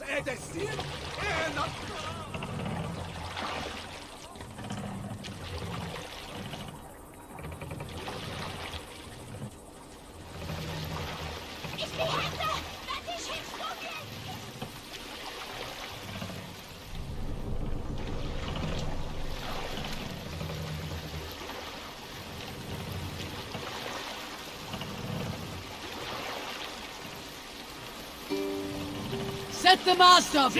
edesin. Ich bin Hände! Wenn dich hinzugeht! Set the mast up!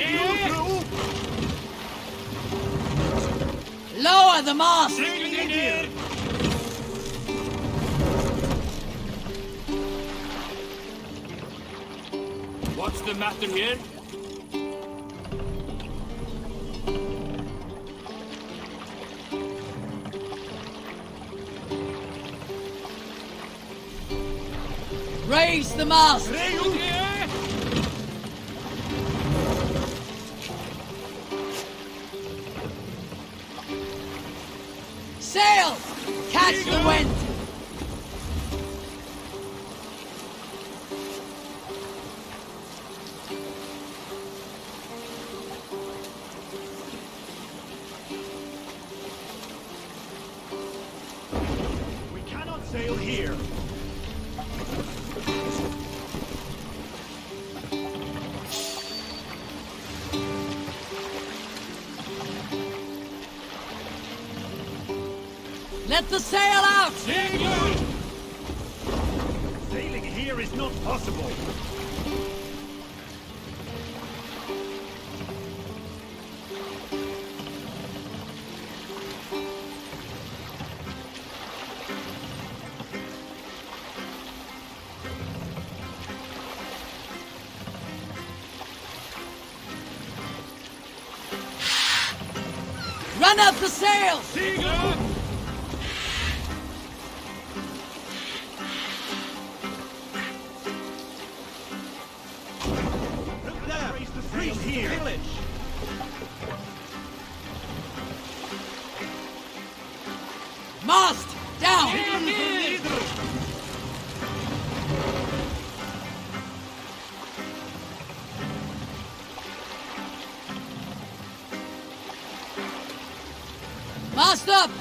Lower the mast! What's the matter here? Raise the mast! Sail! Catch the wind! We cannot sail here. Let the sail out! Sailing here is not possible. Run up the sail! Raise the sail here. Village. Mast! Down! Mast up!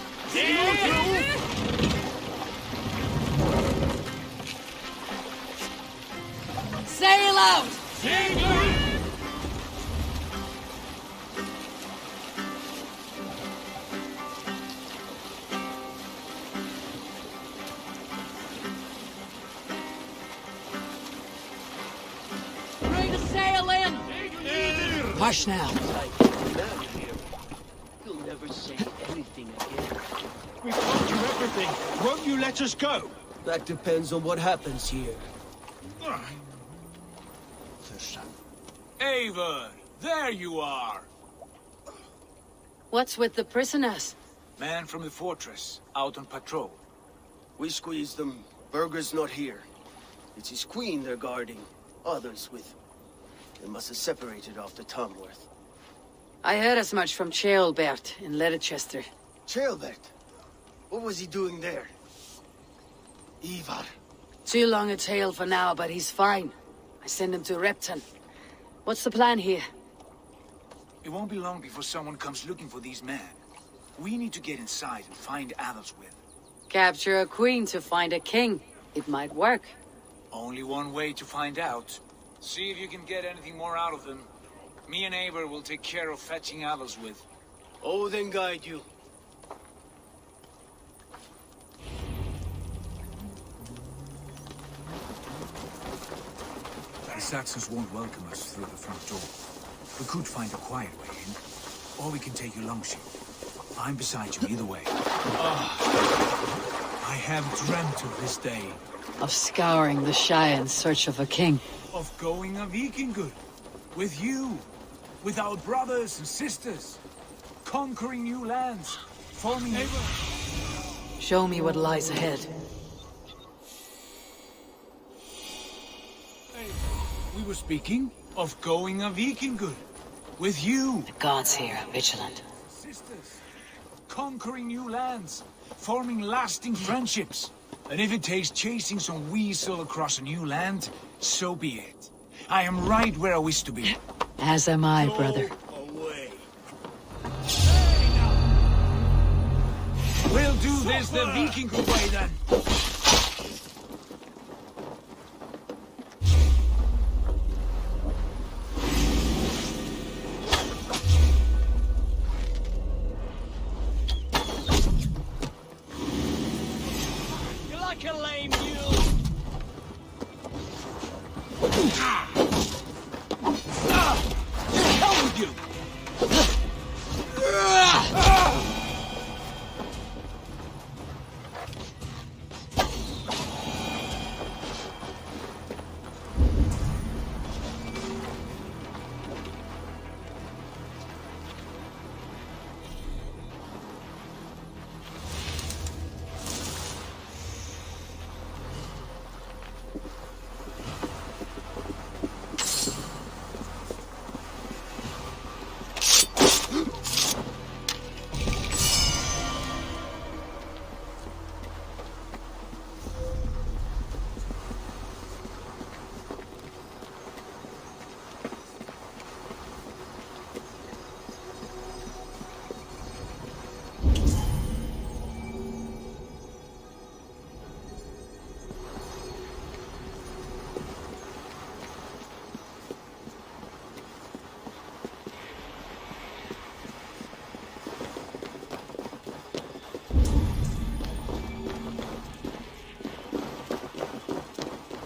Sail out! Bring the sail in! Hush now. You'll never say anything again. We've told you everything. Won't you let us go? That depends on what happens here. Eivor, there you are. What's with the prisoners? Man from the fortress, out on patrol. We squeezed them. Berger's not here. It's his queen they're guarding. Others with him. They must have separated after Tamworth. I heard as much from Ceolbert in Leicester. Ceolbert? What was he doing there? Ivar. Too long a tale for now, but he's fine. I send him to Repton. What's the plan here? It won't be long before someone comes looking for these men. We need to get inside and find Adelswith. Capture a queen to find a king. It might work. Only one way to find out. See if you can get anything more out of them. Me and Eivor will take care of fetching Adelswith. Odin guide you. The Saxons won't welcome us through the front door. We could find a quiet way in, or we can take your longship. I'm beside you either way. I have dreamt of this day. Of scouring the Shire in search of a king. Of going a Vikingur. With you. With our brothers and sisters. Conquering new lands. Forming... Show me what lies ahead. We were speaking of going a Vikingur. With you. The gods here are vigilant. Sisters. Conquering new lands. Forming lasting friendships. And if it takes chasing some weasel across a new land, so be it. I am right where I wish to be. As am I, brother. Away. We'll do this the Viking way then. You're like a lame mule. Hell with you!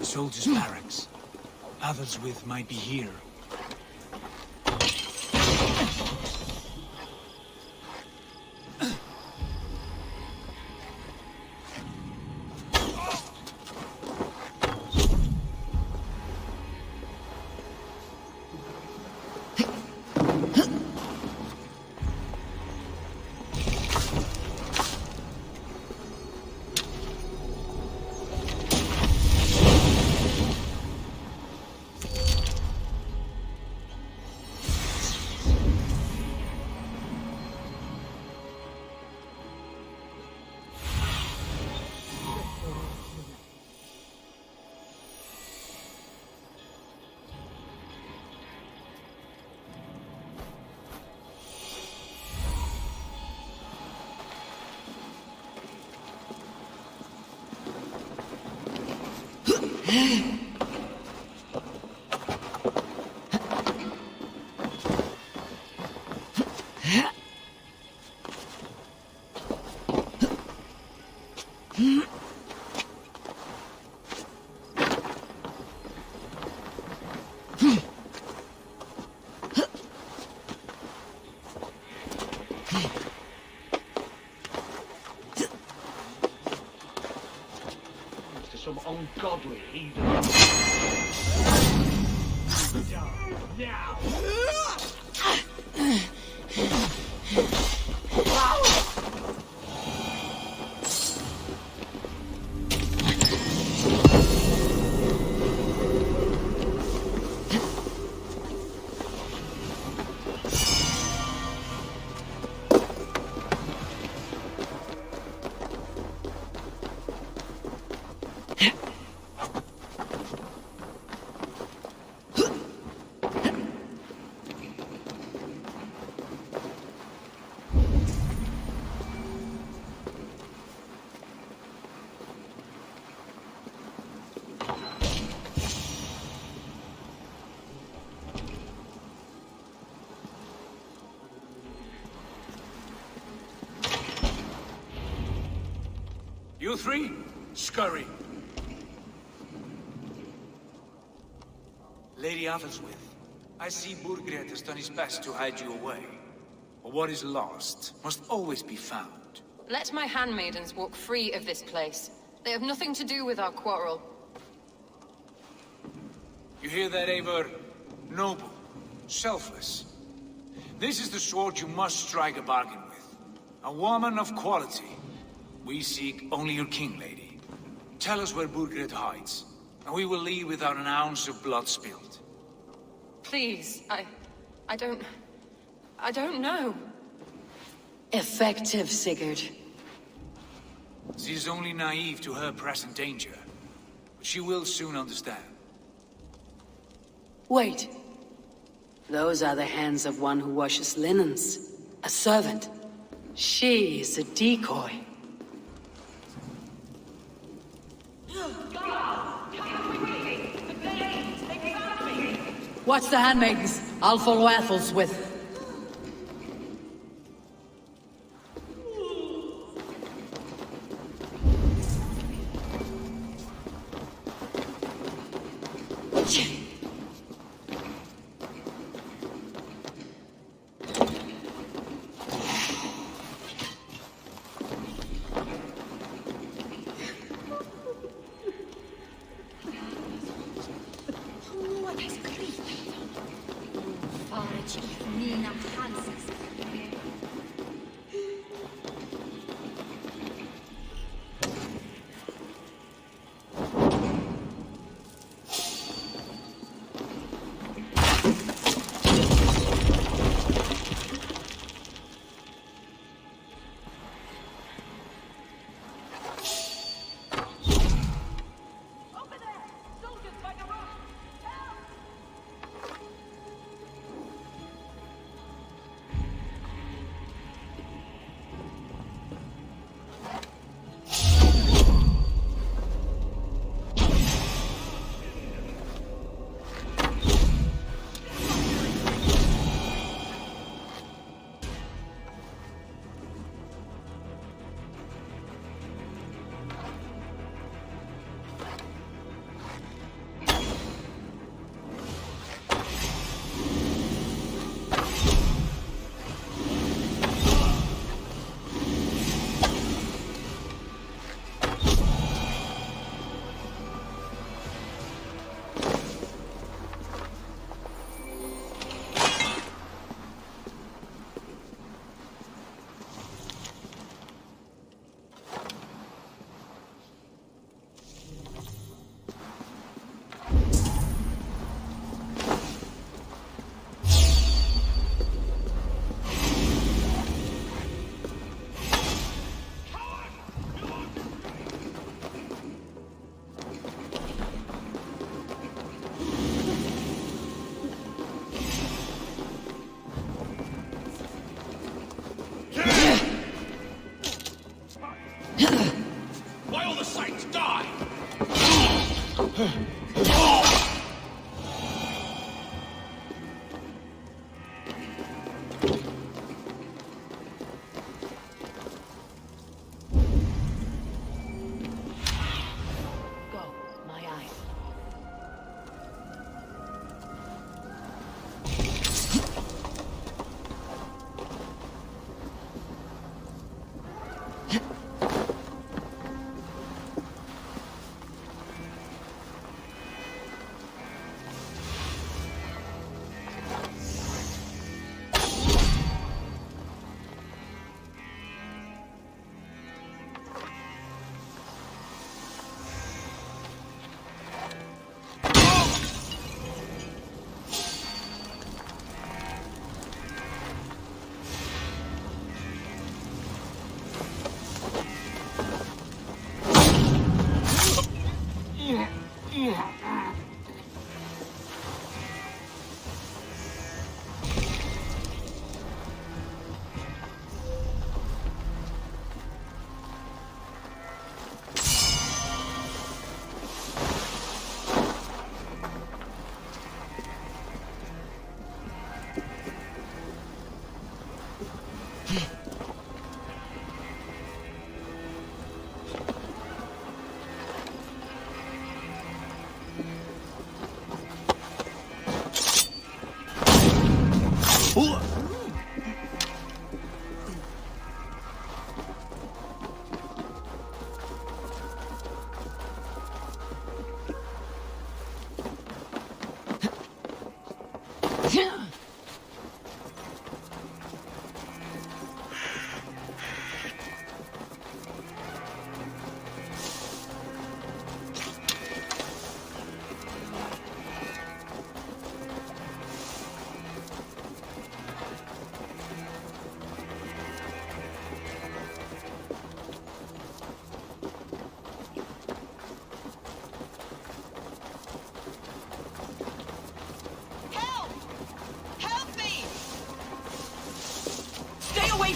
Soldiers' barracks. Others with might be here. To some ungodly heathen. Now! You three, scurry. Lady Atheldswith, I see Burgred has done his best to hide you away. But what is lost must always be found. Let my handmaidens walk free of this place. They have nothing to do with our quarrel. You hear that, Eivor? Noble, selfless. This is the sword you must strike a bargain with. A woman of quality. We seek only your king, lady. Tell us where Burgred hides, and we will leave without an ounce of blood spilled. Please, I don't know. Effective, Sigurd. She is only naive to her present danger, but she will soon understand. Wait. Those are the hands of one who washes linens. A servant. She is a decoy. Watch the handmaidens. I'll follow Athel's with. What has grieved Farage Nina Hanses. Why all the saints die? Go, my eyes.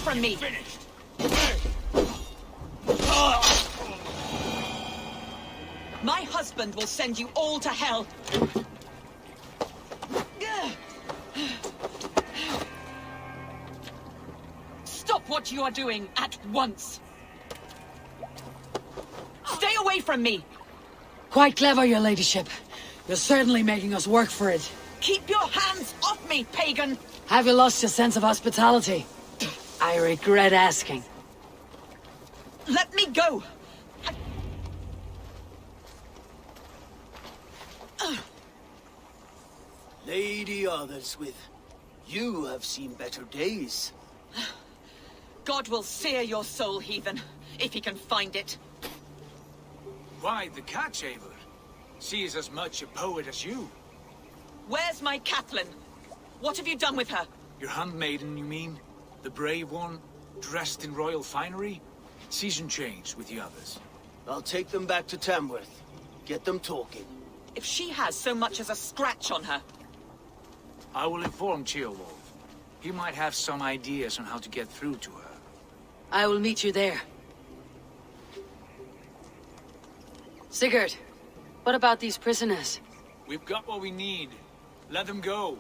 from me! Finished. My husband will send you all to hell! Stop what you are doing at once! Stay away from me! Quite clever, your ladyship. You're certainly making us work for it. Keep your hands off me, pagan! Have you lost your sense of hospitality? I regret asking. Let me go! Lady Otherswith, you have seen better days. God will sear your soul, heathen, if he can find it. Why, the cat shaver? She is as much a poet as you. Where's my Catelyn? What have you done with her? Your handmaiden, you mean? The brave one, dressed in royal finery? Season change with the others. I'll take them back to Tamworth. Get them talking. If she has so much as a scratch on her, I will inform Ceolwulf. He might have some ideas on how to get through to her. I will meet you there. Sigurd, what about these prisoners? We've got what we need. Let them go.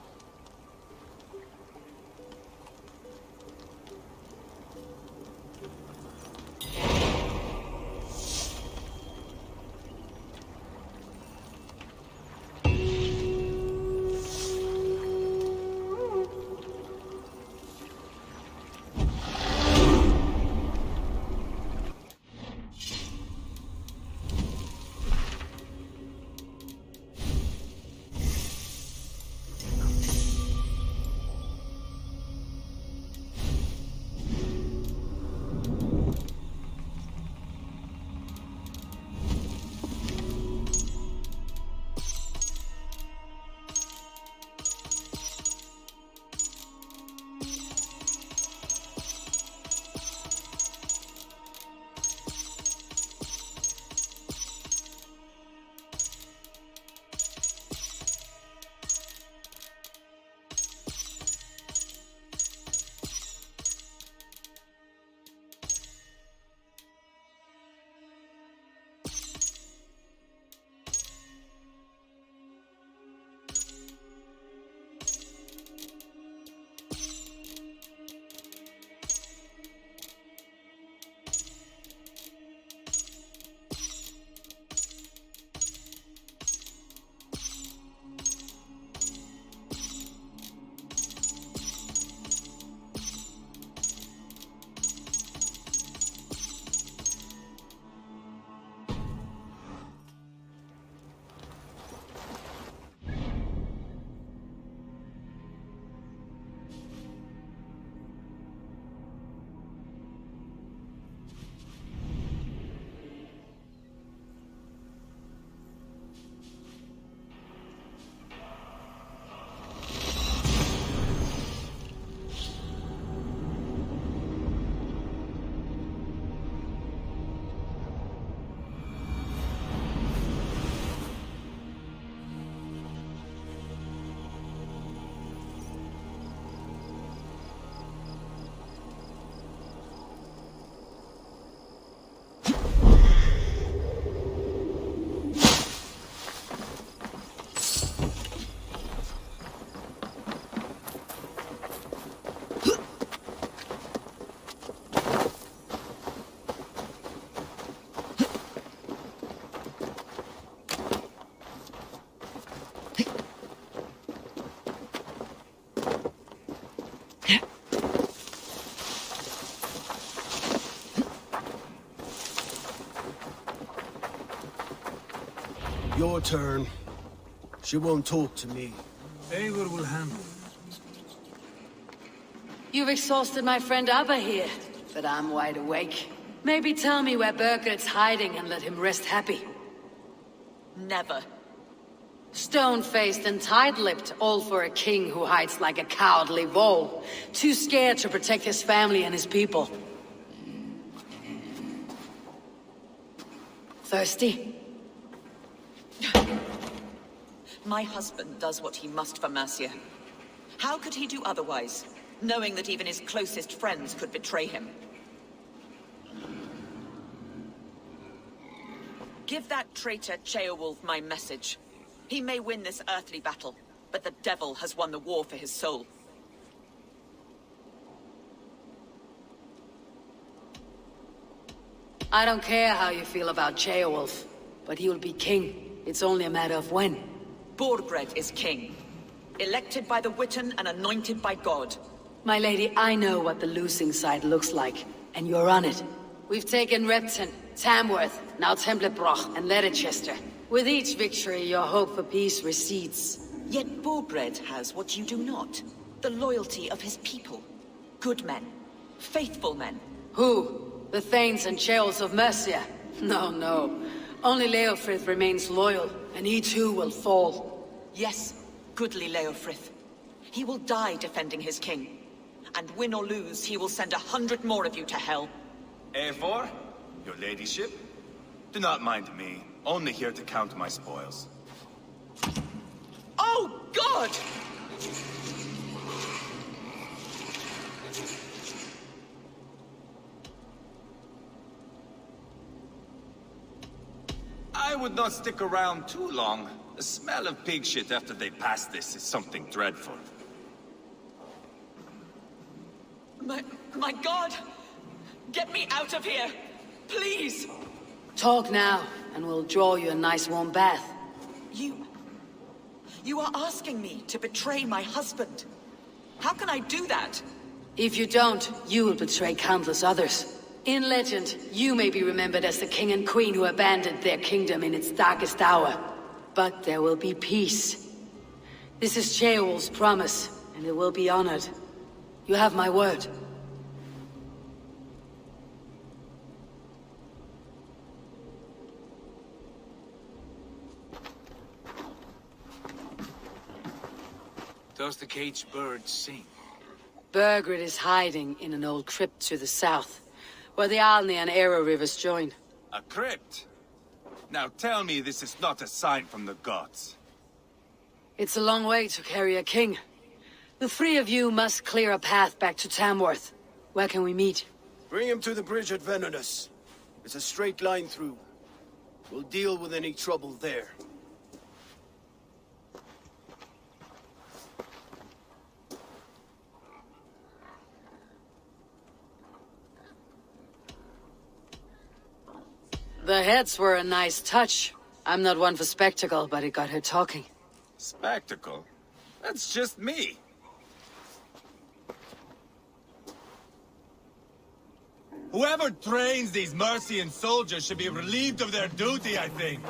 Your turn. She won't talk to me. Eivor will handle it. You've exhausted my friend Abba here, but I'm wide awake. Maybe tell me where Birgit's hiding and let him rest happy. never. Stone-faced and tight-lipped, all for a king who hides like a cowardly vole. Too scared to protect his family and his people. Thirsty? My husband does what he must for Mercia. How could he do otherwise? knowing that even his closest friends could betray him. Give that traitor Ceolwulf my message. He may win this earthly battle, but the devil has won the war for his soul. I don't care how you feel about Ceolwulf, but he will be king. It's only a matter of when. Borgred is king. Elected by the Witan and anointed by God. My lady, I know what the losing side looks like, and you're on it. We've taken Repton, Tamworth, now Templebroch, and Leicester. With each victory, your hope for peace recedes. Yet Borgred has what you do not. The loyalty of his people. Good men. Faithful men. Who? The Thanes and Ceolls of Mercia? No, no. Only Leofrith remains loyal, and he too will fall. Yes, goodly Leofrith. He will die defending his king. And win or lose, he will send 100 more of you to hell. Eivor, your ladyship? Do not mind me. Only here to count my spoils. Oh, God! I would not stick around too long. The smell of pig shit after they pass this is something dreadful. My God! Get me out of here! Please! Talk now, and we'll draw you a nice warm bath. You are asking me to betray my husband. How can I do that? If you don't, you will betray countless others. In legend, you may be remembered as the king and queen who abandoned their kingdom in its darkest hour. But there will be peace. This is Ceolwulf's promise, and it will be honored. You have my word. Does the caged bird sing? Bergred is hiding in an old crypt to the south, where the Alni and Arrow rivers join. A crypt? Now tell me this is not a sign from the gods. It's a long way to carry a king. The three of you must clear a path back to Tamworth. Where can we meet? Bring him to the bridge at Venonus. It's a straight line through. We'll deal with any trouble there. The heads were a nice touch. I'm not one for spectacle, but it got her talking. Spectacle? That's just me. Whoever trains these Mercian soldiers should be relieved of their duty, I think.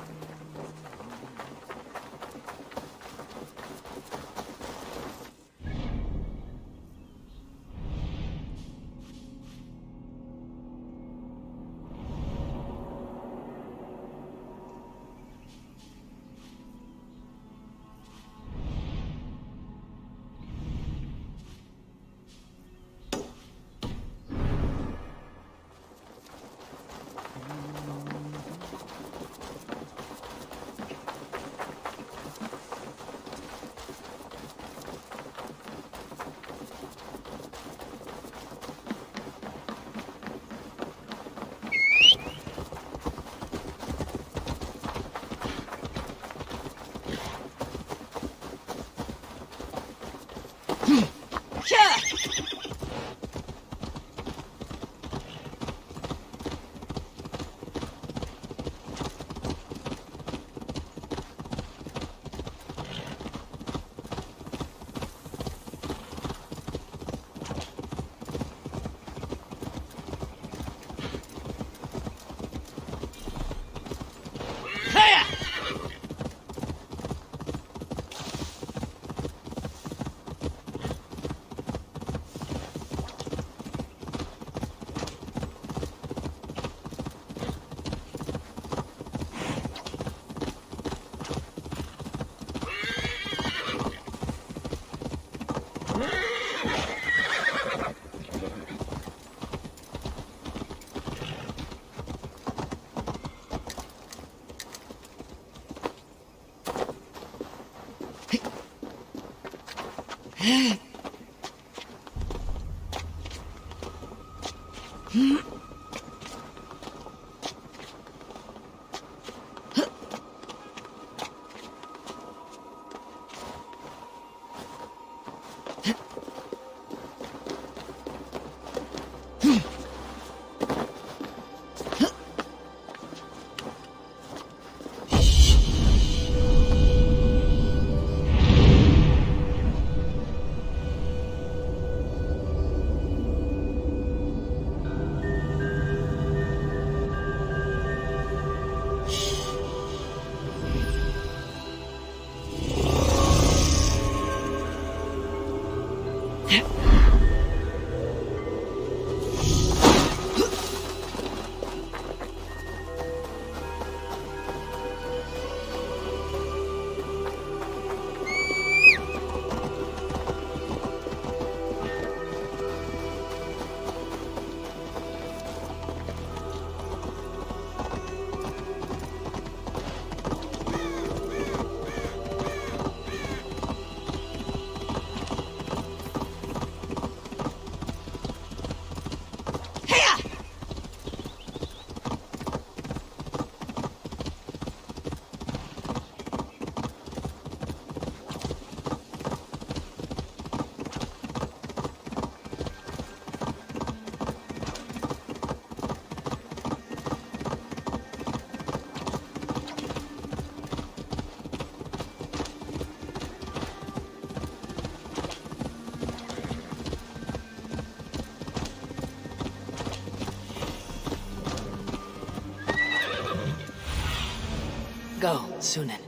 Go, Sunan.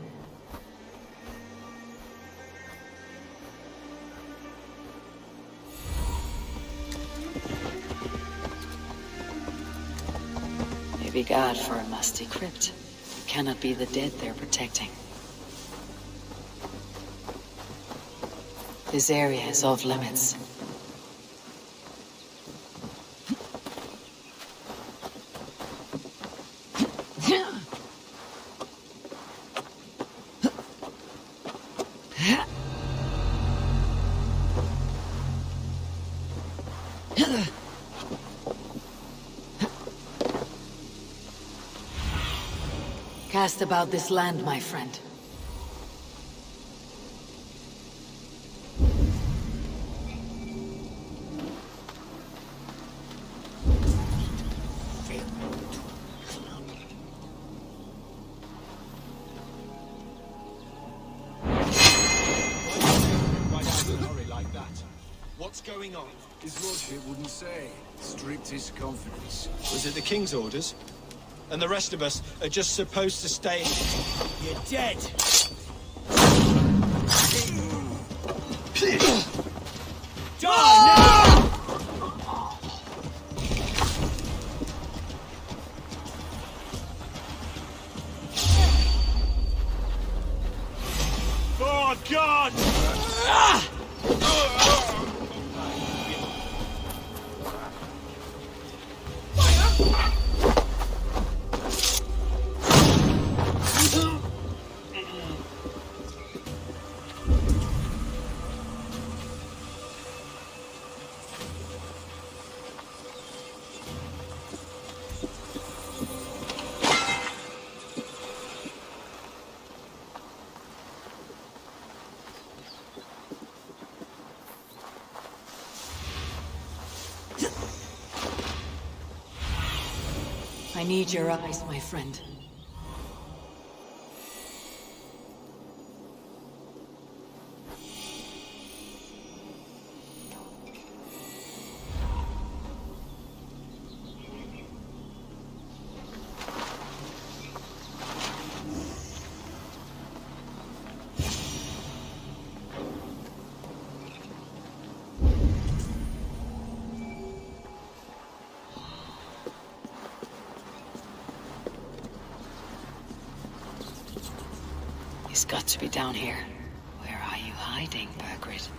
Maybe God for a musty crypt. It cannot be the dead they're protecting. This area is off limits. Cast about this land, my friend. What's going on? His lordship wouldn't say. Strictest confidence. Was it the king's orders? And the rest of us are just supposed to stay... You're dead! Die now! Oh, God! I need your eyes, my friend. He's got to be down here. Where are you hiding, Birgit?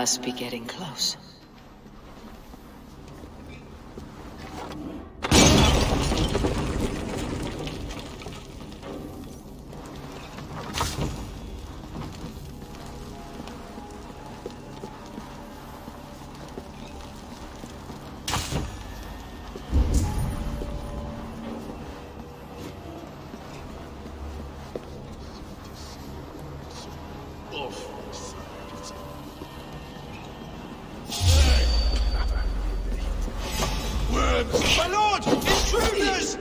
must be getting close. My lord! Intruders!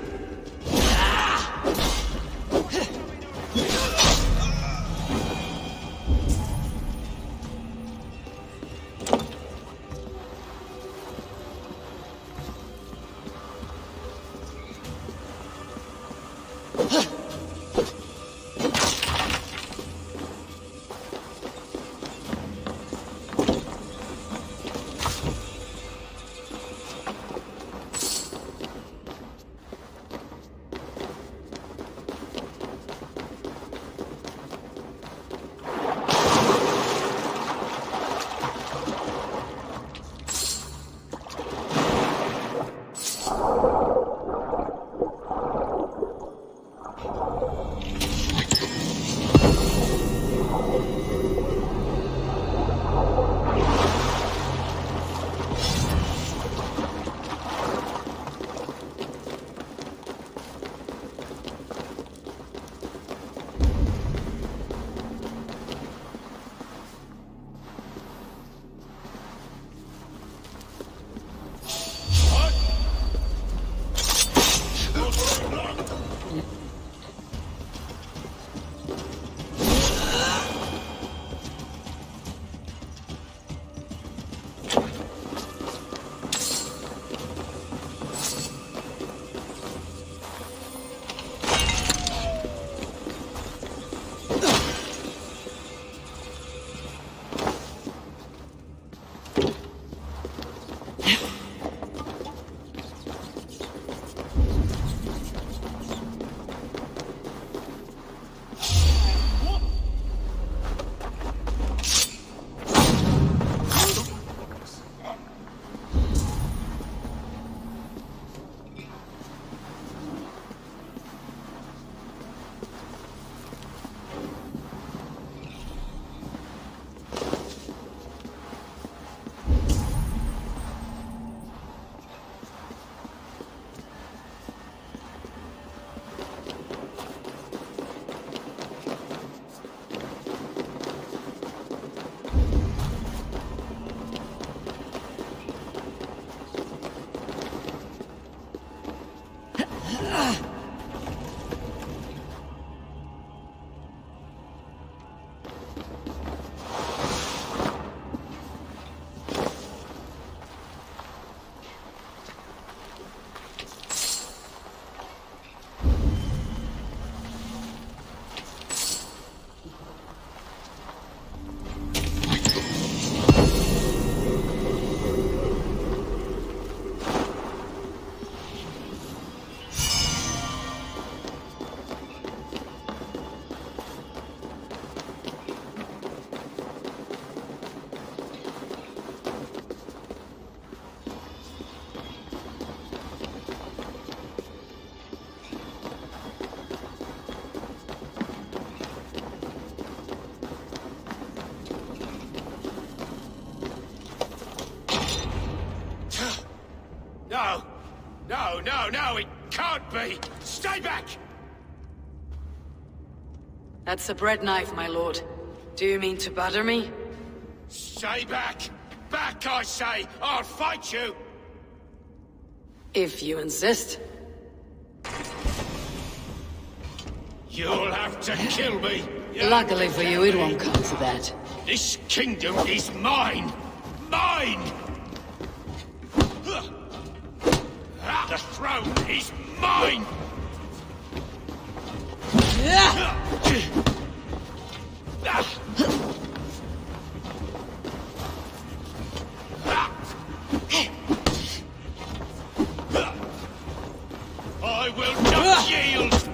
No, it can't be! Stay back! That's a bread knife, my lord. Do you mean to batter me? Stay back! Back, I say! I'll fight you! If you insist. You'll have to kill me! Luckily for you, it won't come to that. This kingdom is mine! Mine! The throne is mine! I will not yield!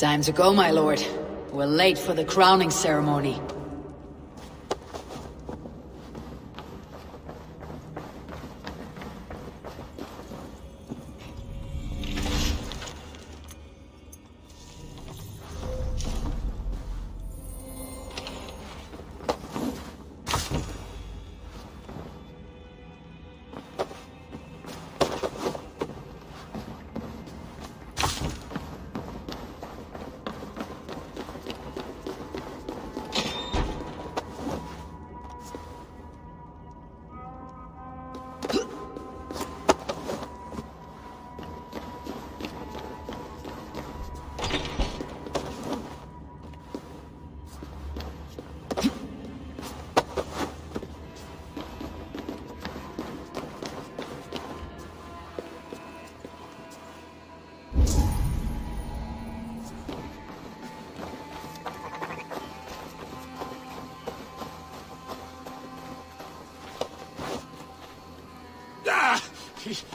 Time to go, my lord. We're late for the crowning ceremony.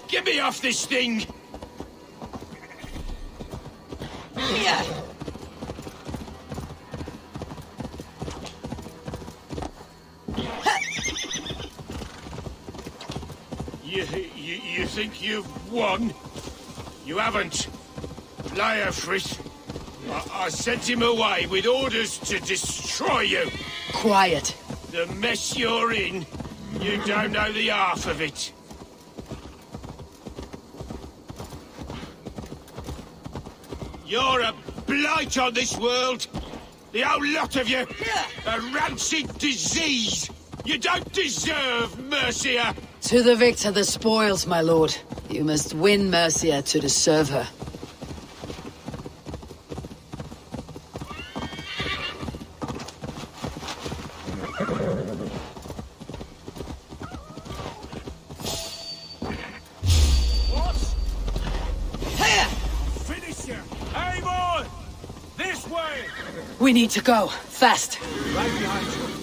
Get me off this thing! You think you've won? You haven't. Leofrith. I sent him away with orders to destroy you. Quiet. The mess you're in, you don't know the half of it. You're a blight on this world. The whole lot of you. A rancid disease. You don't deserve Mercia. To the victor the spoils, my lord. You must win Mercia to deserve her. We need to go. Fast. Right behind you.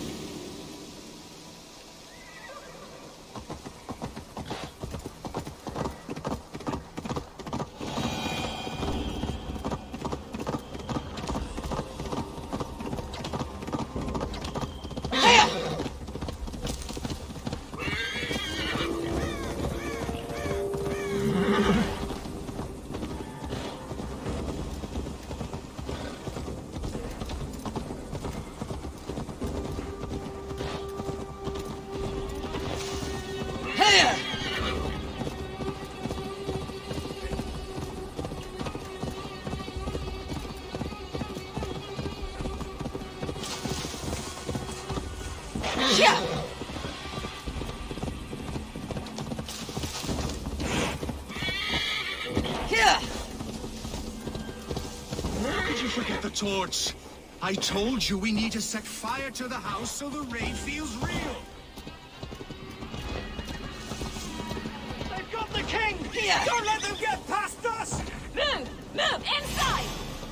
How could you forget the torch? I told you we need to set fire to the house so the raid feels real. They've got the king! Don't let them get past us! Move! Move! Inside!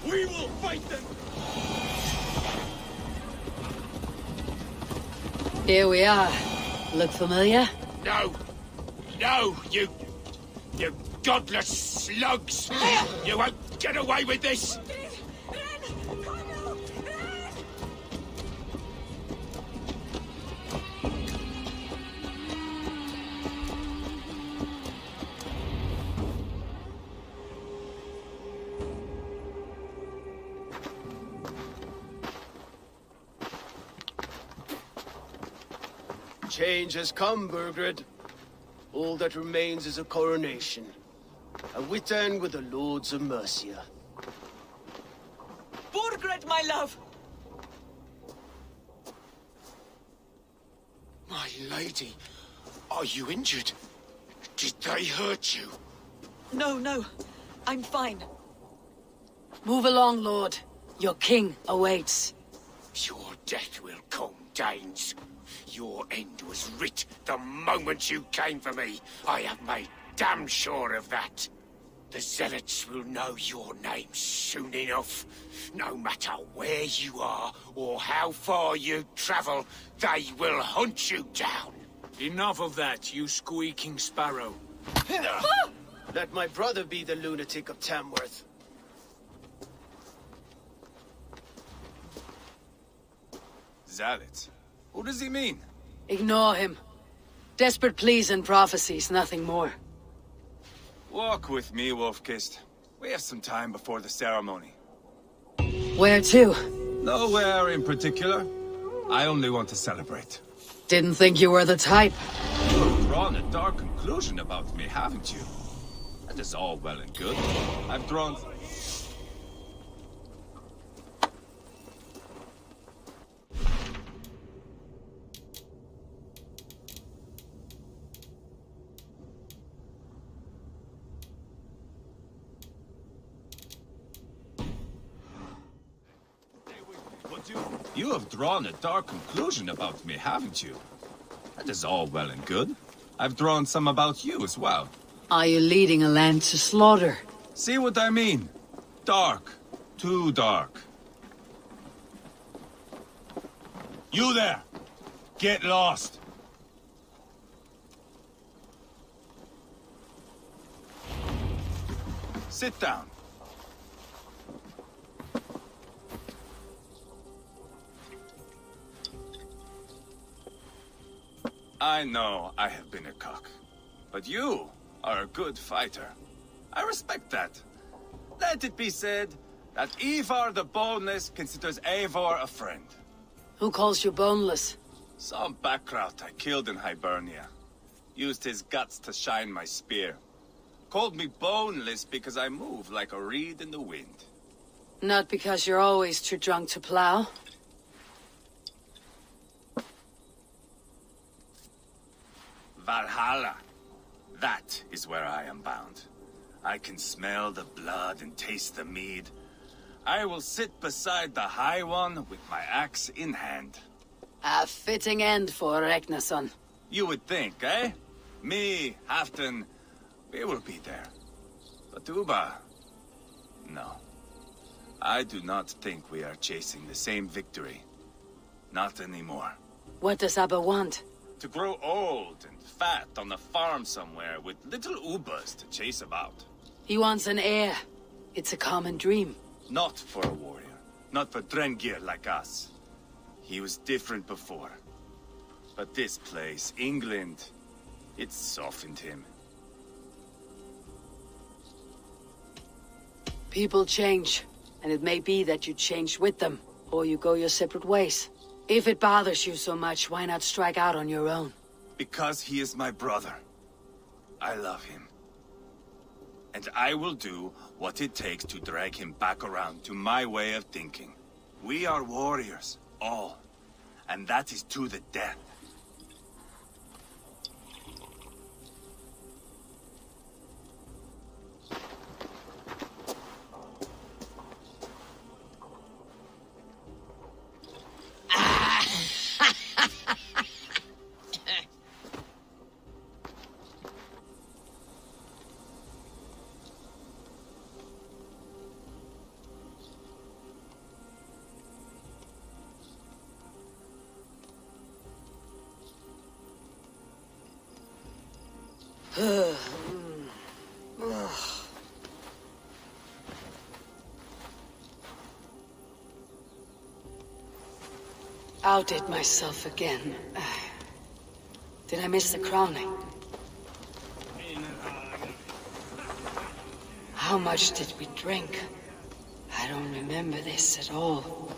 We will fight them! Here we are. Look familiar? No! No, you godless slugs! You won't get away with this! Change has come, Burgred. All that remains is a coronation. A Witan with the Lords of Mercia. Burgred, my love! My lady, are you injured? Did they hurt you? No, no. I'm fine. Move along, lord. Your king awaits. Your death will come, Danes. Your end was writ the moment you came for me. I have made damn sure of that. The Zealots will know your name soon enough. No matter where you are or how far you travel, they will hunt you down. Enough of that, you squeaking sparrow. Let my brother be the lunatic of Tamworth. zealots? Who does he mean? Ignore him. Desperate pleas and prophecies, nothing more. Walk with me, Wolfkist. We have some time before the ceremony. Where to? Nowhere in particular. I only want to celebrate. Didn't think you were the type. You've drawn a dark conclusion about me, haven't you? That is all well and good. I've drawn... You have drawn a dark conclusion about me, haven't you? That is all well and good. I've drawn some about you as well. Are you leading a land to slaughter? See what I mean? Dark. Too dark. You there! Get lost! Sit down. I know I have been a cock, but you are a good fighter. I respect that. Let it be said that Ivar the Boneless considers Eivor a friend. Who calls you boneless? Some backrout I killed in Hibernia. Used his guts to shine my spear. Called me boneless because I move like a reed in the wind. Not because you're always too drunk to plow? Valhalla. That is where I am bound. I can smell the blood and taste the mead. I will sit beside the High One with my axe in hand. A fitting end for Regnason. You would think, eh? Me, Halfdan, we will be there. But Uba... no. I do not think we are chasing the same victory. Not anymore. What does Abba want? To grow old and fat on a farm somewhere with little Ubas to chase about. He wants an heir. It's a common dream. Not for a warrior. Not for Drengir like us. He was different before. But this place, England, it softened him. People change, and it may be that you change with them, or you go your separate ways. If it bothers you so much, why not strike out on your own? Because he is my brother. I love him. And I will do what it takes to drag him back around to my way of thinking. We are warriors, all. And that is to the death. Outdid myself again. Did I miss the crowning? How much did we drink? I don't remember this at all.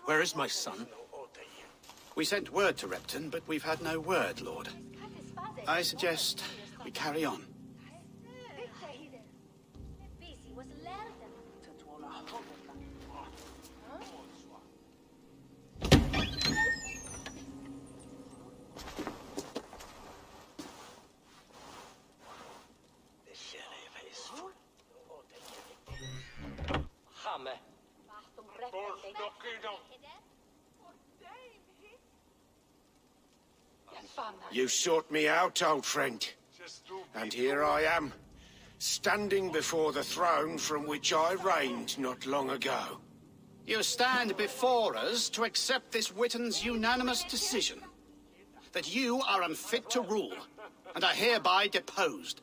Where is my son? We sent word to Repton, but we've had no word, Lord. I suggest we carry on. You sought me out, old friend. And here I am, standing before the throne from which I reigned not long ago. You stand before us to accept this Witten's unanimous decision that you are unfit to rule and are hereby deposed.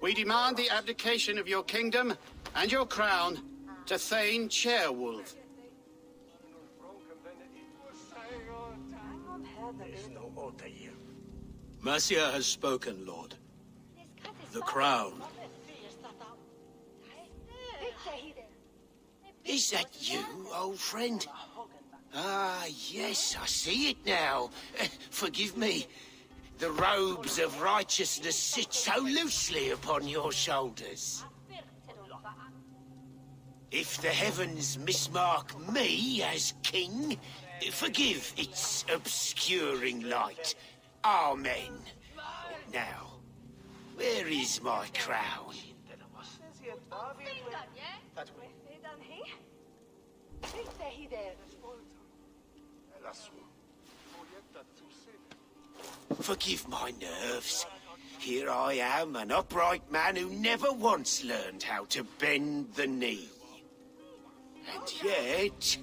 We demand the abdication of your kingdom and your crown to Thane Chairwolf. Mercia has spoken, Lord. The crown. Is that you, old friend? Ah, yes, I see it now. Forgive me. The robes of righteousness sit so loosely upon your shoulders. If the heavens mismark me as king, forgive its obscuring light. Amen. Now, where is my crown? Forgive my nerves. Here I am, an upright man who never once learned how to bend the knee. And yet,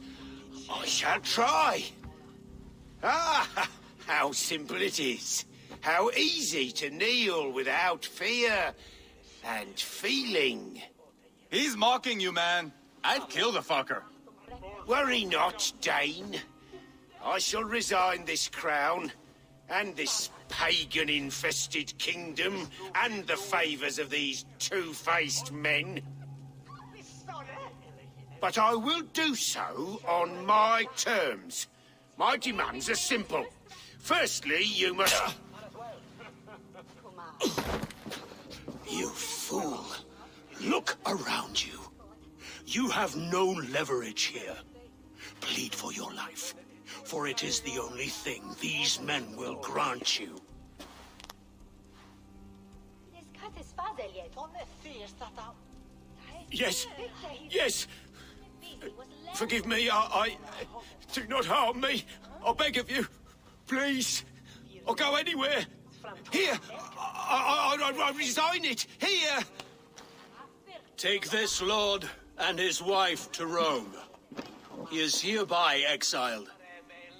I shall try. Ah, how simple it is. How easy to kneel without fear and feeling. He's mocking you, man. I'd kill the fucker. Worry not, Dane. I shall resign this crown, and this pagan-infested kingdom, and the favours of these two-faced men. But I will do so on my terms. My demands are simple. Firstly, you must... You fool. Look around you. You have no leverage here. Plead for your life, for it is the only thing these men will grant you. Yes, yes. Forgive me, I... Do not harm me. I beg of you. Please. I'll go anywhere. Here. I resign it. Here. Take this lord and his wife to Rome. He is hereby exiled,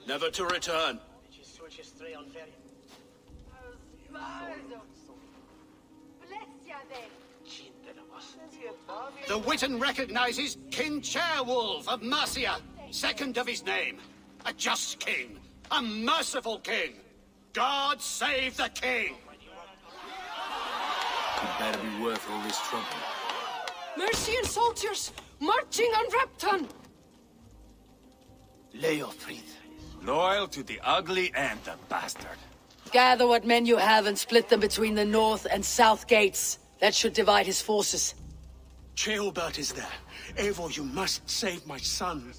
never to return. The Witten recognizes King Chairwolf of Mercia, second of his name. A just king, a merciful king. God save the king! It better be worth all this trouble. Mercian soldiers marching on Repton! Leofrid. Loyal to the ugly and the bastard. Gather what men you have and split them between the north and south gates. That should divide his forces. Ceolbert is there. Eivor, you must save my son.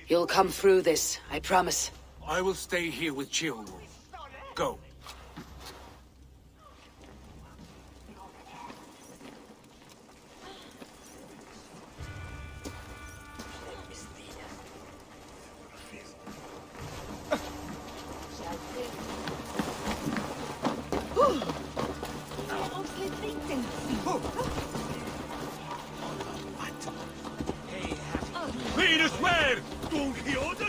You'll come through this, I promise. I will stay here with Ceolwulf. Go. Venus, where? Don Quixote?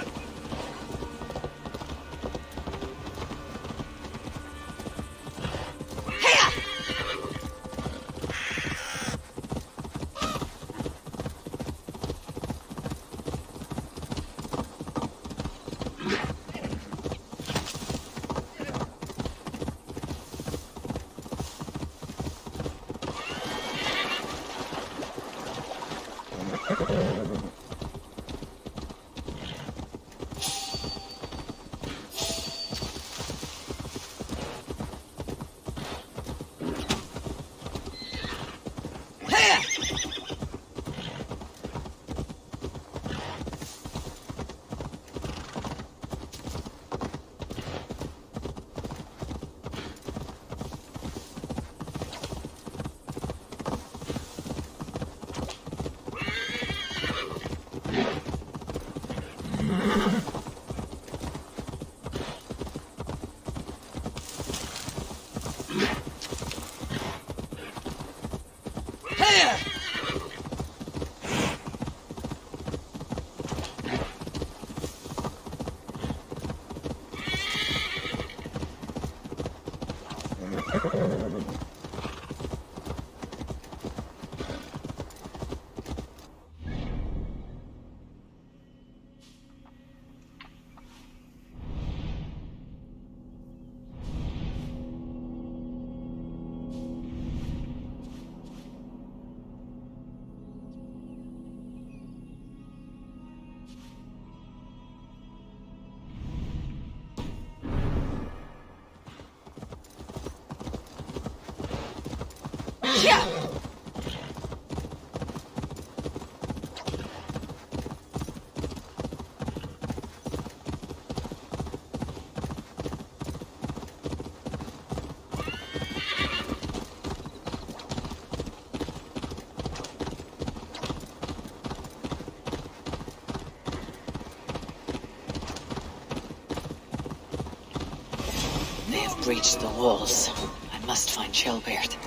They have breached the walls. I must find Shelbert.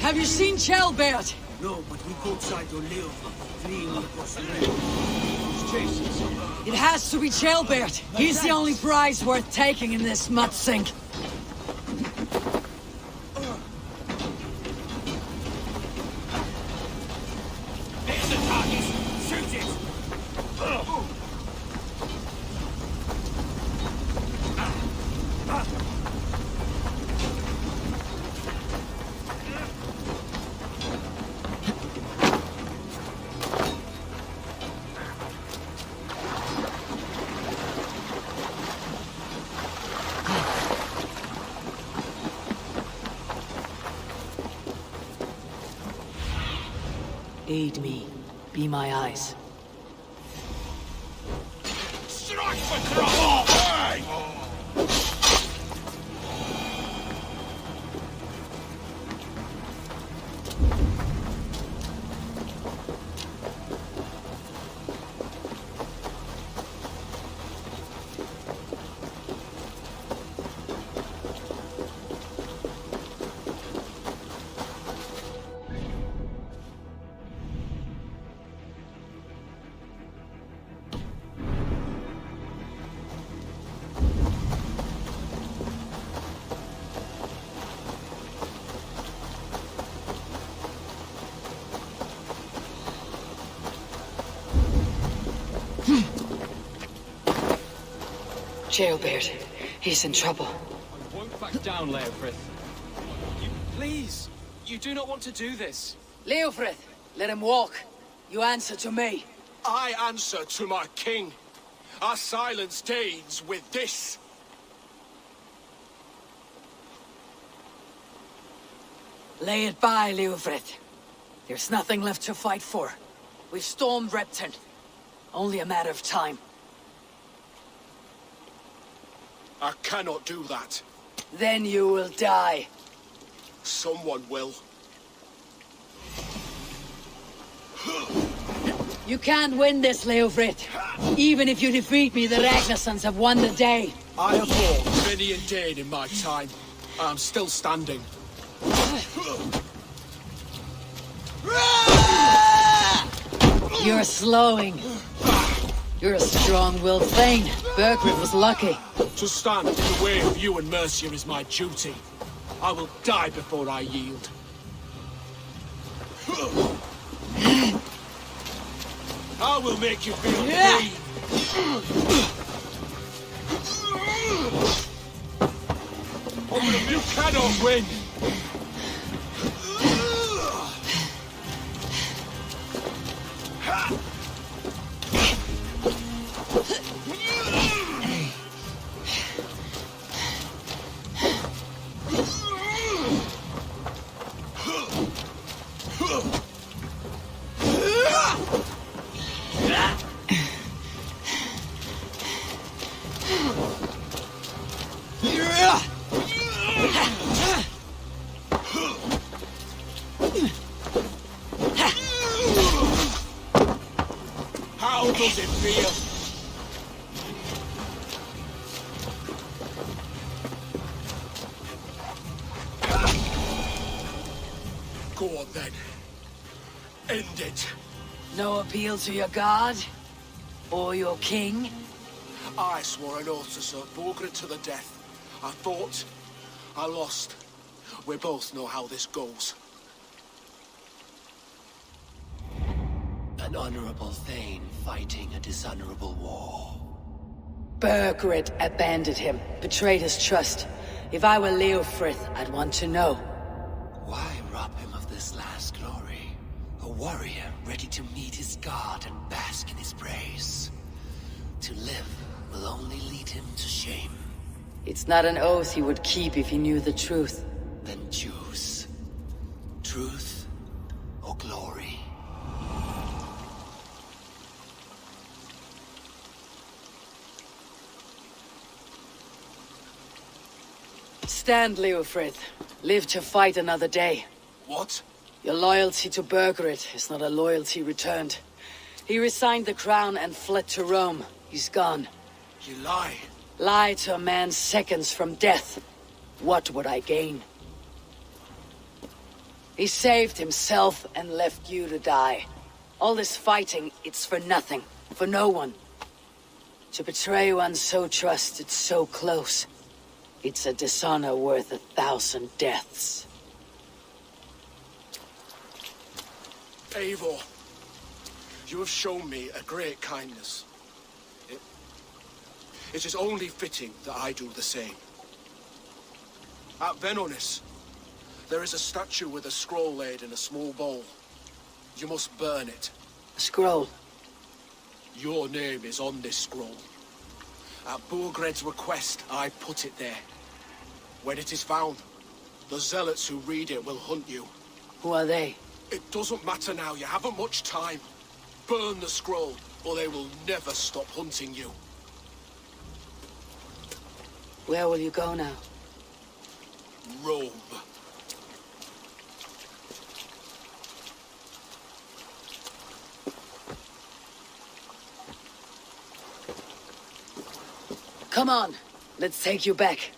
Have you seen Shelbert? No, but we both tried to live, fleeing across the lake. He's chasing someone. It has to be Shelbert. He's the only prize worth taking in this mud sink. There's the target! Shoot it! Aid me. Be my eyes. Strike for trouble! Shelbert. He's in trouble. I won't back down, Leofrith. Please, you do not want to do this. Leofrith, let him walk. You answer to me. I answer to my king. I silence Danes with this. Lay it by, Leofrith. There's nothing left to fight for. We've stormed Repton. Only a matter of time. I cannot do that. Then you will die. Someone will. You can't win this, Leofrith. Even if you defeat me, the Ragnarsons have won the day. I have fought many a Dane in my time. I am still standing. You're slowing. You're a strong-willed Thane. Bergrid was lucky. To stand in the way of you and Mercia is my duty. I will die before I yield. I will make you feel pain. You cannot win! How does it feel? Go on then. End it. No appeal to your god? Or your king? I swore an oath to Sir Borgred to the death. I fought. I lost. We both know how this goes. An honorable Thane fighting a dishonorable war. Burgred abandoned him, betrayed his trust. If I were Leofrith, I'd want to know. Why rob him of this last glory? A warrior ready to meet his god and bask in his praise. To live will only lead him to shame. It's not an oath he would keep if he knew the truth. Then choose. Truth or glory. Stand, Leofrith. Live to fight another day. What? Your loyalty to Burgred is not a loyalty returned. He resigned the crown and fled to Rome. He's gone. You lie. Lie to a man seconds from death. What would I gain? He saved himself and left you to die. All this fighting, it's for nothing. For no one. To betray one so trusted, so close. It's a dishonor worth 1,000 deaths. Eivor, you have shown me a great kindness. It is only fitting that I do the same. At Oynanış, there is a statue with a scroll laid in a small bowl. You must burn it. A scroll? Your name is on this scroll. At Borgred's request, I put it there. When it is found, the zealots who read it will hunt you. Who are they? It doesn't matter now, you haven't much time. Burn the scroll, or they will never stop hunting you. Where will you go now? Rome. Come on, let's take you back.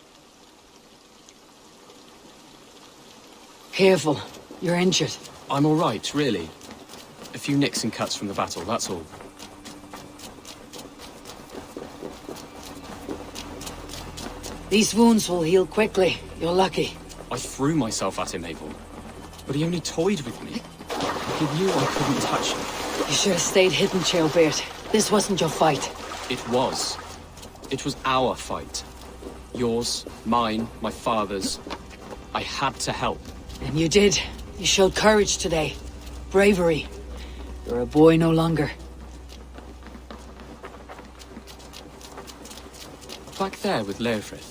Careful, you're injured. I'm all right, really. A few nicks and cuts from the battle, that's all. These wounds will heal quickly. You're lucky. I threw myself at him, Abel. But he only toyed with me. He knew I couldn't touch him. You should have stayed hidden, Chaelbeard. This wasn't your fight. It was. It was our fight. Yours, mine, my father's. I had to help. And you did. You showed courage today. Bravery. You're a boy no longer. Back there with Leofrith.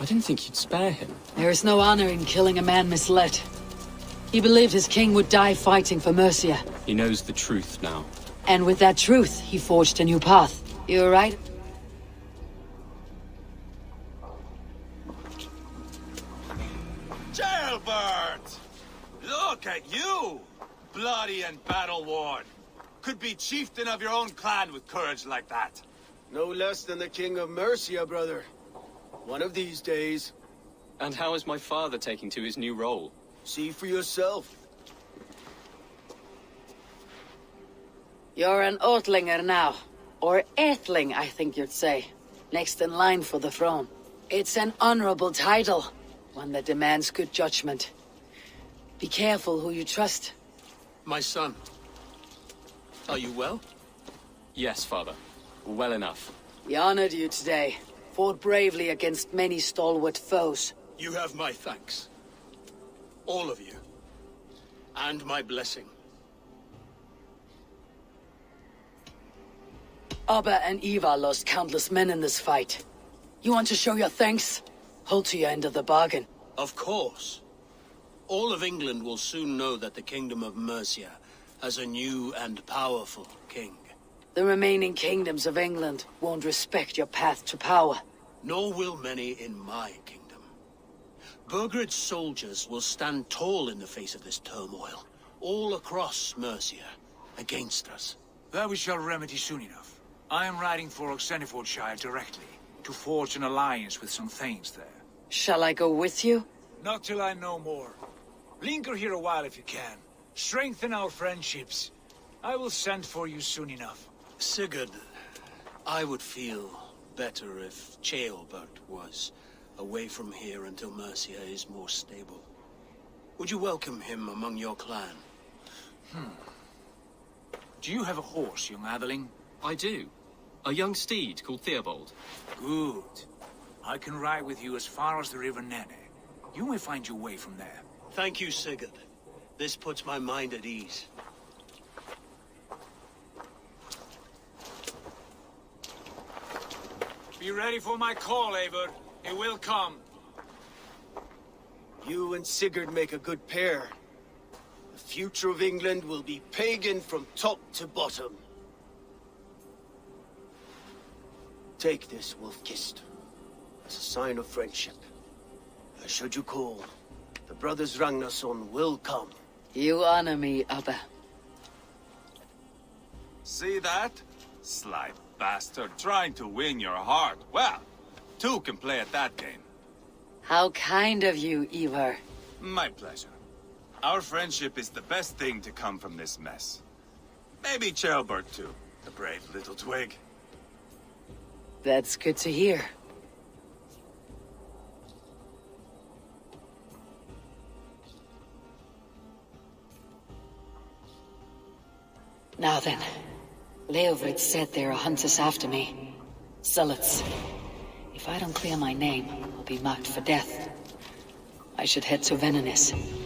I didn't think you'd spare him. There is no honor in killing a man misled. He believed his king would die fighting for Mercia. He knows the truth now. And with that truth, he forged a new path. You all right? Jailbird! Look at you! Bloody and battle-worn. Could be chieftain of your own clan with courage like that. No less than the king of Mercia, brother. One of these days. And how is my father taking to his new role? See for yourself. You're an Oatlinger now. Or Aethling, I think you'd say. Next in line for the throne. It's an honorable title. One that demands good judgment. Be careful who you trust. My son. Are you well? Yes, father. Well enough. We honored you today. Fought bravely against many stalwart foes. You have my thanks. All of you. And my blessing. Abba and Eva lost countless men in this fight. You want to show your thanks? Hold to your end of the bargain. Of course. All of England will soon know that the Kingdom of Mercia has a new and powerful king. The remaining kingdoms of England won't respect your path to power. Nor will many in my kingdom. Burgred's soldiers will stand tall in the face of this turmoil, all across Mercia, against us. That we shall remedy soon enough. I am riding for Oxenfordshire directly, to forge an alliance with some thanes there. Shall I go with you? Not till I know more. Linger here a while if you can. Strengthen our friendships. I will send for you soon enough. Sigurd, I would feel better if Ceolbert was away from here until Mercia is more stable. Would you welcome him among your clan? Do you have a horse, young Atheling? I do. A young steed called Theobald. Good. I can ride with you as far as the River Nene. You may find your way from there. Thank you, Sigurd. This puts my mind at ease. Be ready for my call, Eivor. It will come. You and Sigurd make a good pair. The future of England will be pagan from top to bottom. Take this, Wolf-Kissed, as a sign of friendship. Should you call, the brothers Ragnarsson will come. You honor me, Abba. See that? Sly bastard, trying to win your heart. Well, two can play at that game. How kind of you, Ivar. My pleasure. Our friendship is the best thing to come from this mess. Maybe Ceolbert too, the brave little twig. That's good to hear. Now then, Leofrid said there are hunters after me. Zealots. If I don't clear my name, I'll be marked for death. I should head to Oynanış.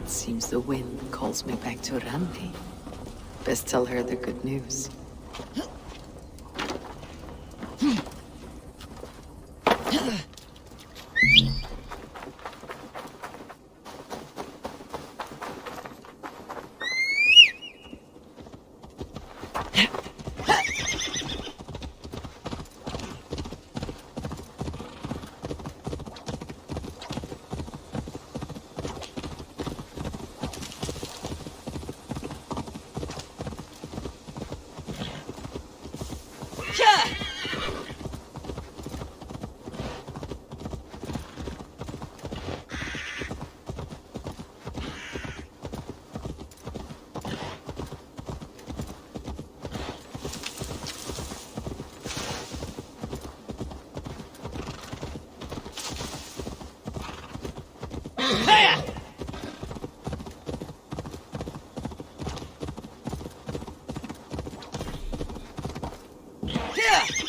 Seems the wind calls me back to Randi. Best tell her the good news. Yeah!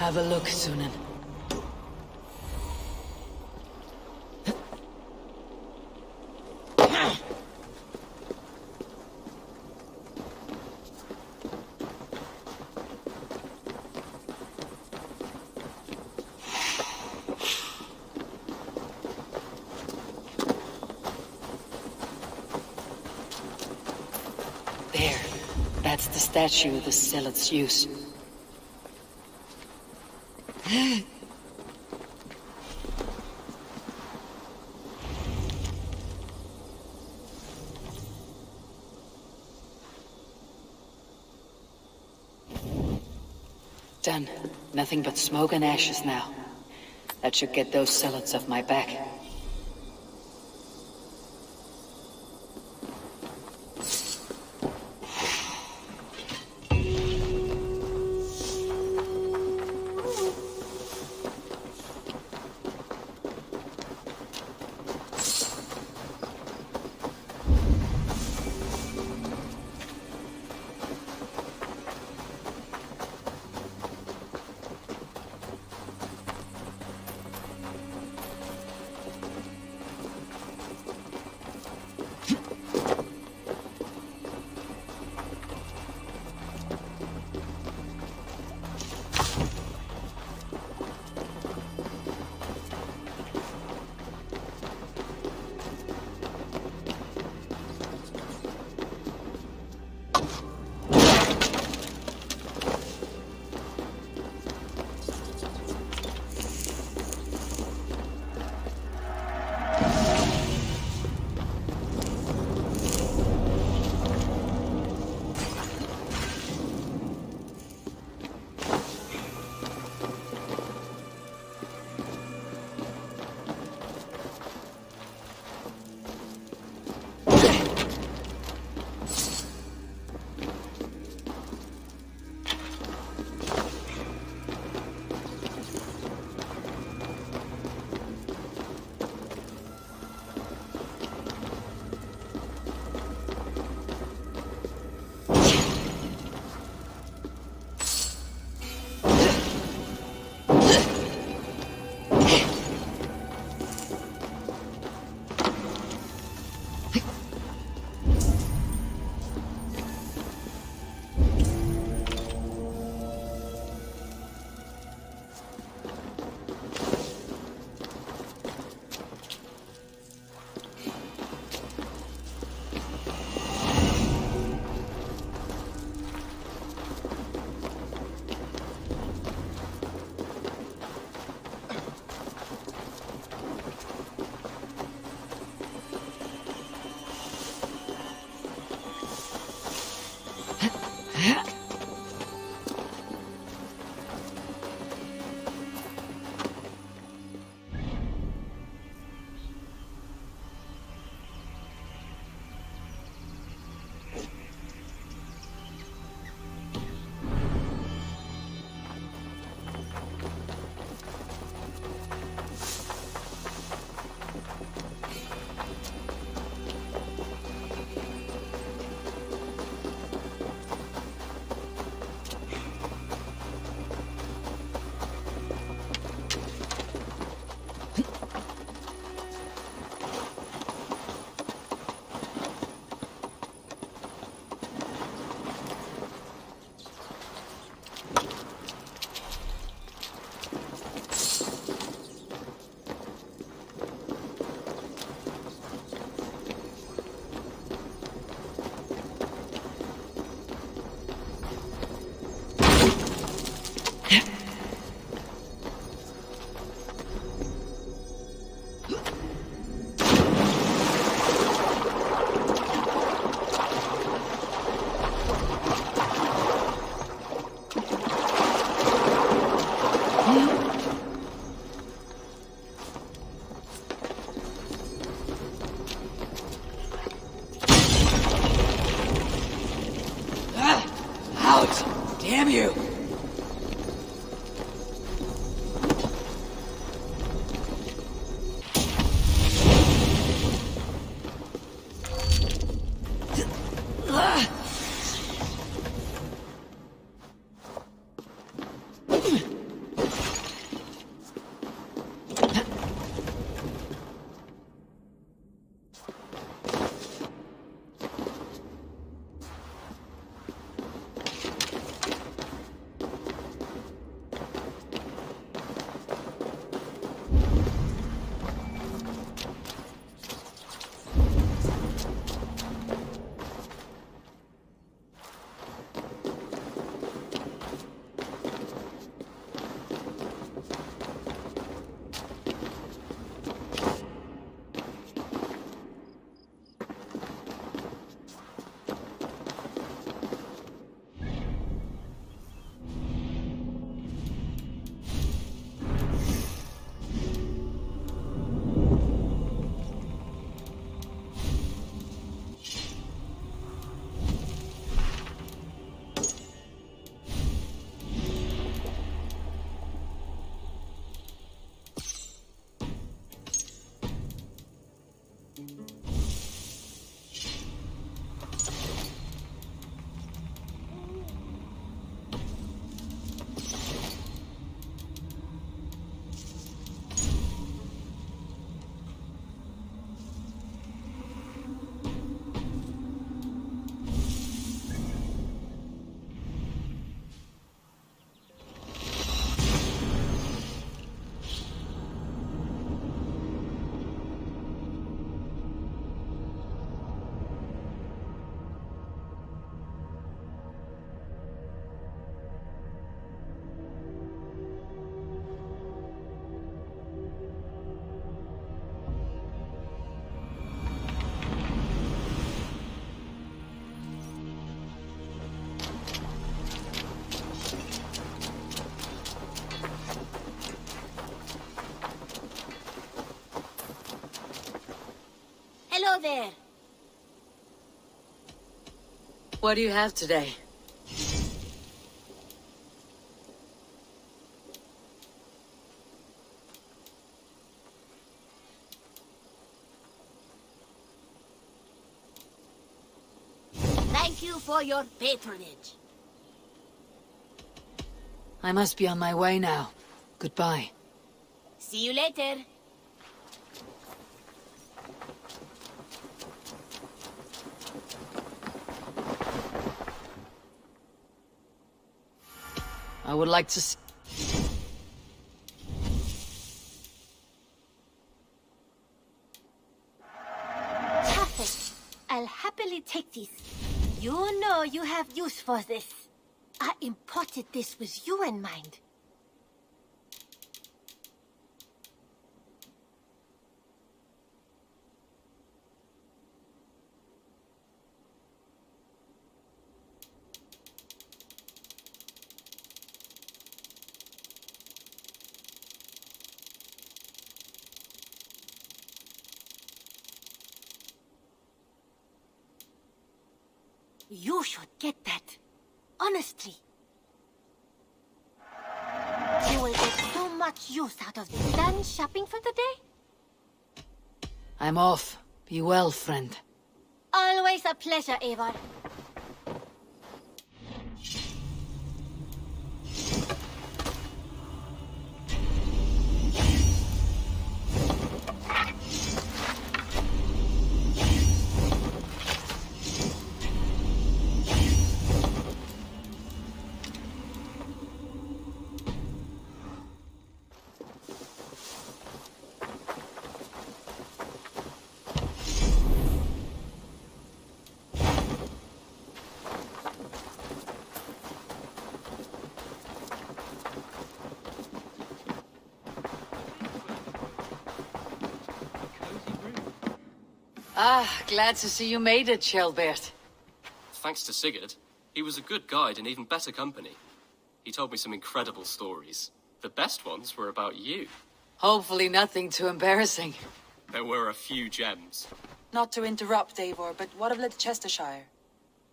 Have a look, Sunan. There. That's the statue the zealots use. Done. Nothing but smoke and ashes now. That should get those zealots off my back. out! Damn you! Hello there. What do you have today? Thank you for your patronage. I must be on my way now. Goodbye. See you later. I would like to see... Perfect. I'll happily take this. You know you have use for this. I imported this with you in mind. You should get that. Honestly. You will get so much use out of this. Done shopping for the day? I'm off. Be well, friend. Always a pleasure, Eivor. Ah, glad to see you made it, Shelbert. Thanks to Sigurd. He was a good guide and even better company. He told me some incredible stories. The best ones were about you. Hopefully nothing too embarrassing. There were a few gems. Not to interrupt, Eivor, but what of Leicestershire?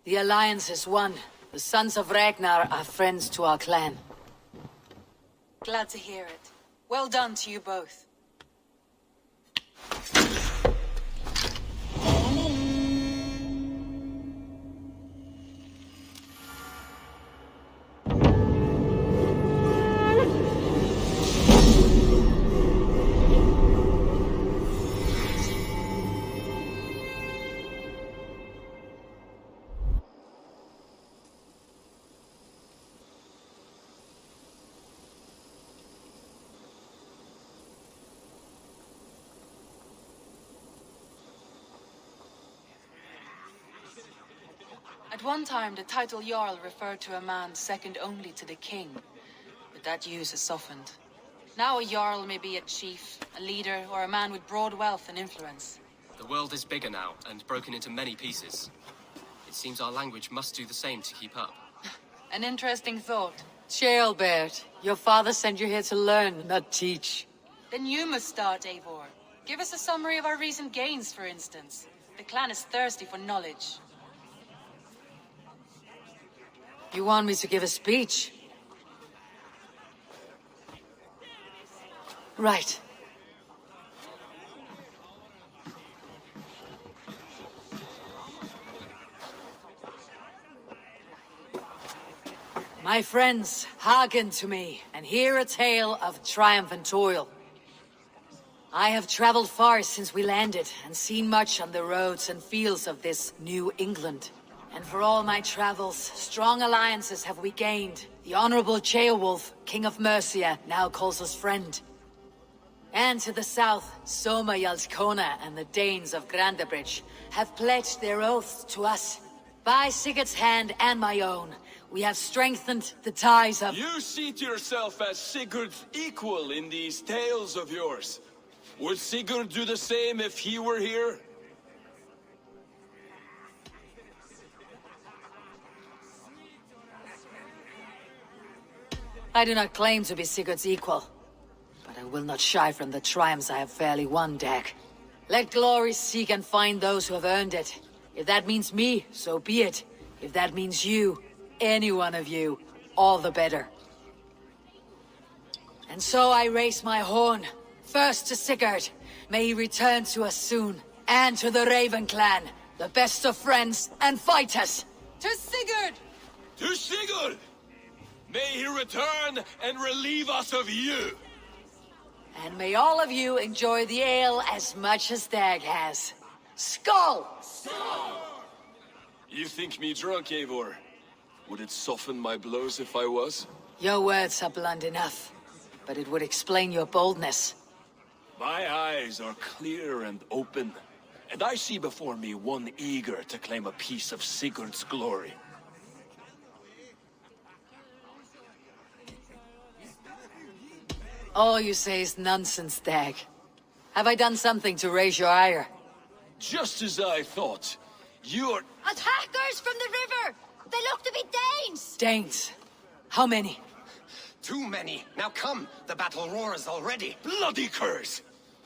The Alliance has won. The sons of Ragnar are friends to our clan. Glad to hear it. Well done to you both. At one time, the title Jarl referred to a man second only to the king, but that use has softened. Now a Jarl may be a chief, a leader, or a man with broad wealth and influence. The world is bigger now, and broken into many pieces. It seems our language must do the same to keep up. An interesting thought. Ceolbert, your father sent you here to learn, not teach. Then you must start, Eivor. Give us a summary of our recent gains, for instance. The clan is thirsty for knowledge. You want me to give a speech? Right. My friends, hearken to me, and hear a tale of triumph and toil. I have traveled far since we landed, and seen much on the roads and fields of this New England. And for all my travels, strong alliances have we gained. The Honorable Ceolwulf, King of Mercia, now calls us friend. And to the south, Soma Jarlskona and the Danes of Grandabridge have pledged their oaths to us. By Sigurd's hand and my own, we have strengthened the ties of— You seat yourself as Sigurd's equal in these tales of yours. Would Sigurd do the same if he were here? I do not claim to be Sigurd's equal, but I will not shy from the triumphs I have fairly won, Dag. Let glory seek and find those who have earned it. If that means me, so be it. If that means you, any one of you, all the better. And so I raise my horn, first to Sigurd. May he return to us soon. And to the Raven clan, the best of friends and fighters. To Sigurd! To Sigurd! May he return and relieve us of you! And may all of you enjoy the ale as much as Dag has. Skull! You think me drunk, Eivor? Would it soften my blows if I was? Your words are blunt enough, but it would explain your boldness. My eyes are clear and open, and I see before me one eager to claim a piece of Sigurd's glory. All you say is nonsense, Dag. Have I done something to raise your ire? Just as I thought. You're— Attackers from the river! They look to be Danes! Danes? How many? Too many. Now come, the battle roars already. Bloody curse!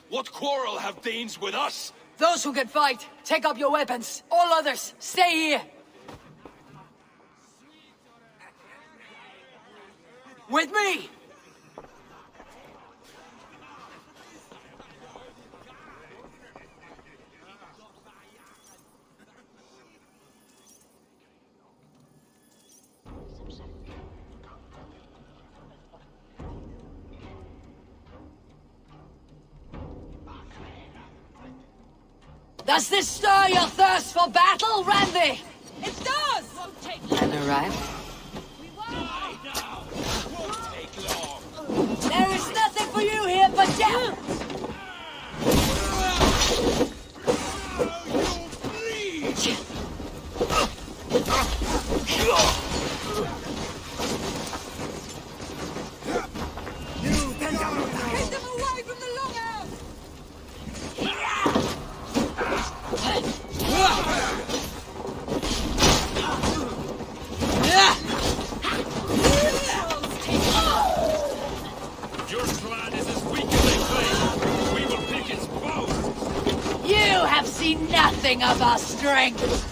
What quarrel have Danes with us? Those who can fight, take up your weapons. All others, stay here. With me! Does this stir your thirst for battle, Randvi? It does! And arrive? There is nothing for you here but death! Get them away from the longhouse! Your clan is as weak as they claim. We will pick its bones. You have seen nothing of our strength!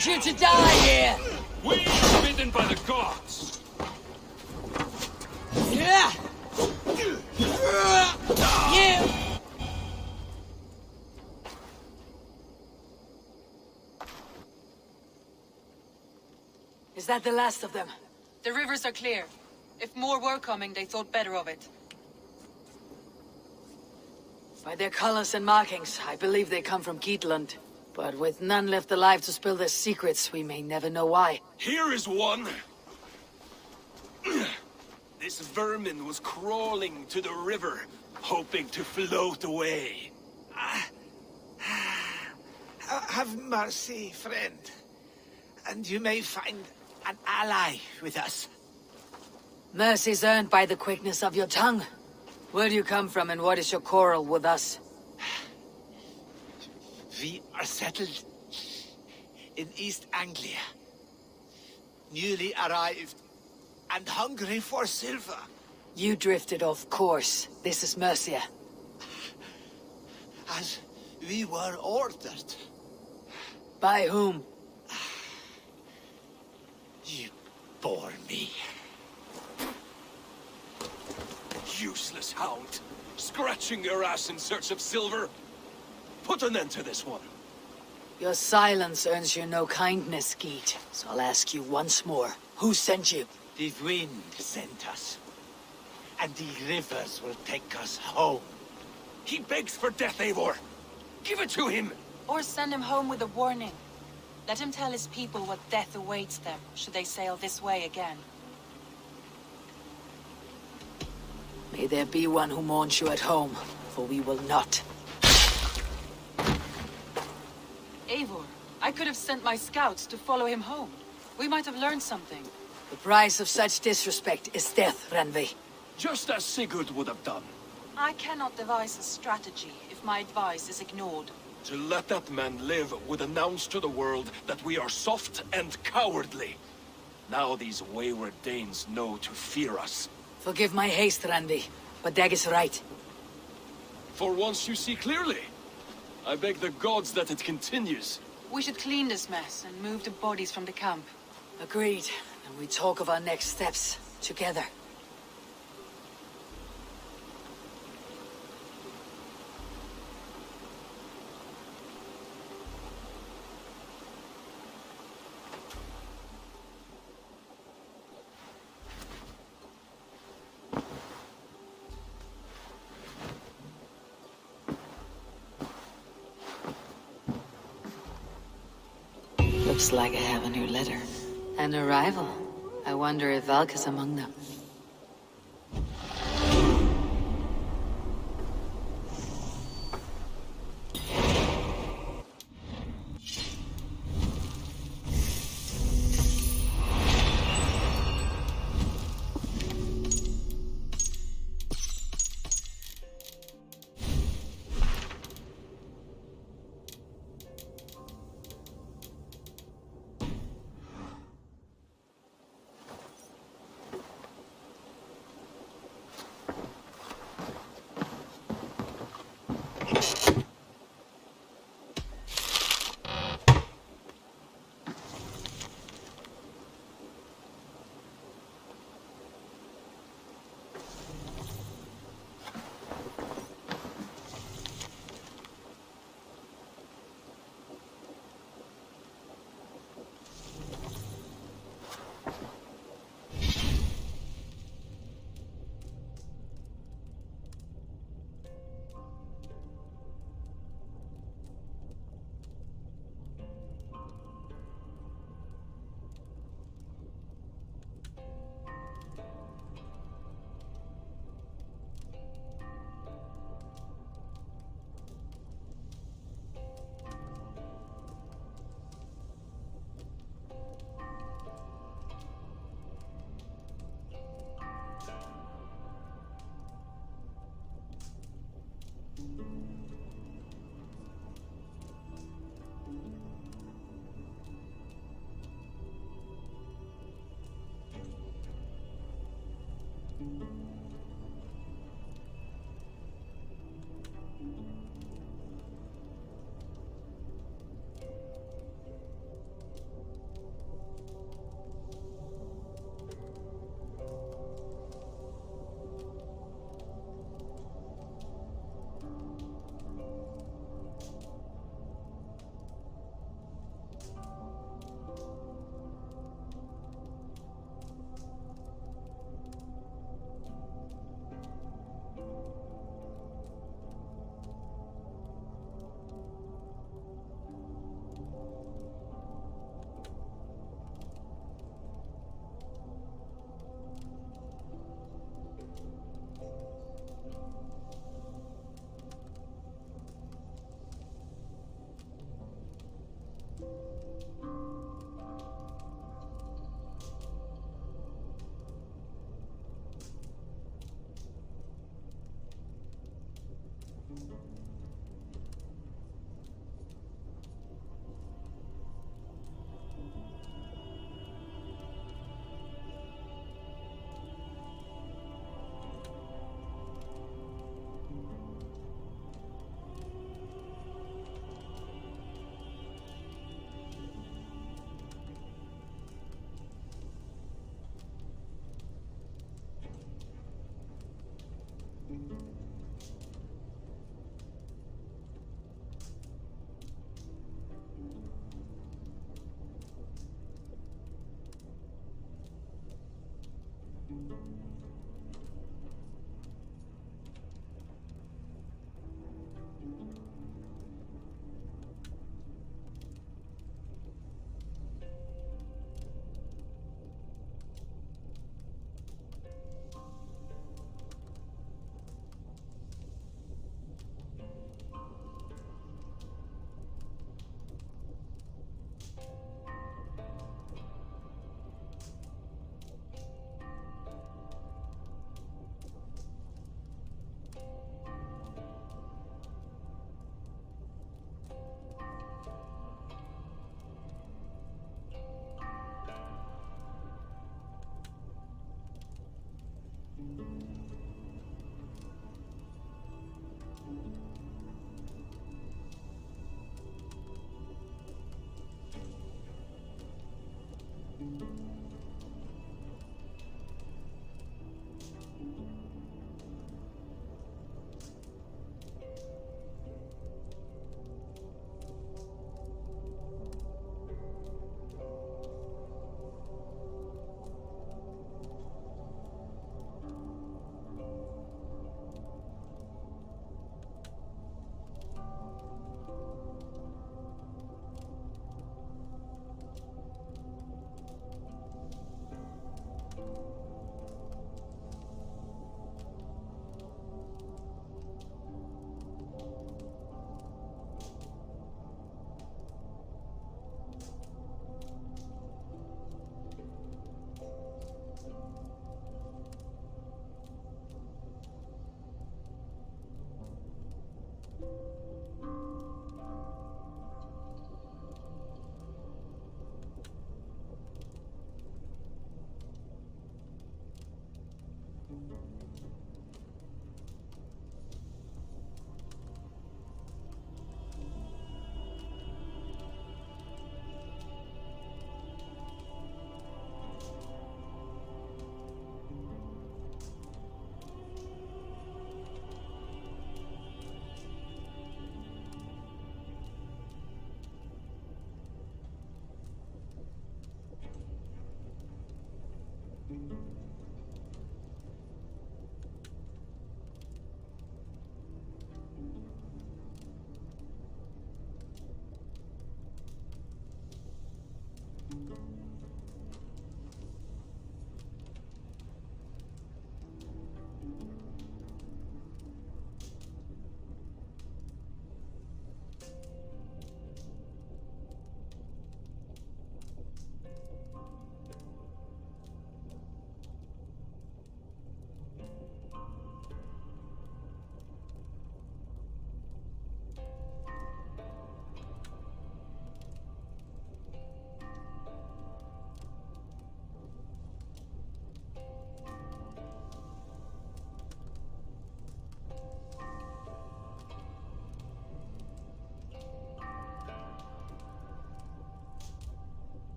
want you to die here! We are bidden by the gods! Yeah! You! Is that the last of them? The rivers are clear. If more were coming, they thought better of it. By their colors and markings, I believe they come from Geatland. But with none left alive to spill their secrets, we may never know why. Here is one. This vermin was crawling to the river, hoping to float away. Have mercy, friend. And you may find an ally with us. Mercy's earned by the quickness of your tongue. Where do you come from and what is your quarrel with us? We are settled in East Anglia. Newly arrived and hungry for silver. You drifted off course. This is Mercia. As we were ordered. By whom? You bore me. Useless hound. Scratching your ass in search of silver. Put an end to this one. Your silence earns you no kindness, Geet. So I'll ask you once more. Who sent you? The wind sent us. And the rivers will take us home. He begs for death, Eivor. Give it to him. Or send him home with a warning. Let him tell his people what death awaits them, should they sail this way again. May there be one who mourns you at home, for we will not. Eivor, I could have sent my scouts to follow him home. We might have learned something. The price of such disrespect is death, Randvi. Just as Sigurd would have done. I cannot devise a strategy if my advice is ignored. To let that man live would announce to the world that we are soft and cowardly. Now these wayward Danes know to fear us. Forgive my haste, Randvi, but Dag is right. For once you see clearly. I beg the gods that it continues. We should clean this mess and move the bodies from the camp. Agreed. And we talk of our next steps, together. Looks like I have a new letter. An arrival. I wonder if Valk is among them.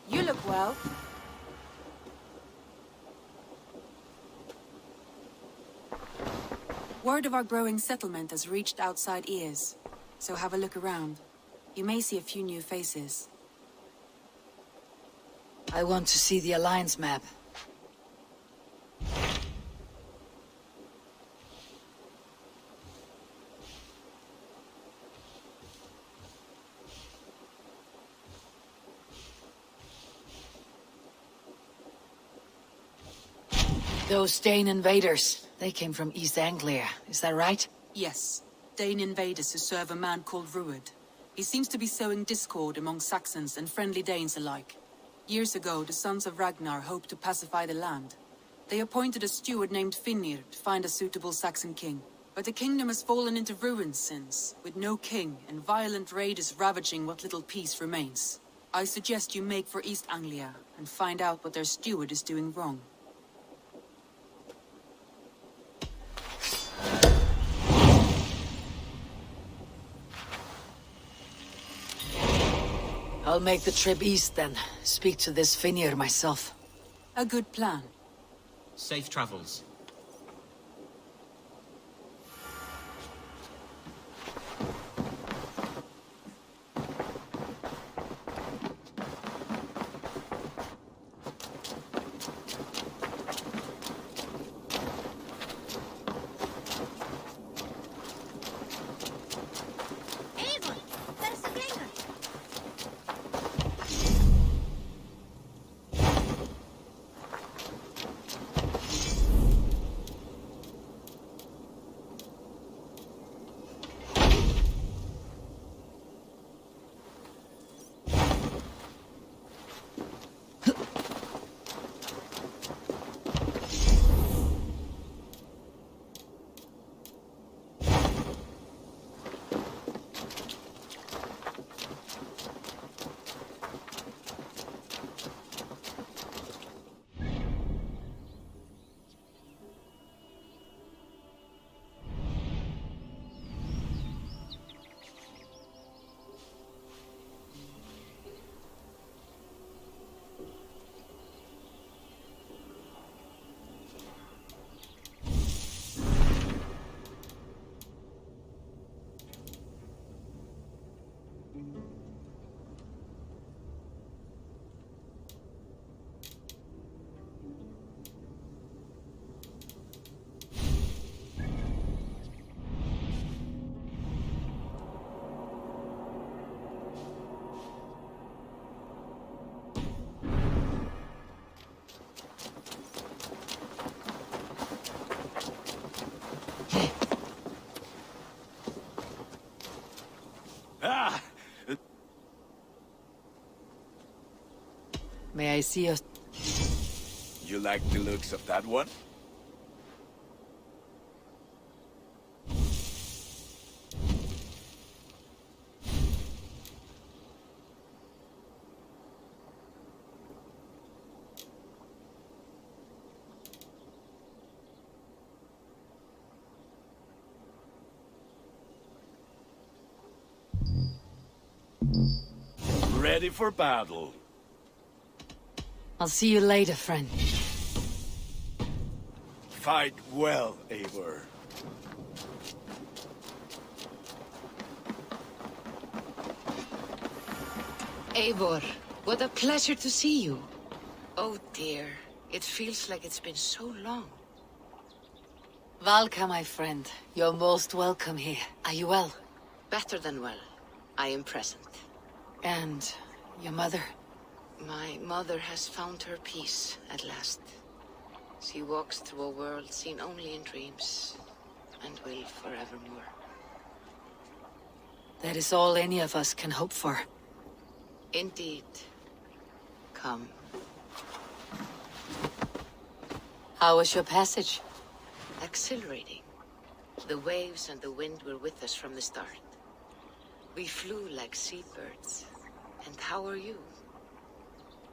You look well. Word of our growing settlement has reached outside ears, so have a look around. You may see a few new faces. I want to see the Alliance map. Those Dane invaders, they came from East Anglia, is that right? Yes. Dane invaders who serve a man called Ruud. He seems to be sowing discord among Saxons and friendly Danes alike. Years ago, the sons of Ragnar hoped to pacify the land. They appointed a steward named Finnir to find a suitable Saxon king. But the kingdom has fallen into ruins since, with no king and violent raiders ravaging what little peace remains. I suggest you make for East Anglia and find out what their steward is doing wrong. I'll make the trip east then. Speak to this Finnir myself. A good plan. Safe travels. May I see your... You like the looks of that one? Ready for battle. I'll see you later, friend. Fight well, Eivor. Eivor, what a pleasure to see you. Oh dear, it feels like it's been so long. Valka, my friend. You're most welcome here. Are you well? Better than well. I am present. And your mother? My mother has found her peace at last. She walks through a world seen only in dreams, and will forevermore. That is all any of us can hope for. Indeed. Come. How was your passage? Exhilarating. The waves and the wind were with us from the start. We flew like seabirds. And how are you?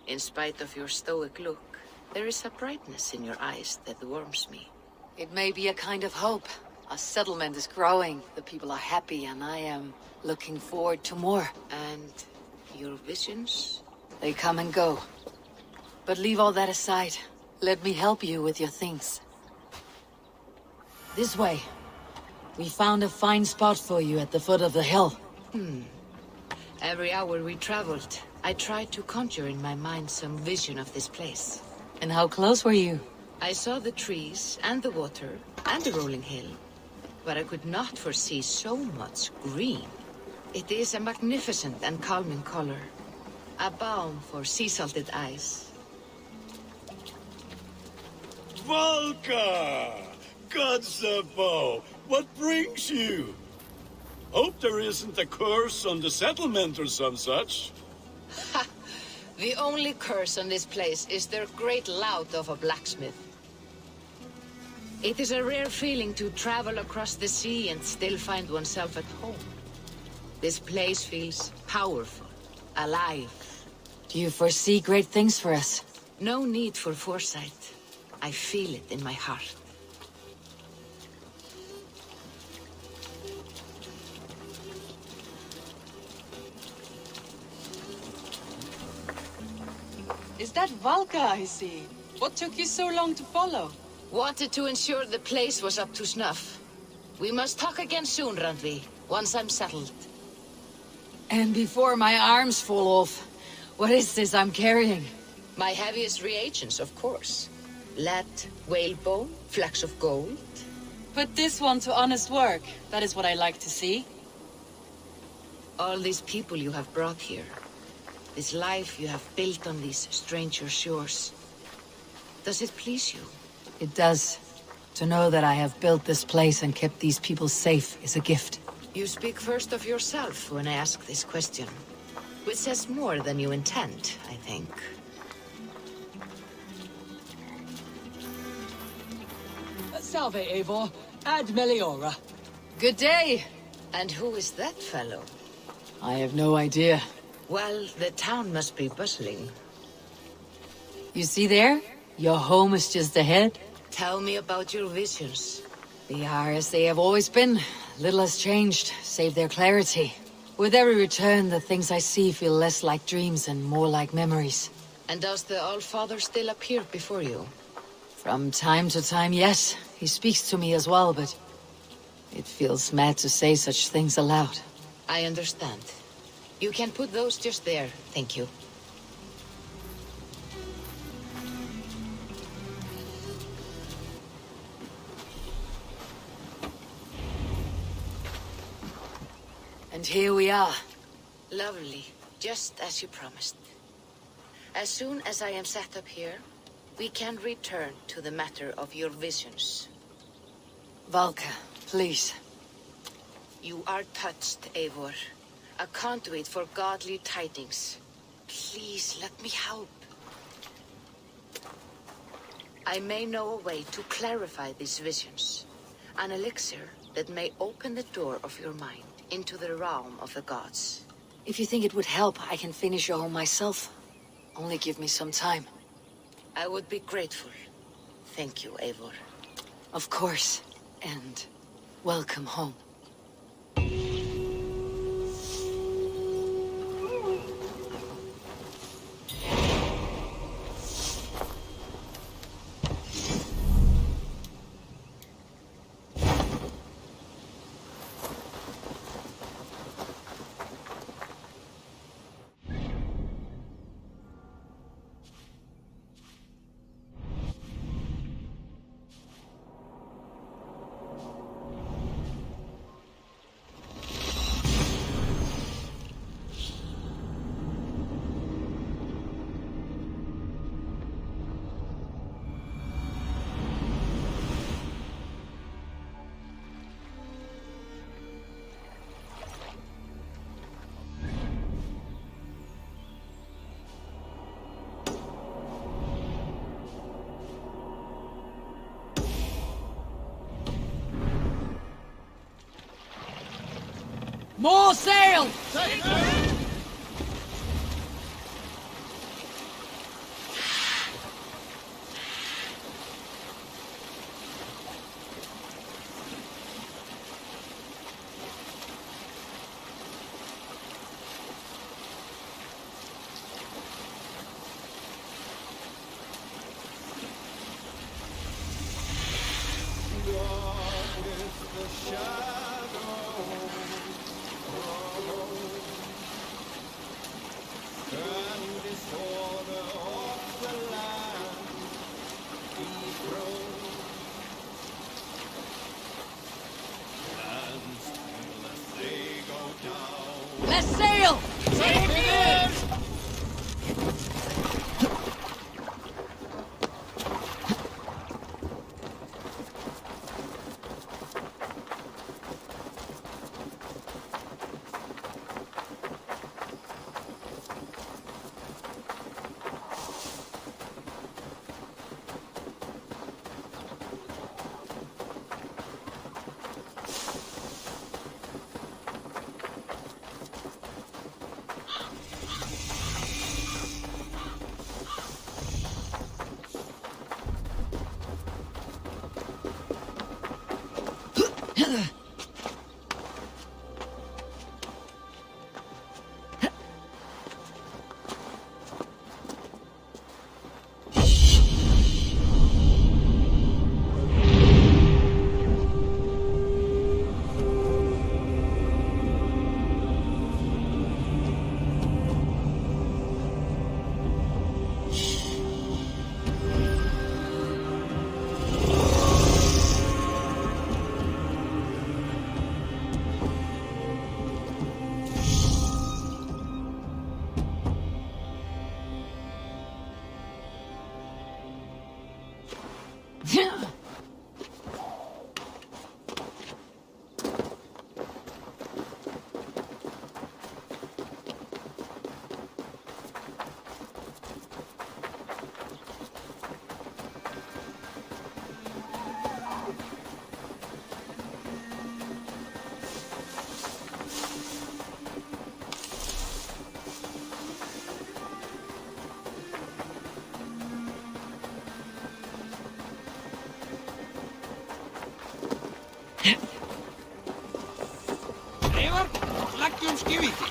In spite of your stoic look, there is a brightness in your eyes that warms me. It may be a kind of hope. Our settlement is growing, the people are happy, and I am looking forward to more. And your visions? They come and go. But leave all that aside. Let me help you with your things. This way. We found a fine spot for you at the foot of the hill. Every hour we traveled, I tried to conjure in my mind some vision of this place. And how close were you? I saw the trees and the water and the rolling hill, but I could not foresee so much green. It is a magnificent and calming color, a balm for sea-salted eyes. Valka! Gods above, what brings you? Hope there isn't a curse on the settlement or some such. Ha! The only curse on this place is their great lout of a blacksmith. It is a rare feeling to travel across the sea and still find oneself at home. This place feels powerful, alive. Do you foresee great things for us? No need for foresight. I feel it in my heart. Is that Valka I see? What took you so long to follow? Wanted to ensure the place was up to snuff. We must talk again soon, Randvi, once I'm settled. And before my arms fall off, what is this I'm carrying? My heaviest reagents, of course. Lead, whalebone, flecks of gold. Put this one to honest work. That is what I like to see. All these people you have brought here. This life you have built on these stranger shores. Does it please you? It does. To know that I have built this place and kept these people safe is a gift. You speak first of yourself when I ask this question. Which says more than you intend, I think. Salve, Eivor. Ad Meliora. Good day. And who is that fellow? I have no idea. Well, the town must be bustling. You see there? Your home is just ahead. Tell me about your visions. They are as they have always been. Little has changed, save their clarity. With every return, the things I see feel less like dreams and more like memories. And does the Allfather still appear before you? From time to time, yes. He speaks to me as well, but it feels mad to say such things aloud. I understand. You can put those just there, thank you. And here we are. Lovely, just as you promised. As soon as I am set up here, we can return to the matter of your visions. Valka, please. You are touched, Eivor. A conduit for godly tidings. Please, let me help. I may know a way to clarify these visions. An elixir that may open the door of your mind into the realm of the gods. If you think it would help, I can finish your home myself. Only give me some time. I would be grateful. Thank you, Eivor. Of course. And welcome home. More sail! Eivor, leggjum skiviti.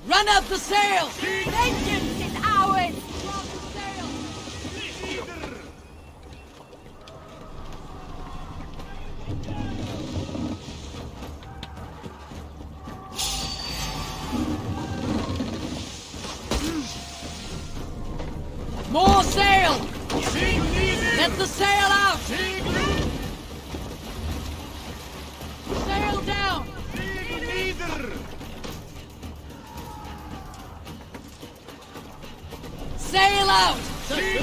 Run up the sails! Vengeance is ours! More sail! Let the sail out! Sail down! Sail out! Sail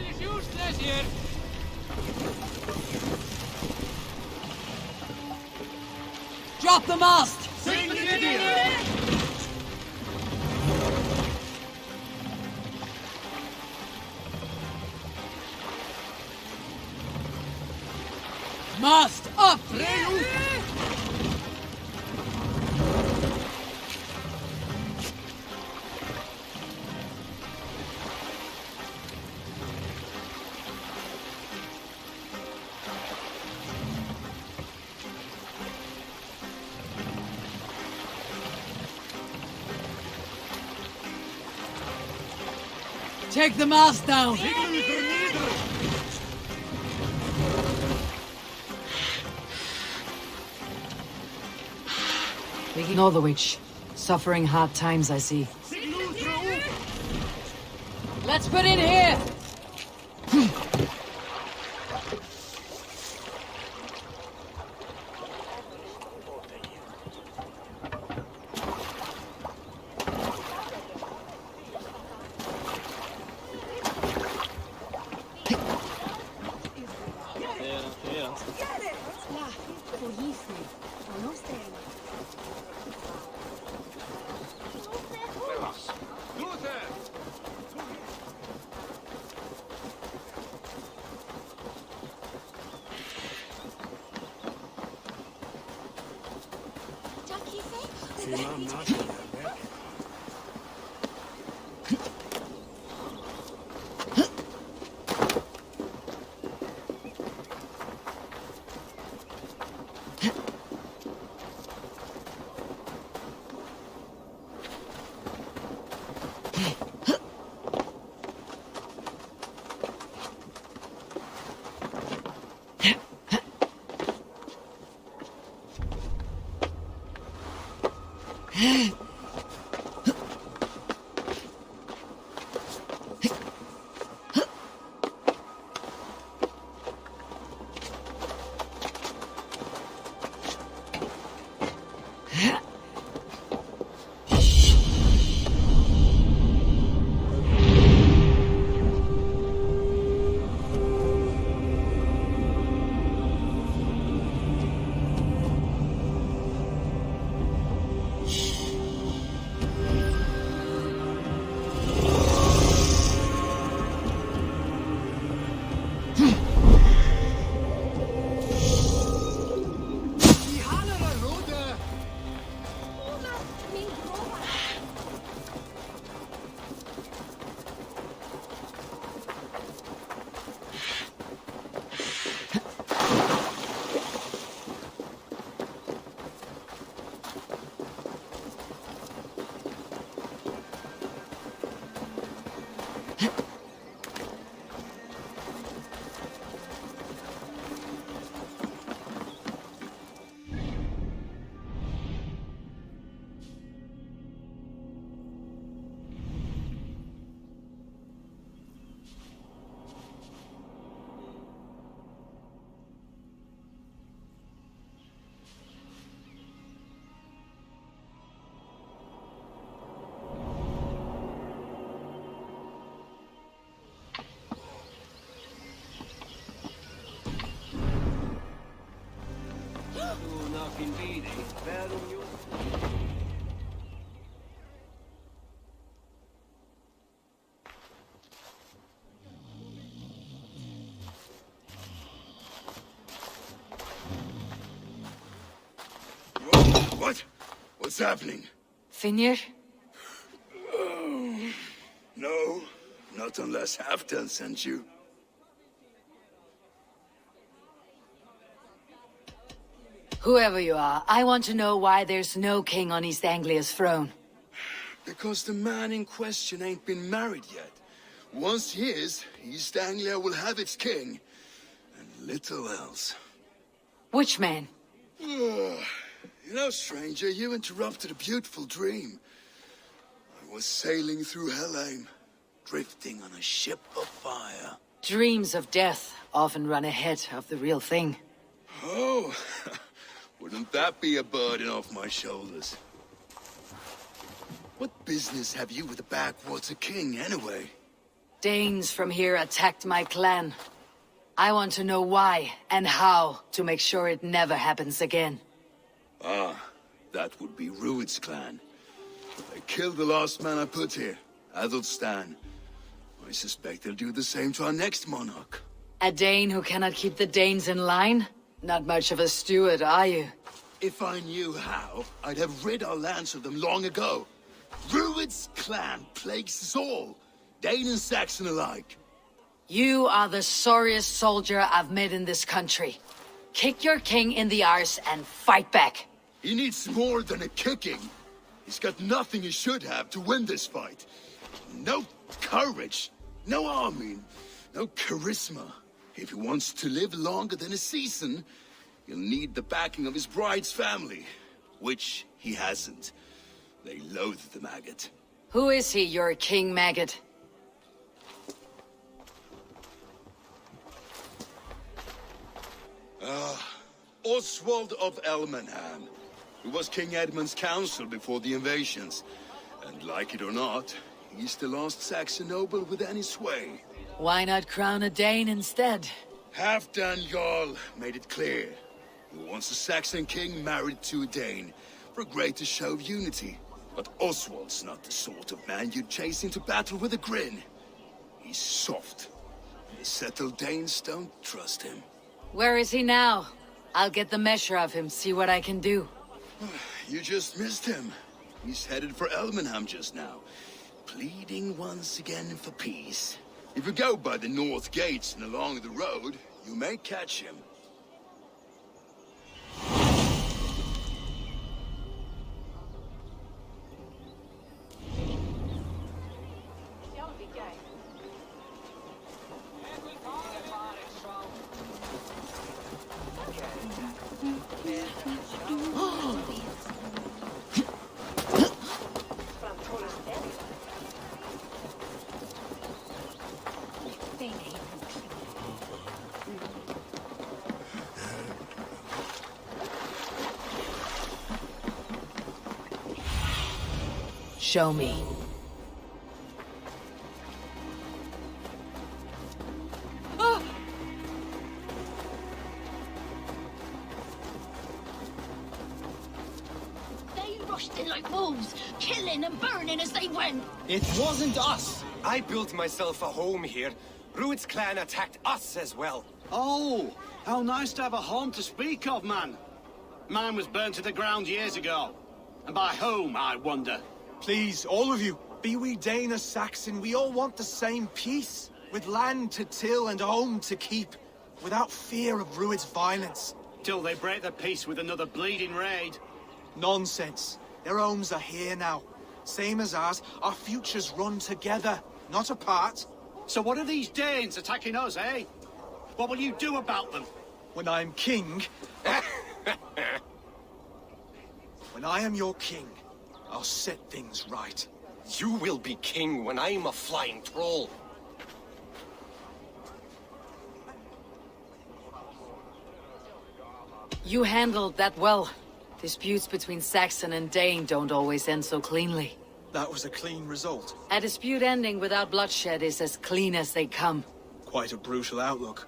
is useless here. Drop the mast! Mast up! Take the mast down! Northwich, suffering hard times, I see. Let's put in here! What? What's happening? Finir? Oh, no, not unless Halfdan sent you. Whoever you are, I want to know why there's no king on East Anglia's throne. Because the man in question ain't been married yet. Once he is, East Anglia will have its king. And little else. Which man? You know, stranger, you interrupted a beautiful dream. I was sailing through Helheim, drifting on a ship of fire. Dreams of death often run ahead of the real thing. Oh, wouldn't that be a burden off my shoulders? What business have you with the backwater king, anyway? Danes from here attacked my clan. I want to know why and how to make sure it never happens again. Ah, that would be Rued's clan. They killed the last man I put here, Athelstan. I suspect they'll do the same to our next monarch. A Dane who cannot keep the Danes in line? Not much of a steward, are you? If I knew how, I'd have rid our lands of them long ago. Rued's clan plagues us all, Dane and Saxon alike. You are the sorriest soldier I've met in this country. Kick your king in the arse and fight back. He needs more than a kicking. He's got nothing he should have to win this fight. No courage, no army, no charisma. If he wants to live longer than a season, he'll need the backing of his bride's family, which he hasn't. They loathe the maggot. Who is he, your king maggot? Oswald of Elmenham, who was King Edmund's counsel before the invasions. And like it or not, he's the last Saxon noble with any sway. Why not crown a Dane instead? Halfdan Jarl made it clear. He wants a Saxon king married to a Dane, for a greater show of unity. But Oswald's not the sort of man you'd chase into battle with a grin. He's soft. The settled Danes don't trust him. Where is he now? I'll get the measure of him, see what I can do. You just missed him. He's headed for Elmenham just now, pleading once again for peace. If you go by the north gates and along the road, you may catch him. Show me. They rushed in like wolves, killing and burning as they went. It wasn't us. I built myself a home here. Rued's clan attacked us as well. Oh, how nice to have a home to speak of, man. Mine was burned to the ground years ago. And by whom, I wonder? Please, all of you, be we Dane or Saxon, we all want the same peace. With land to till and home to keep. Without fear of Rued's violence. Till they break the peace with another bleeding raid. Nonsense. Their homes are here now. Same as ours, our futures run together. not apart. So what are these Danes attacking us, eh? What will you do about them? When I'm king... When I am your king, I'll set things right. You will be king when I'm a flying troll. You handled that well. Disputes between Saxon and Dane don't always end so cleanly. That was a clean result. A dispute ending without bloodshed is as clean as they come. Quite a brutal outlook.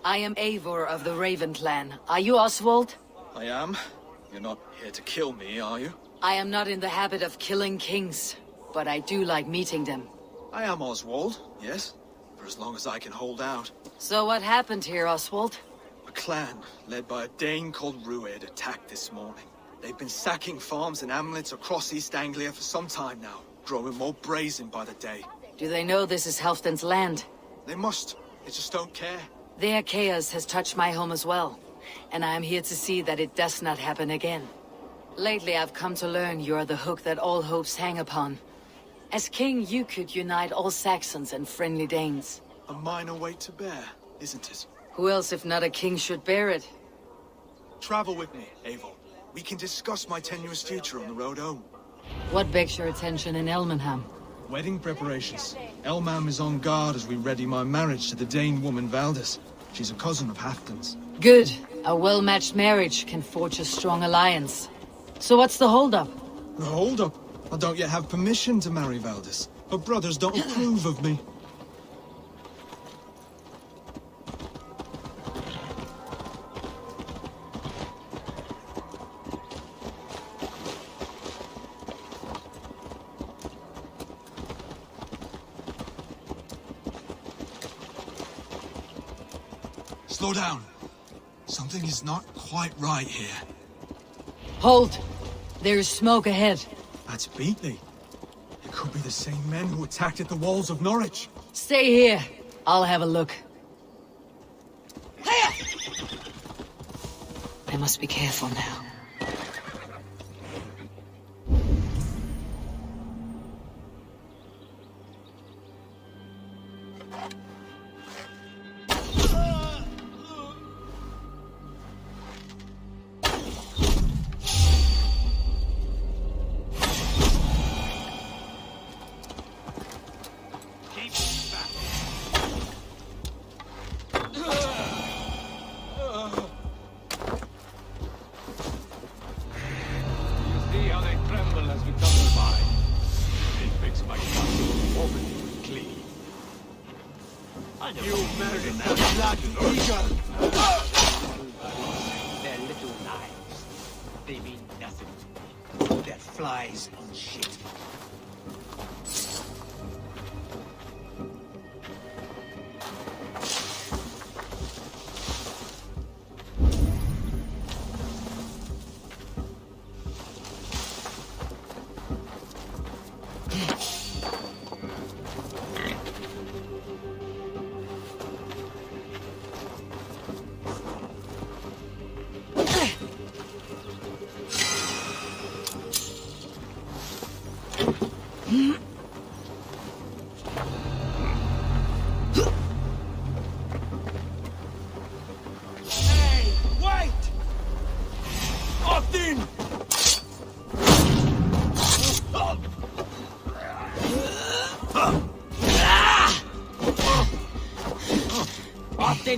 I am Eivor of the Raven clan. Are you Oswald? I am. You're not here to kill me, are you? I am not in the habit of killing kings, but I do like meeting them. I am Oswald, yes. For as long as I can hold out. So what happened here, Oswald? A clan, led by a Dane called Rued, attacked this morning. They've been sacking farms and hamlets across East Anglia for some time now, growing more brazen by the day. Do they know this is Halfdan's land? They must. They just don't care. Their chaos has touched my home as well, and I am here to see that it does not happen again. Lately I've come to learn you are the hook that all hopes hang upon. As king, you could unite all Saxons and friendly Danes. A minor weight to bear, isn't it? Who else if not a king should bear it? Travel with me, Eivor. We can discuss my tenuous future on the road home. What begs your attention in Elmenham? Wedding preparations. Elmam is on guard as we ready my marriage to the Dane woman Valdis. She's a cousin of Halfdan's. Good. A well-matched marriage can forge a strong alliance. So what's the holdup? The holdup? I don't yet have permission to marry Valdis. Her brothers don't approve of me. Slow down. Something is not quite right here. Hold! There is smoke ahead. That's Beatley. It could be the same men who attacked at the walls of Norwich. Stay here. I'll have a look. I must be careful now. Their little lives, they mean nothing. They're flies on shit.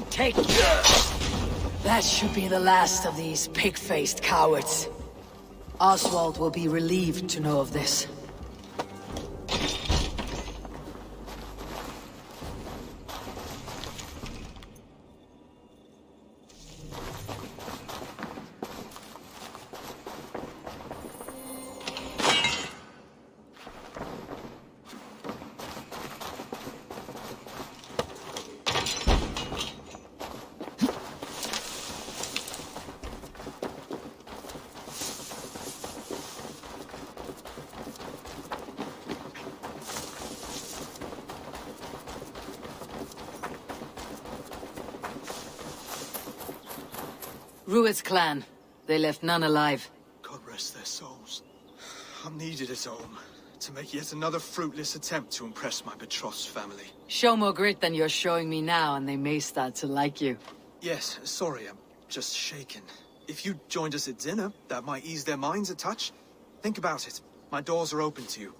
Take that should be the last of these pig-faced cowards. Oswald will be relieved to know of this. Rued's clan. They left none alive. God rest their souls. I'm needed at home. to make yet another fruitless attempt to impress my betrothed's family. Show more grit than you're showing me now, and they may start to like you. Yes, sorry, I'm just shaken. If you joined us at dinner, that might ease their minds a touch. Think about it. My doors are open to you.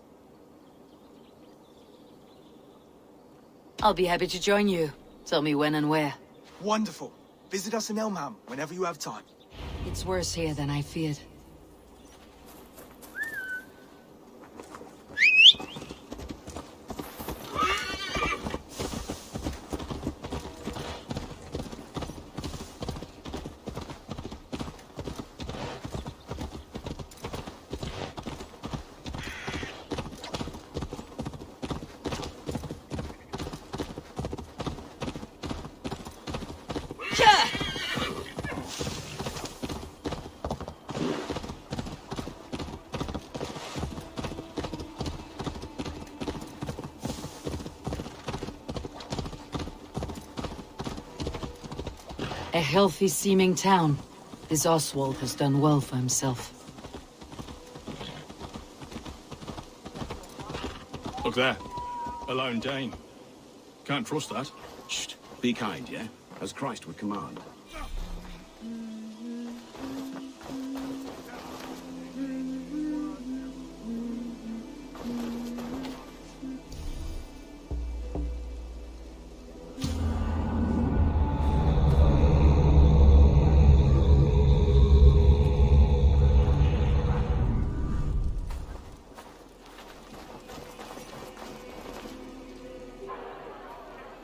I'll be happy to join you. Tell me when and where. Wonderful. Visit us in Elmham whenever you have time. It's worse here than I feared. A healthy-seeming town. This Oswald has done well for himself. Look there. A lone Dane. Can't trust that. Shh. Be kind, yeah? As Christ would command.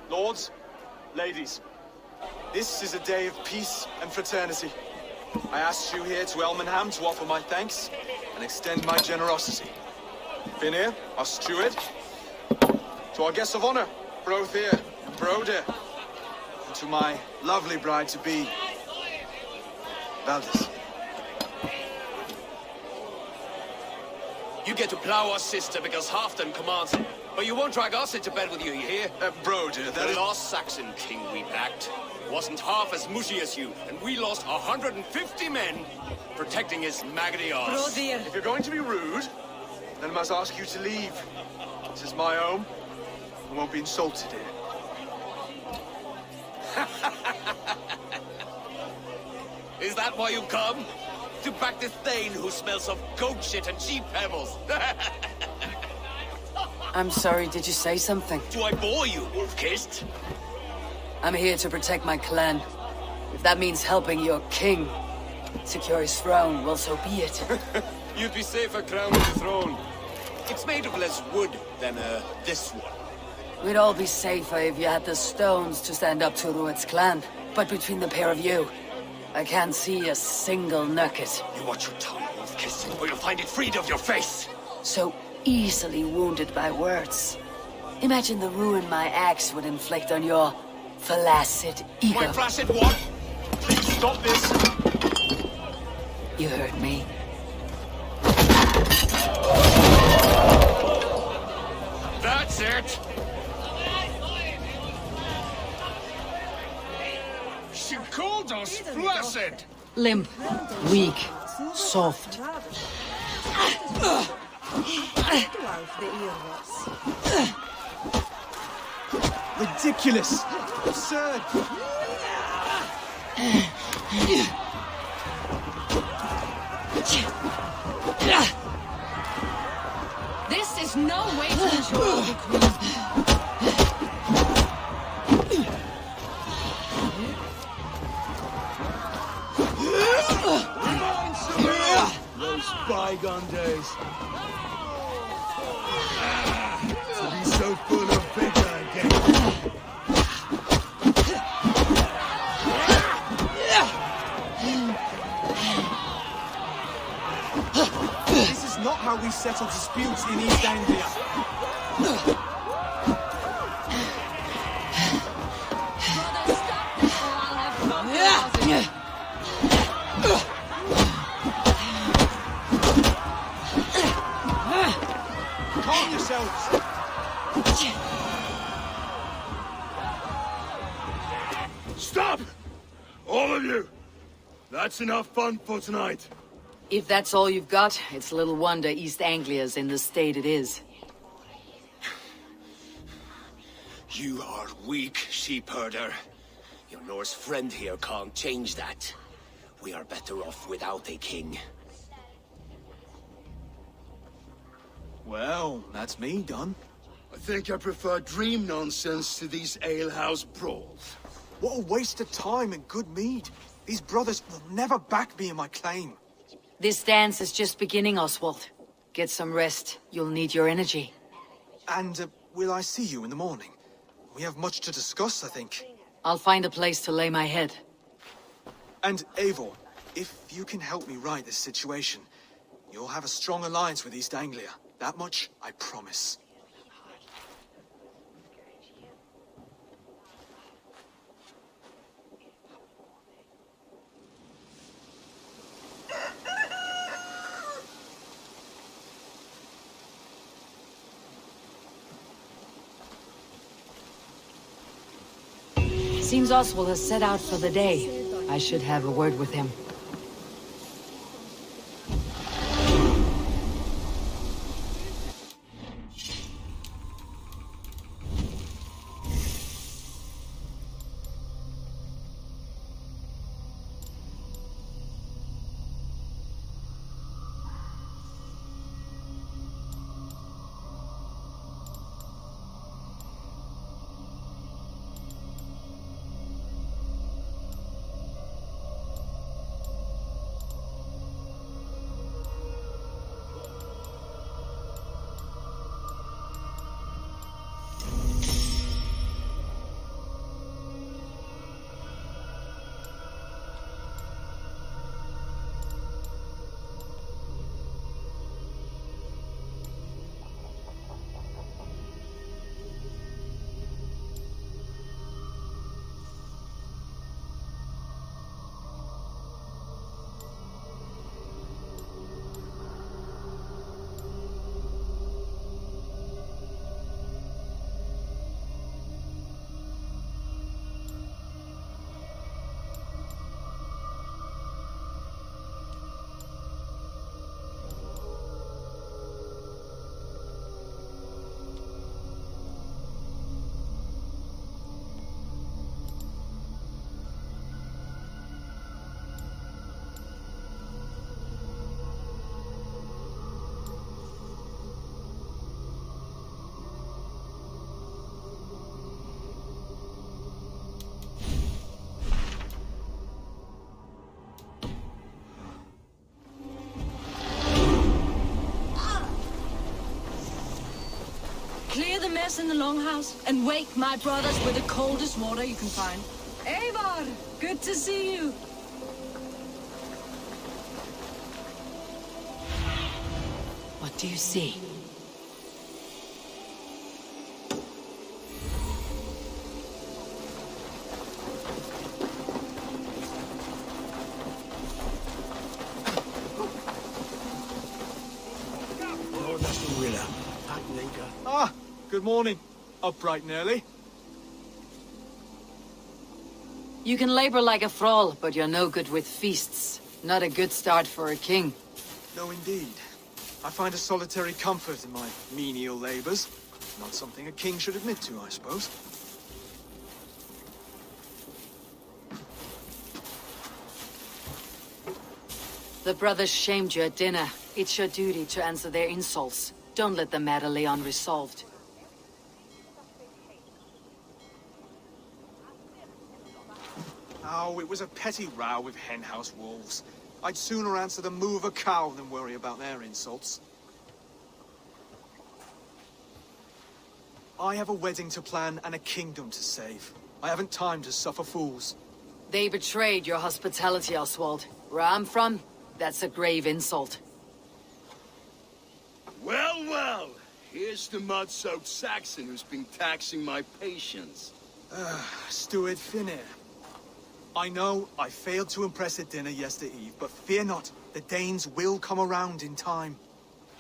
Lords, ladies, this is a day of peace and fraternity. I asked you here to Elmenham to offer my thanks and extend my generosity. Finir, our steward, to our guests of honor, Brothier and Broder, and to my lovely bride-to-be, Valdis. You get to plow our sister because Halfdan commands it. But you won't drag us into bed with you, you hear? Broder, the last Saxon king we backed wasn't half as mushy as you, and we lost 150 men protecting his maggoty arse. If you're going to be rude, then I must ask you to leave. This is my home. I won't be insulted here. Is that why you come? To back this Thane who smells of goat shit and cheap pebbles? I'm sorry, did you say something? Do I bore you, wolf-kissed? I'm here to protect my clan. If that means helping your king secure his throne, well, so be it. You'd be safer crowned with the throne. It's made of less wood than, this one. We'd all be safer if you had the stones to stand up to Rued's clan. But between the pair of you, I can't see a single nugget. You watch your tongue, wolf-kissed, or you'll find it freed of your face. So easily wounded by words. Imagine the ruin my axe would inflict on your flaccid ego. My flaccid what? Please stop this. You heard me. That's it. She called us flaccid. Limp, weak, soft. Ridiculous! Absurd! This is no way to ensure the queen. Those bygone days. To be so full of vigor again. This is not how we settle disputes in East Anglia. Calm yourselves. Stop! All of you! That's enough fun for tonight. If that's all you've got, it's little wonder East Anglia's in the state it is. You are weak, sheepherder. Your Norse friend here can't change that. We are better off without a king. Well, that's me done. I think I prefer dream nonsense to these alehouse brawls. What a waste of time and good mead. These brothers will never back me in my claim. This dance is just beginning, Oswald. Get some rest. You'll need your energy. And will I see you in the morning? We have much to discuss, I think. I'll find a place to lay my head. And Eivor, if you can help me right this situation, you'll have a strong alliance with East Anglia. That much, I promise. Seems Oswald has set out for the day. I should have a word with him. Clear the mess in the longhouse and wake my brothers with the coldest water you can find. Eivor, good to see you. What do you see? Lord, that's the winner. Ah, good morning. Up bright and early. You can labor like a thrall, but you're no good with feasts. Not a good start for a king. No, indeed. I find a solitary comfort in my menial labors. Not something a king should admit to, I suppose. The brothers shamed you at dinner. It's your duty to answer their insults. Don't let the matter lay unresolved. Oh, it was a petty row with henhouse wolves. I'd sooner answer the moo of a cow than worry about their insults. I have a wedding to plan and a kingdom to save. I haven't time to suffer fools. They betrayed your hospitality, Oswald. Where I'm from, that's a grave insult. Well, well. Here's the mud-soaked Saxon who's been taxing my patience. Steward Finir. I know I failed to impress at dinner yesterday eve, but fear not, the Danes will come around in time.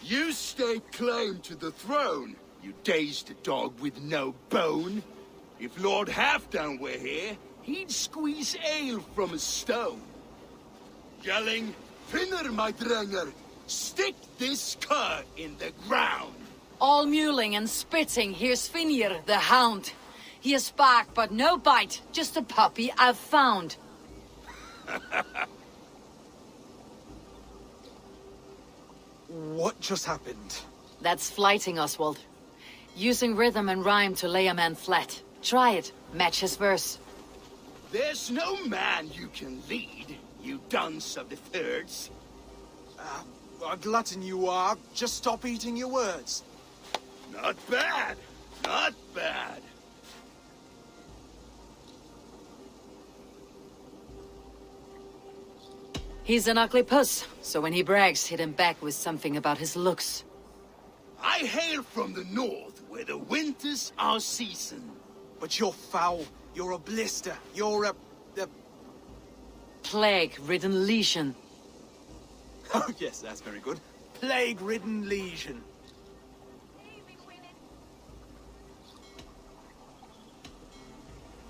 You stake claim to the throne, you dazed dog with no bone. If Lord Halfdan were here, he'd squeeze ale from a stone. Yelling, Finner, my drenger! Stick this cur in the ground! All mewling and spitting, here's Finir, the hound. He has bark, but no bite. Just a puppy I've found. What just happened? That's flighting, Oswald. Using rhythm and rhyme to lay a man flat. Try it. Match his verse. There's no man you can lead, you dunce of the thirds. A glutton you are. Just stop eating your words. Not bad. Not bad. He's an ugly puss, so when he brags, hit him back with something about his looks. I hail from the north, where the winters are season. But you're foul. You're a blister. You're a... Plague-ridden lesion. Oh, yes, that's very good. Plague-ridden lesion.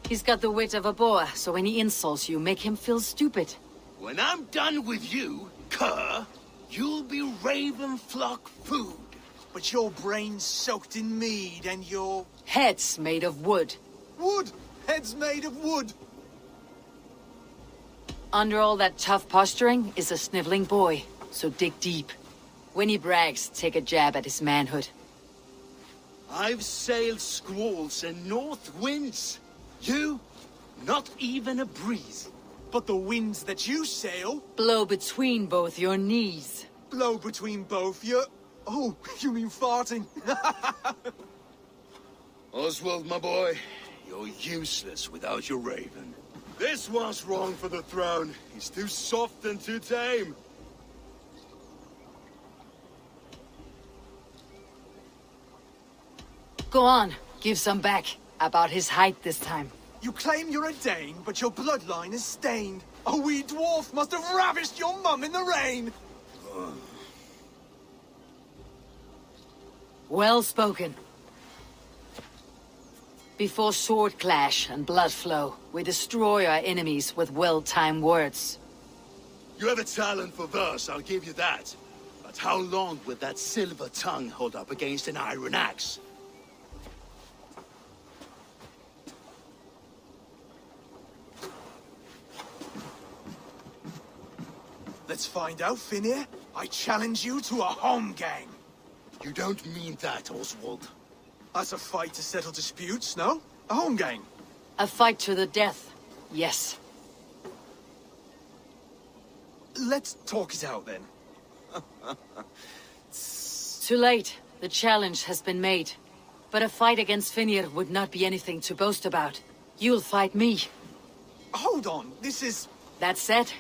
He's got the wit of a boar, so when he insults you, make him feel stupid. When I'm done with you, cur, you'll be raven flock food. But your brain's soaked in mead and your... Head's made of wood. Wood! Head's made of wood! Under all that tough posturing is a sniveling boy, so dig deep. When he brags, take a jab at his manhood. I've sailed squalls and north winds. You, not even a breeze. But the winds that you sail... Blow between both your knees. Blow between both your... Oh, you mean farting? Oswald, my boy, you're useless without your raven. This one's wrong for the throne. He's too soft and too tame. Go on, give some back. About his height this time. You claim you're a Dane, but your bloodline is stained. A wee dwarf must have ravished your mum in the rain! Well spoken. Before sword clash and blood flow, we destroy our enemies with well-timed words. You have a talent for verse, I'll give you that. But how long will that silver tongue hold up against an iron axe? Let's find out, Finir. I challenge you to a home gang. You don't mean that, Oswald. That's a fight to settle disputes, no? A home gang. A fight to the death, yes. Let's talk it out, then. Too late. The challenge has been made. But a fight against Finir would not be anything to boast about. You'll fight me. Hold on, this is... That said,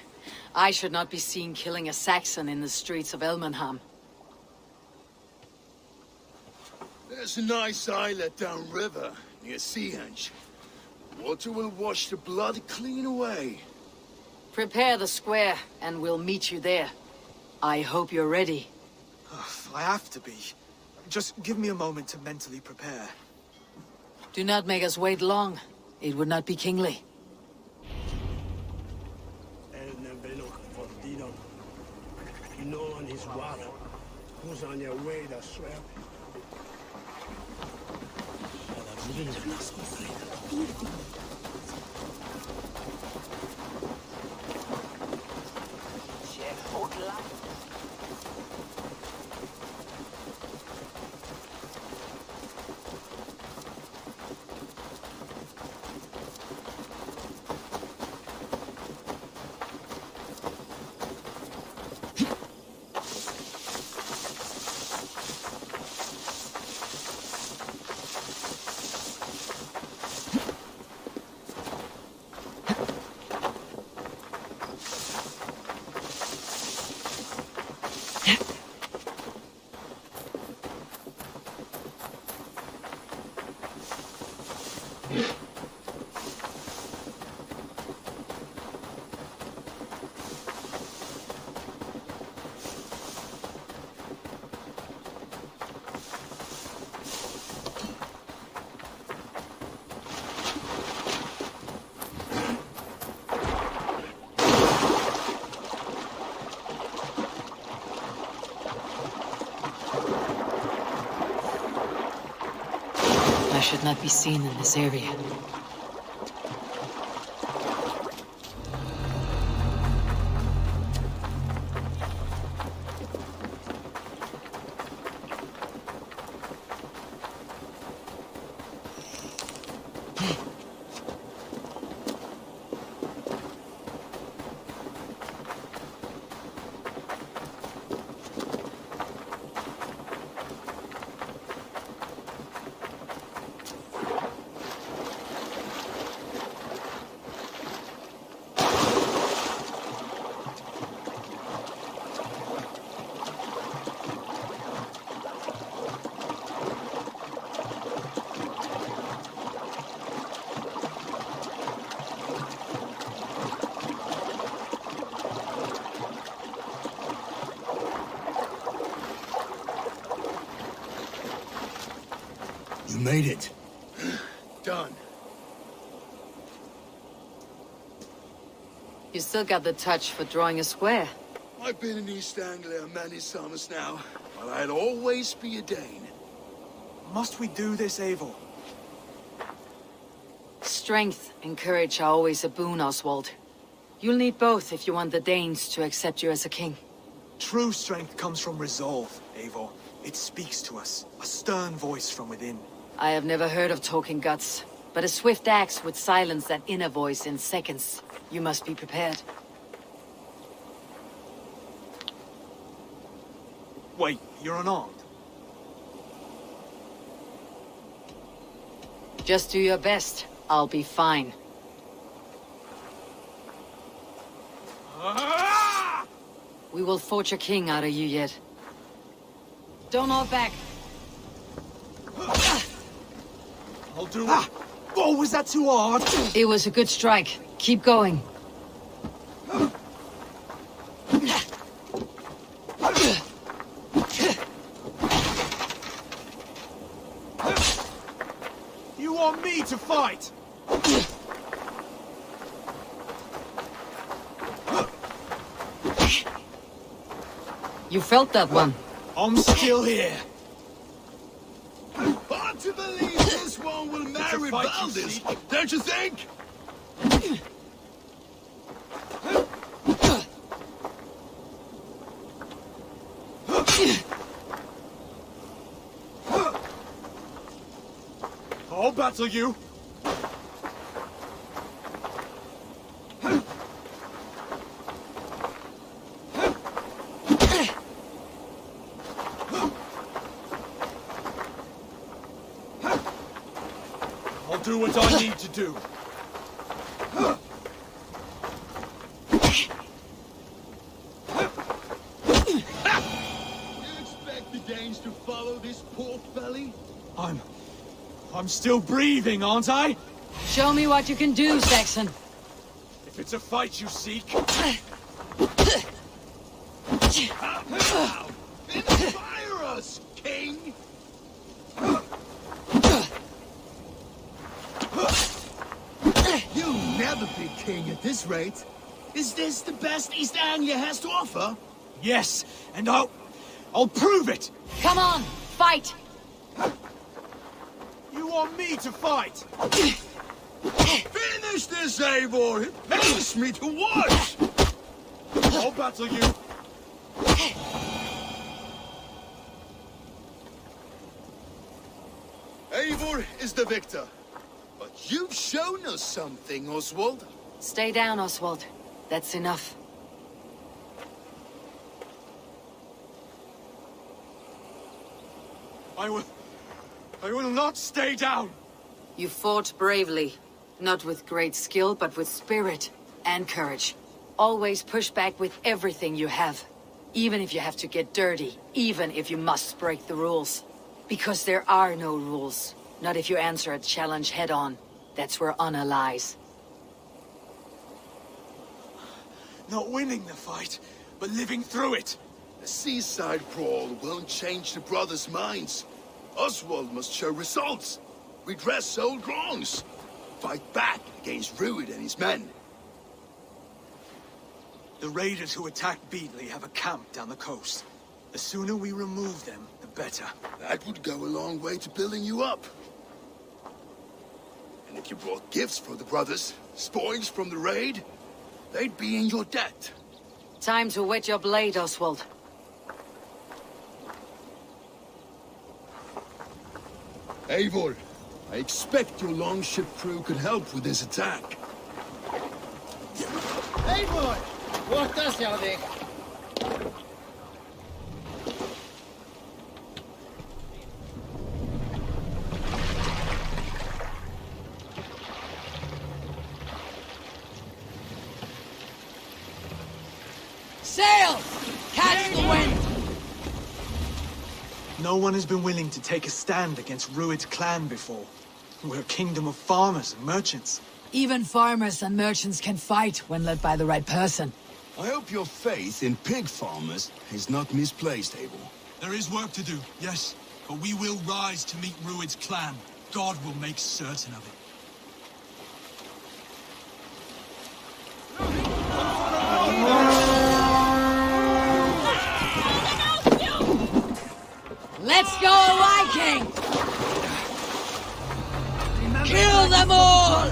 I should not be seen killing a Saxon in the streets of Elmenham. There's a nice islet downriver, near Seahenge. Water will wash the blood clean away. Prepare the square, and we'll meet you there. I hope you're ready. I have to be. Just give me a moment to mentally prepare. Do not make us wait long. It would not be kingly. Who's on your way to swear? I should not be seen in this area. You made it. Done. You still got the touch for drawing a square. I've been in East Anglia many summers now, but I'll always be a Dane. Must we do this, Eivor? Strength and courage are always a boon, Oswald. You'll need both if you want the Danes to accept you as a king. True strength comes from resolve, Eivor. It speaks to us, a stern voice from within. I have never heard of talking guts, but a swift axe would silence that inner voice in seconds. You must be prepared. Wait, you're unarmed? Just do your best. I'll be fine. We will forge a king out of you yet. Don't hold back. I'll do it. Oh, was that too hard? It was a good strike. Keep going. You want me to fight? You felt that one. I'm still here. Hard to believe this one will marry Valdis, don't you think? I'll battle you. I'll do what I need to do. You expect the Danes to follow this pork belly? I'm still breathing, aren't I? Show me what you can do, Saxon. If it's a fight you seek. Inspire us, King! You'll never be king at this rate. Is this the best East Anglia has to offer? Yes, and I'll prove it! Come on, fight! You want me to fight? Finish this, Eivor! It pains me to watch! I'll battle you. Eivor is the victor. But you've shown us something, Oswald. Stay down, Oswald. That's enough. I will not stay down! You fought bravely. Not with great skill, but with spirit and courage. Always push back with everything you have. Even if you have to get dirty. Even if you must break the rules. Because there are no rules. Not if you answer a challenge head-on. That's where honor lies. Not winning the fight, but living through it. A seaside brawl won't change the brothers' minds. Oswald must show results. Redress old wrongs. Fight back against Rued and his men. The raiders who attacked Beatley have a camp down the coast. The sooner we remove them, the better. That would go a long way to building you up. And if you brought gifts for the brothers, spoils from the raid, they'd be in your debt. Time to wet your blade, Oswald. Eivor, I expect your longship crew could help with this attack. Eivor! Bortas jag dig! Sail! Catch the wind! No one has been willing to take a stand against Rued's clan before. We're a kingdom of farmers and merchants. Even farmers and merchants can fight when led by the right person. I hope your faith in pig farmers is not misplaced, Eivor. There is work to do, yes. But we will rise to meet Rued's clan. God will make certain of it. Let's go, Viking! Kill them all!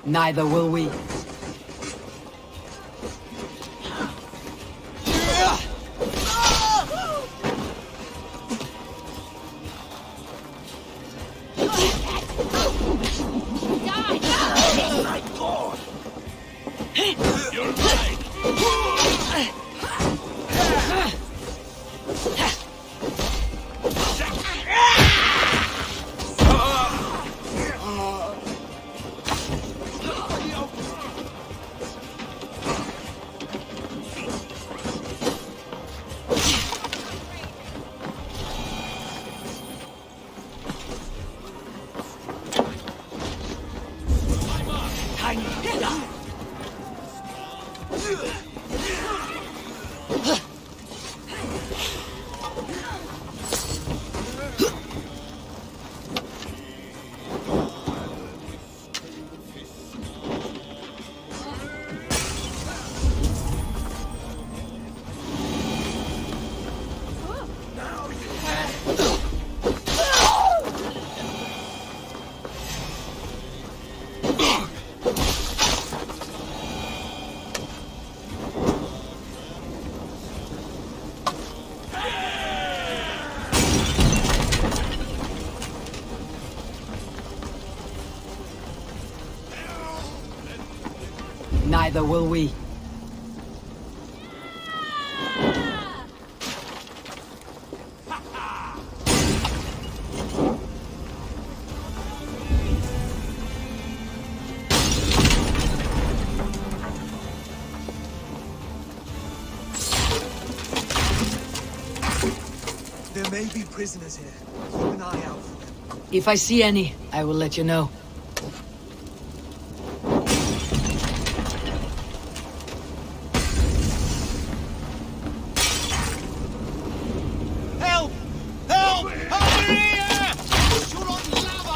Neither will we. My God! You're right! Neither will we. There may be prisoners here. Keep an eye out for them. If I see any, I will let you know. Help! Help! Over here! You're on lava,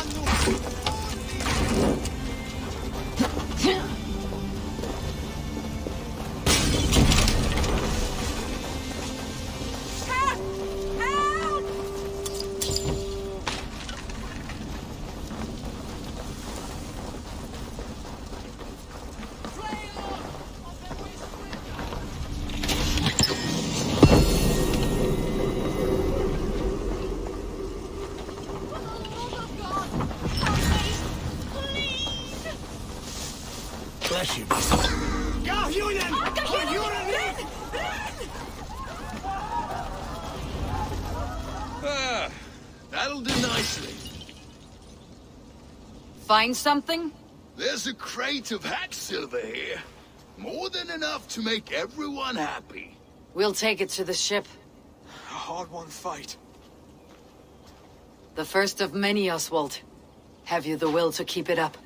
Bless you. Go, Julian! Ah, that'll do nicely. Find something? There's a crate of hack silver here. More than enough to make everyone happy. We'll take it to the ship. A hard-won fight. The first of many, Oswald. Have you the will to keep it up?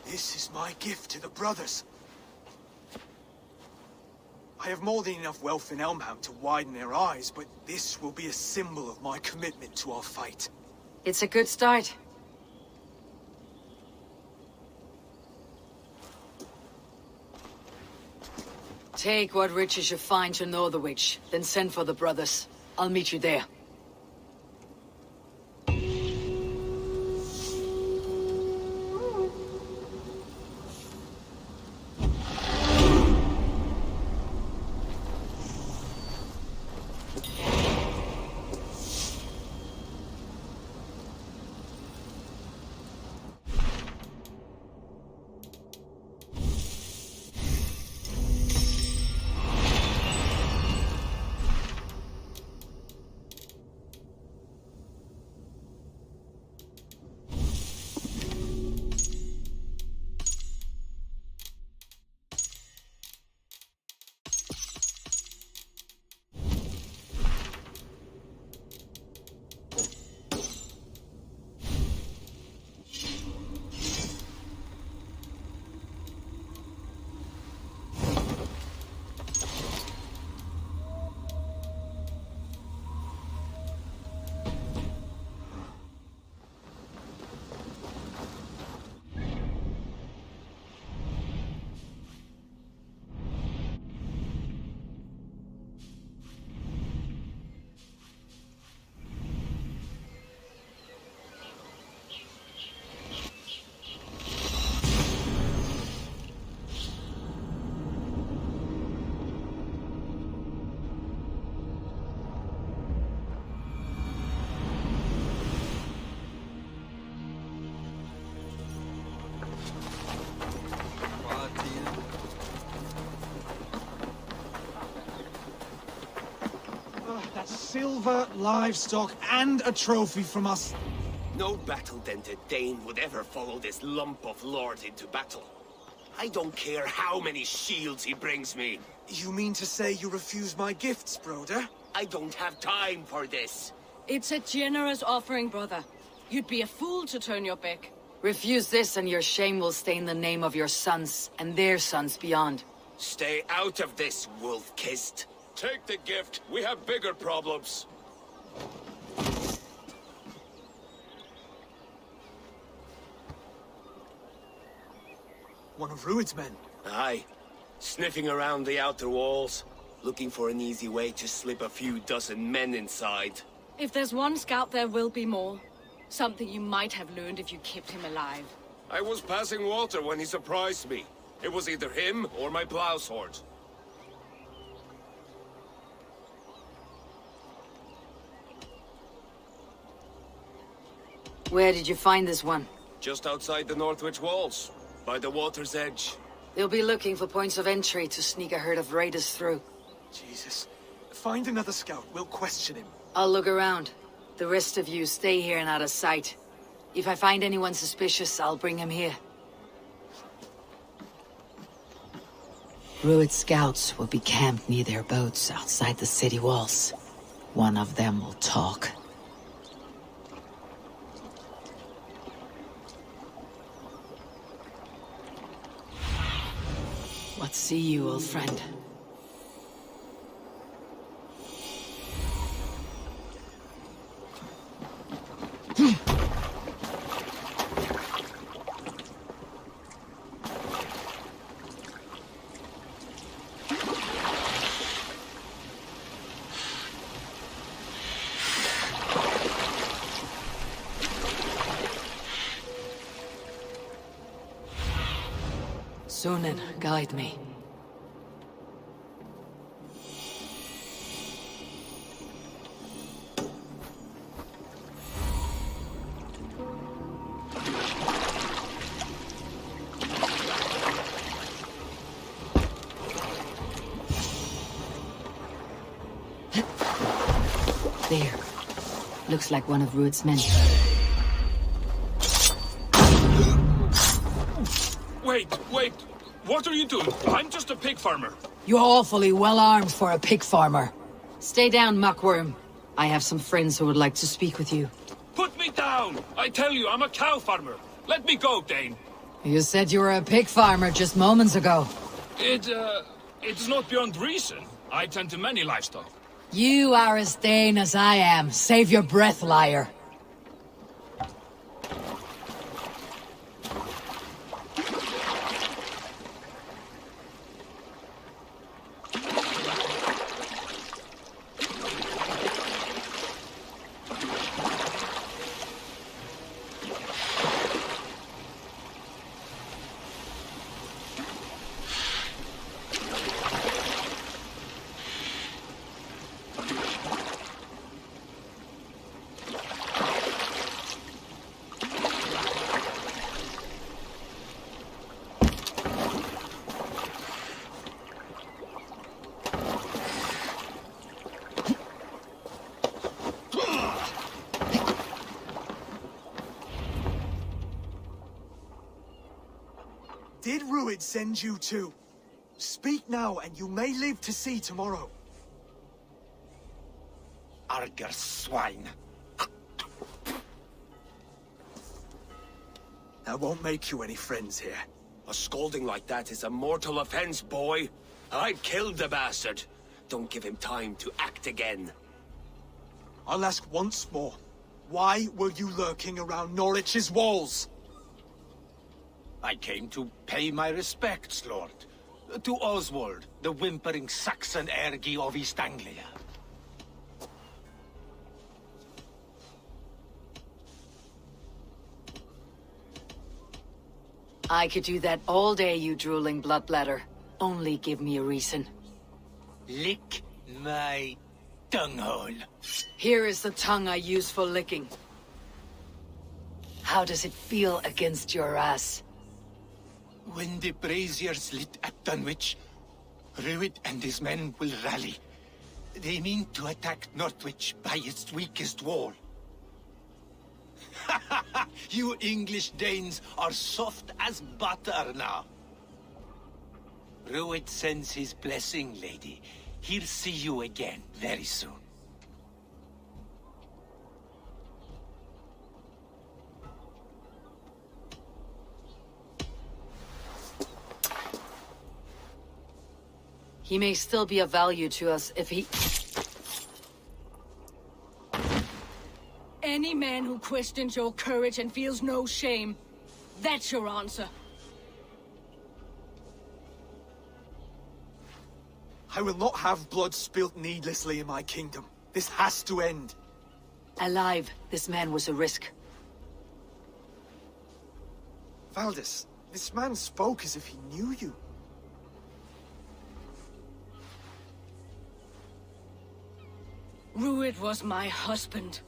This is my gift to the brothers. I have more than enough wealth in Elmham to widen their eyes, but this will be a symbol of my commitment to our fight. It's a good start. Take what riches you find to Northwich, then send for the brothers. I'll meet you there. Silver, livestock, and a trophy from us. No battle-dented Dane would ever follow this lump of lord into battle. I don't care how many shields he brings me. You mean to say you refuse my gifts, broder? I don't have time for this. It's a generous offering, brother. You'd be a fool to turn your back. Refuse this and your shame will stain the name of your sons and their sons beyond. Stay out of this, wolf-kissed. Take the gift. We have bigger problems. One of Rued's men. Aye. Sniffing around the outer walls, looking for an easy way to slip a few dozen men inside. If there's one scout, there will be more. Something you might have learned if you kept him alive. I was passing water when he surprised me. It was either him or my plow sword. Where did you find this one? Just outside the Northwich walls, by the water's edge. They'll be looking for points of entry to sneak a herd of raiders through. Jesus. Find another scout. We'll question him. I'll look around. The rest of you stay here and out of sight. If I find anyone suspicious, I'll bring him here. Rued scouts will be camped near their boats outside the city walls. One of them will talk. What see you, old friend? Sunan, guide me. There. Looks like one of Rued's men. Wait. What are you doing? I'm just a pig farmer. You're awfully well armed for a pig farmer. Stay down, muckworm. I have some friends who would like to speak with you. Put me down! I tell you, I'm a cow farmer. Let me go, Dane. You said you were a pig farmer just moments ago. It's not beyond reason. I tend to many livestock. You are as Dane as I am. Save your breath, liar. Did Ruid send you too? Speak now, and you may live to see tomorrow. Arger swine. That won't make you any friends here. A scolding like that is a mortal offense, boy. I've killed the bastard. Don't give him time to act again. I'll ask once more. Why were you lurking around Norwich's walls? I came to pay my respects, Lord. To Oswald, the whimpering Saxon ergi of East Anglia. I could do that all day, you drooling bloodbladder. Only give me a reason. Lick my tonguehole. Here is the tongue I use for licking. How does it feel against your ass? When the braziers lit at Dunwich, Ruid and his men will rally. They mean to attack Northwich by its weakest wall. You English Danes are soft as butter now. Ruid sends his blessing, lady. He'll see you again very soon. He may still be of value to us if he... Any man who questions your courage and feels no shame, that's your answer. I will not have blood spilt needlessly in my kingdom. This has to end. Alive, this man was a risk. Valdis, this man spoke as if he knew you. Ruid was my husband.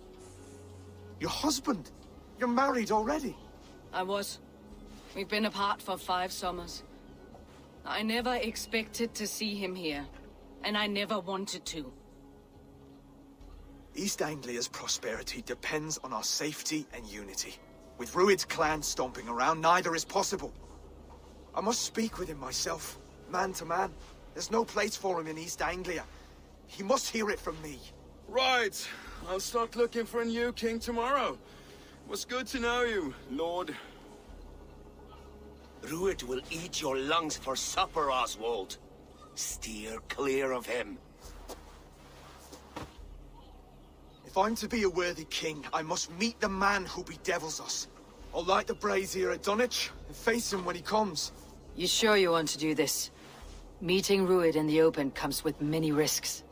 Your husband? You're married already? I was. We've been apart for 5 summers. I never expected to see him here, and I never wanted to. East Anglia's prosperity depends on our safety and unity. With Ruid's clan stomping around, neither is possible. I must speak with him myself, man to man. There's no place for him in East Anglia. He must hear it from me. Right. I'll start looking for a new king tomorrow. It was good to know you, Lord. Ruid will eat your lungs for supper, Oswald. Steer clear of him. If I'm to be a worthy king, I must meet the man who bedevils us. I'll light the brazier at Dunwich and face him when he comes. You sure you want to do this? Meeting Ruid in the open comes with many risks.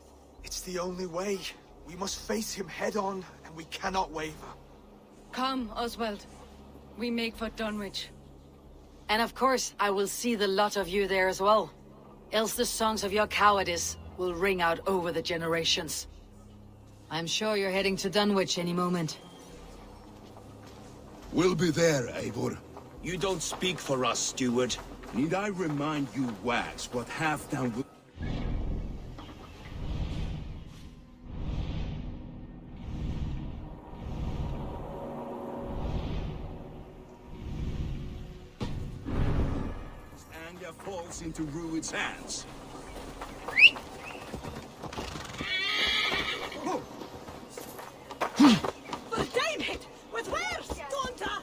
It's the only way. We must face him head-on, and we cannot waver. Come, Oswald. We make for Dunwich. And of course, I will see the lot of you there as well. Else the songs of your cowardice will ring out over the generations. I'm sure you're heading to Dunwich any moment. We'll be there, Eivor. You don't speak for us, steward. Need I remind you, Wags, what Halfdan will... Valhalla falls into Rued's hands. Time hit! With where's Donta?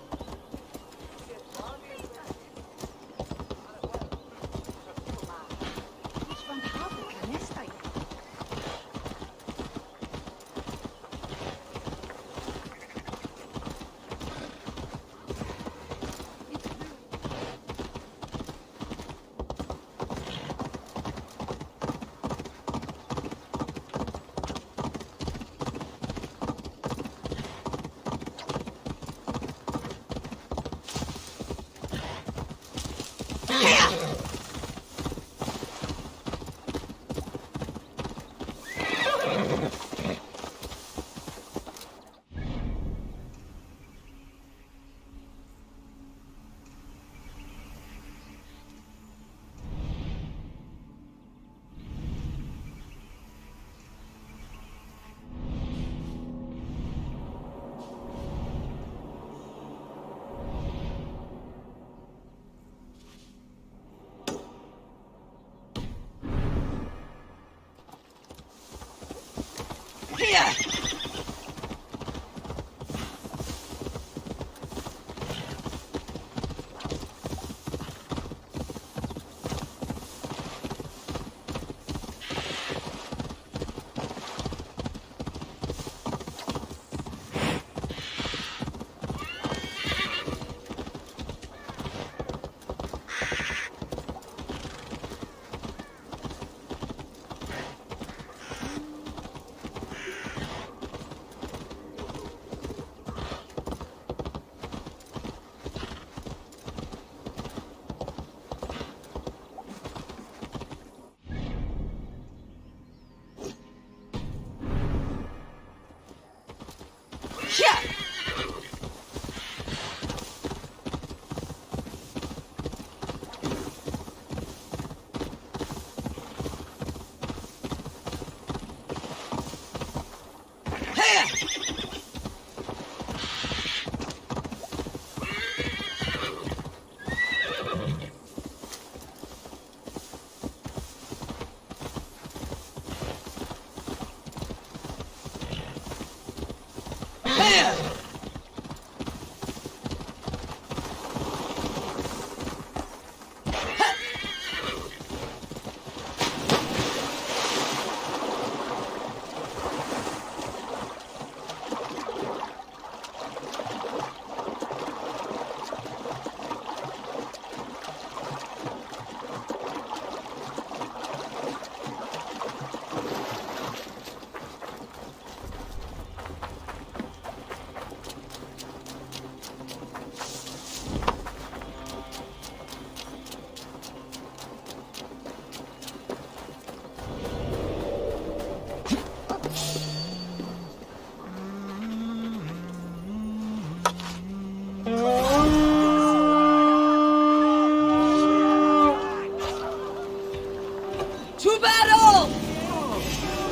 To battle!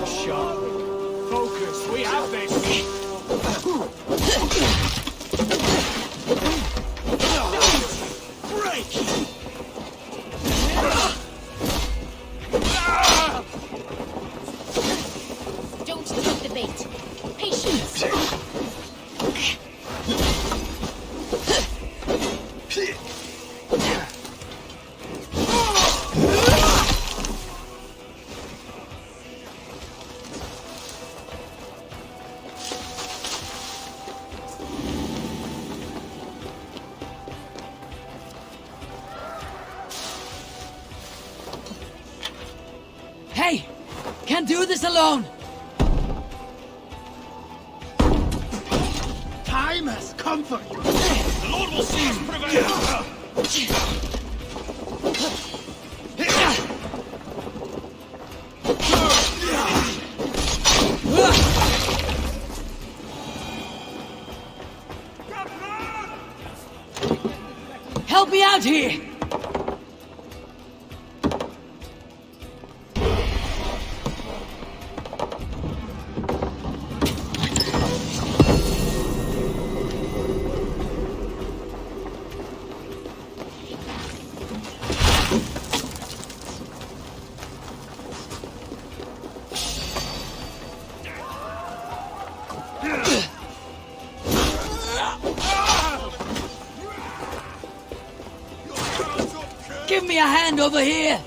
Sharp. Focus. We have this. Break! Don't take the bait. Patience. Hey! Can't do this alone! Time has comfort. The Lord will see us prevail. Help me out here! Give me a hand over here!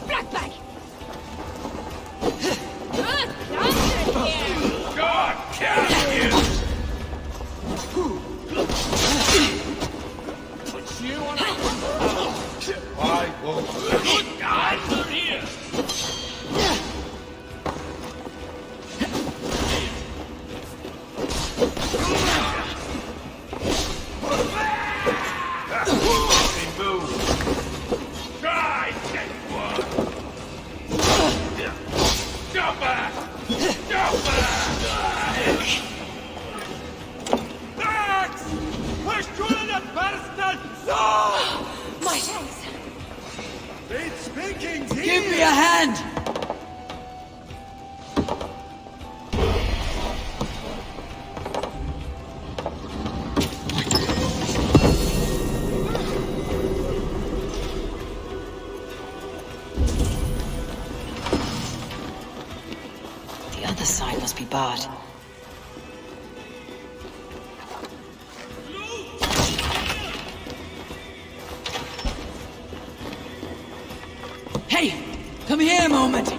Blackback! God damn you! Put you on a... I won't. Good guys are here! Try, take one. Go back! Go back! Max! Verschuldet Bastard! So! My thanks. It's speaking to Give me a hand! The other side must be barred. Hey! Come here a moment!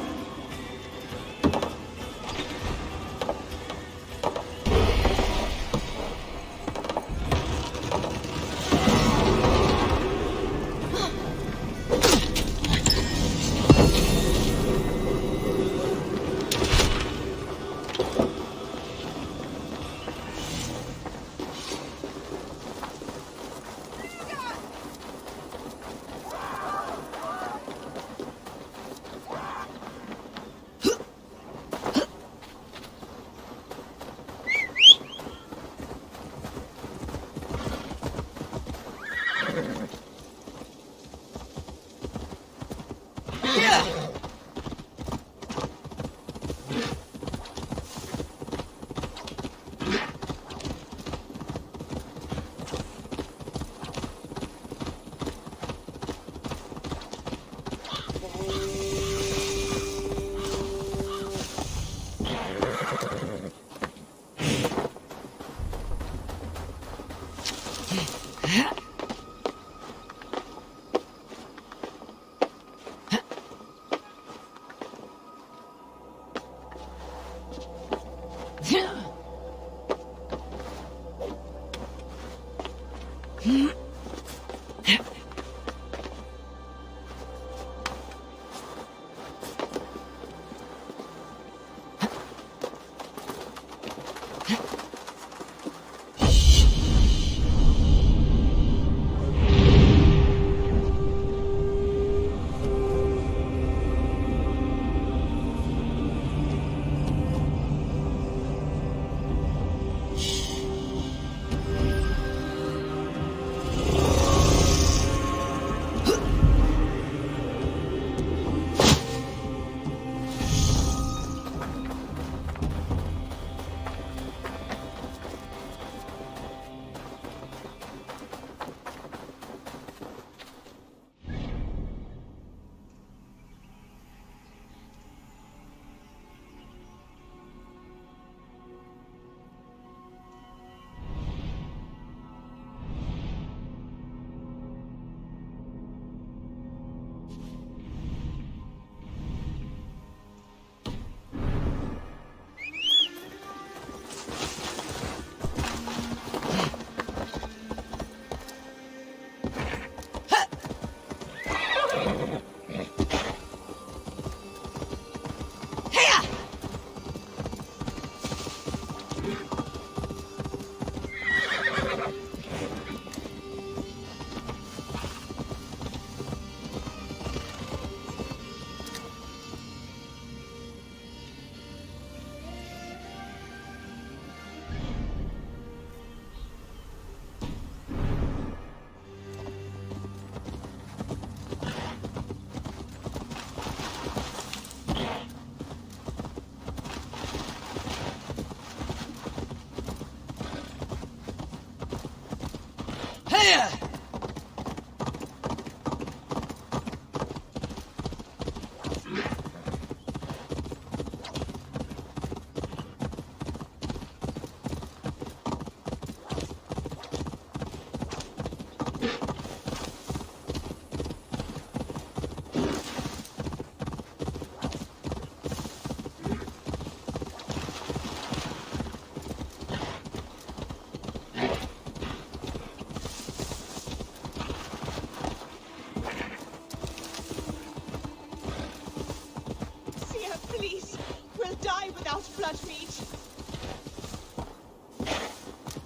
such meat.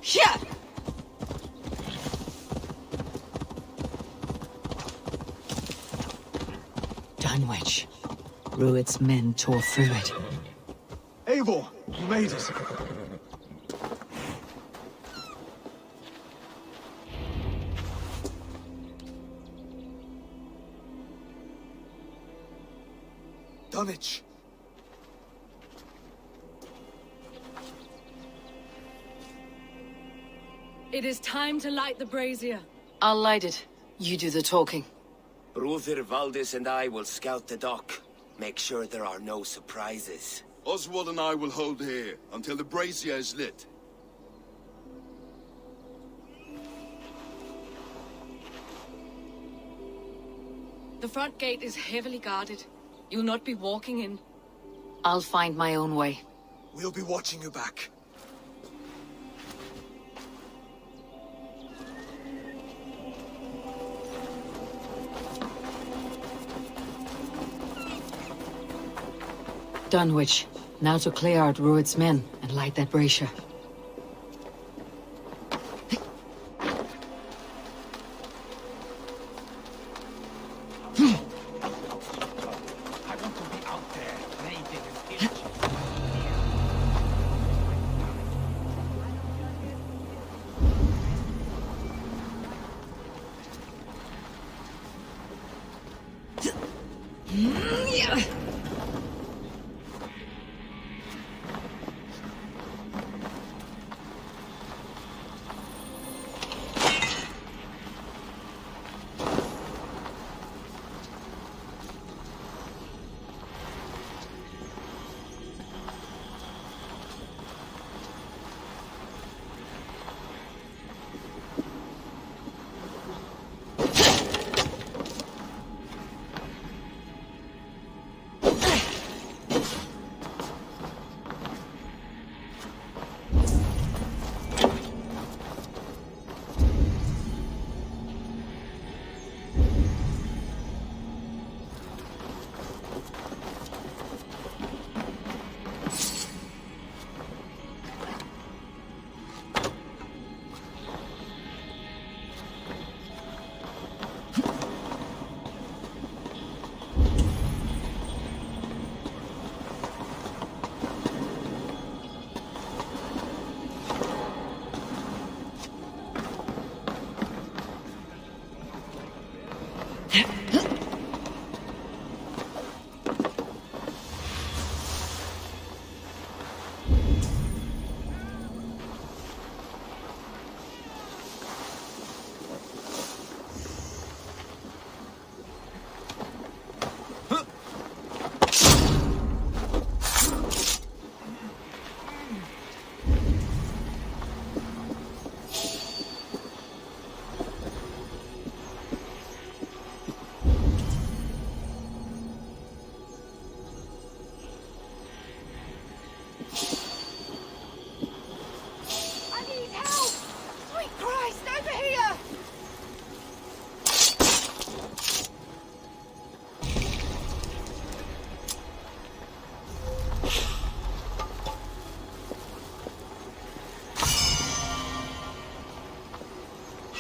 Yeah. Dunwich. Rued's men tore through it. Eivor, you made it. Dunwich. It is time to light the brazier. I'll light it. You do the talking. Brother Valdis and I will scout the dock. Make sure there are no surprises. Oswald and I will hold here until the brazier is lit. The front gate is heavily guarded. You'll not be walking in. I'll find my own way. We'll be watching you back. Dunwich. Now to clear out Rued's men and light that brazier.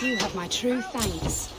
You have my true thanks.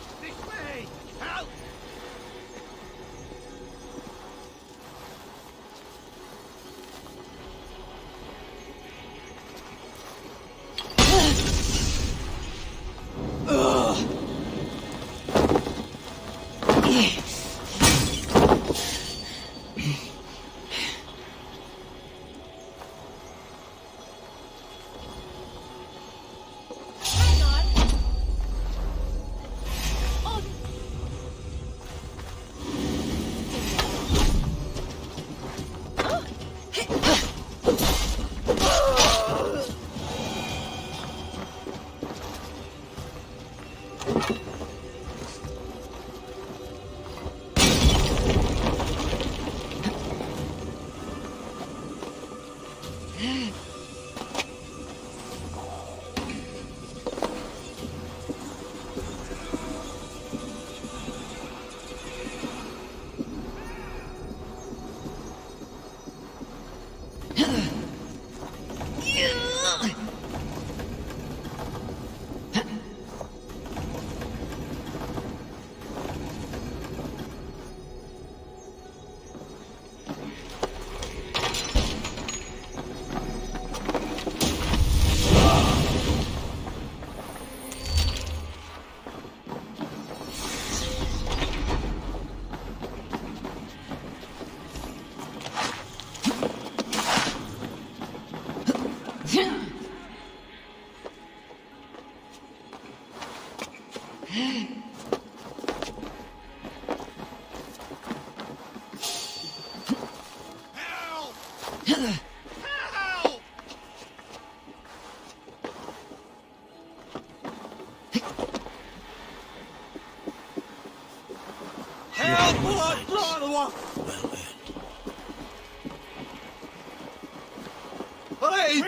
Hej,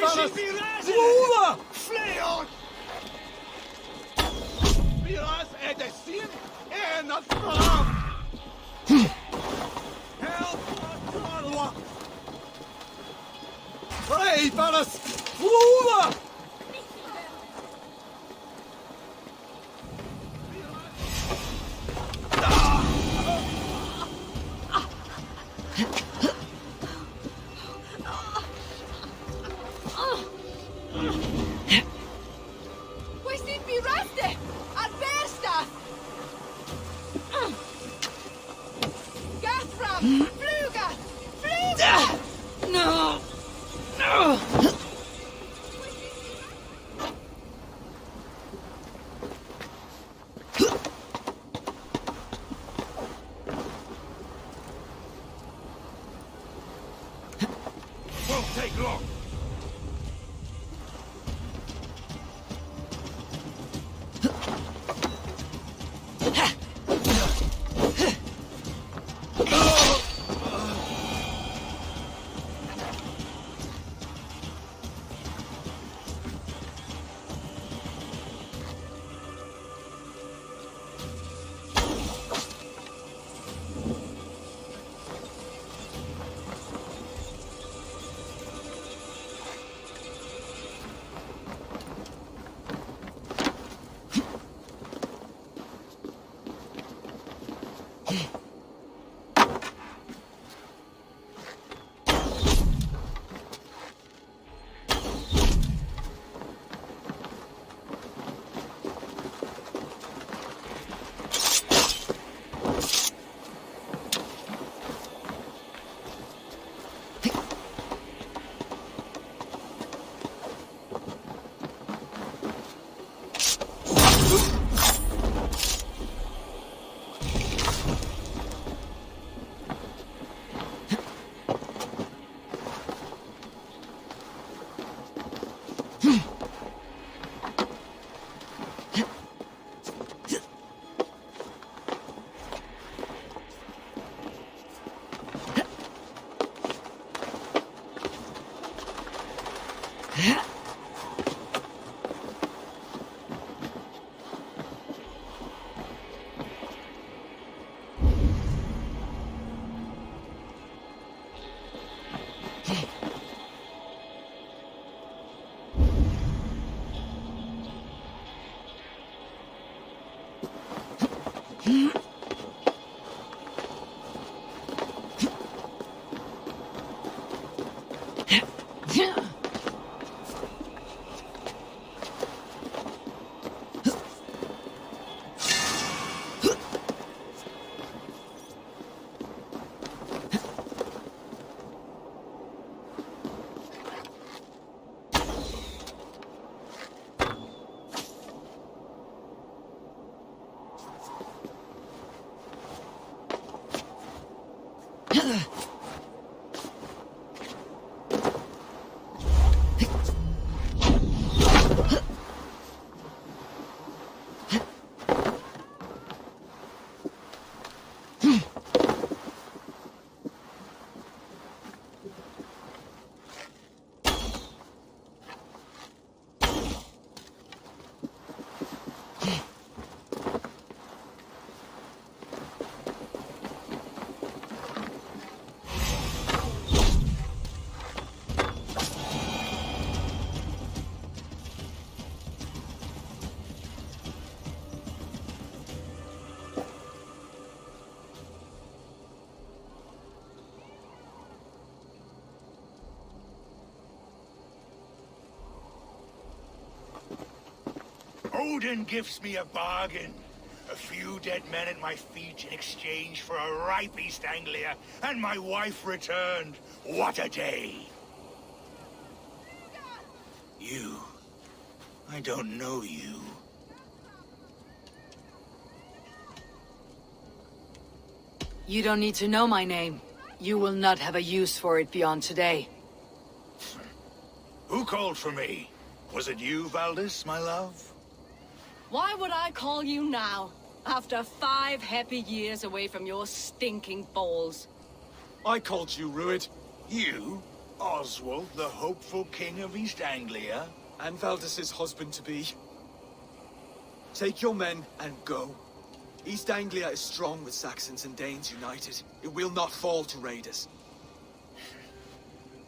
pana svuda! Fleon! Miras är det sin än att fram! Hej, pana svuda! We sind Miraste! Adversta! Gathram! Fluga! Fluga! No! No! Won't take long. Odin gives me a bargain. A few dead men at my feet in exchange for a ripe East Anglia, and my wife returned. What a day! You. I don't know you. You don't need to know my name. You will not have a use for it beyond today. Who called for me? Was it you, Valdis, my love? Why would I call you now, after 5 happy years away from your stinking balls? I called you, Ruid. You? Oswald, the hopeful king of East Anglia? And Valdis's husband-to-be. Take your men and go. East Anglia is strong with Saxons and Danes united. It will not fall to raiders.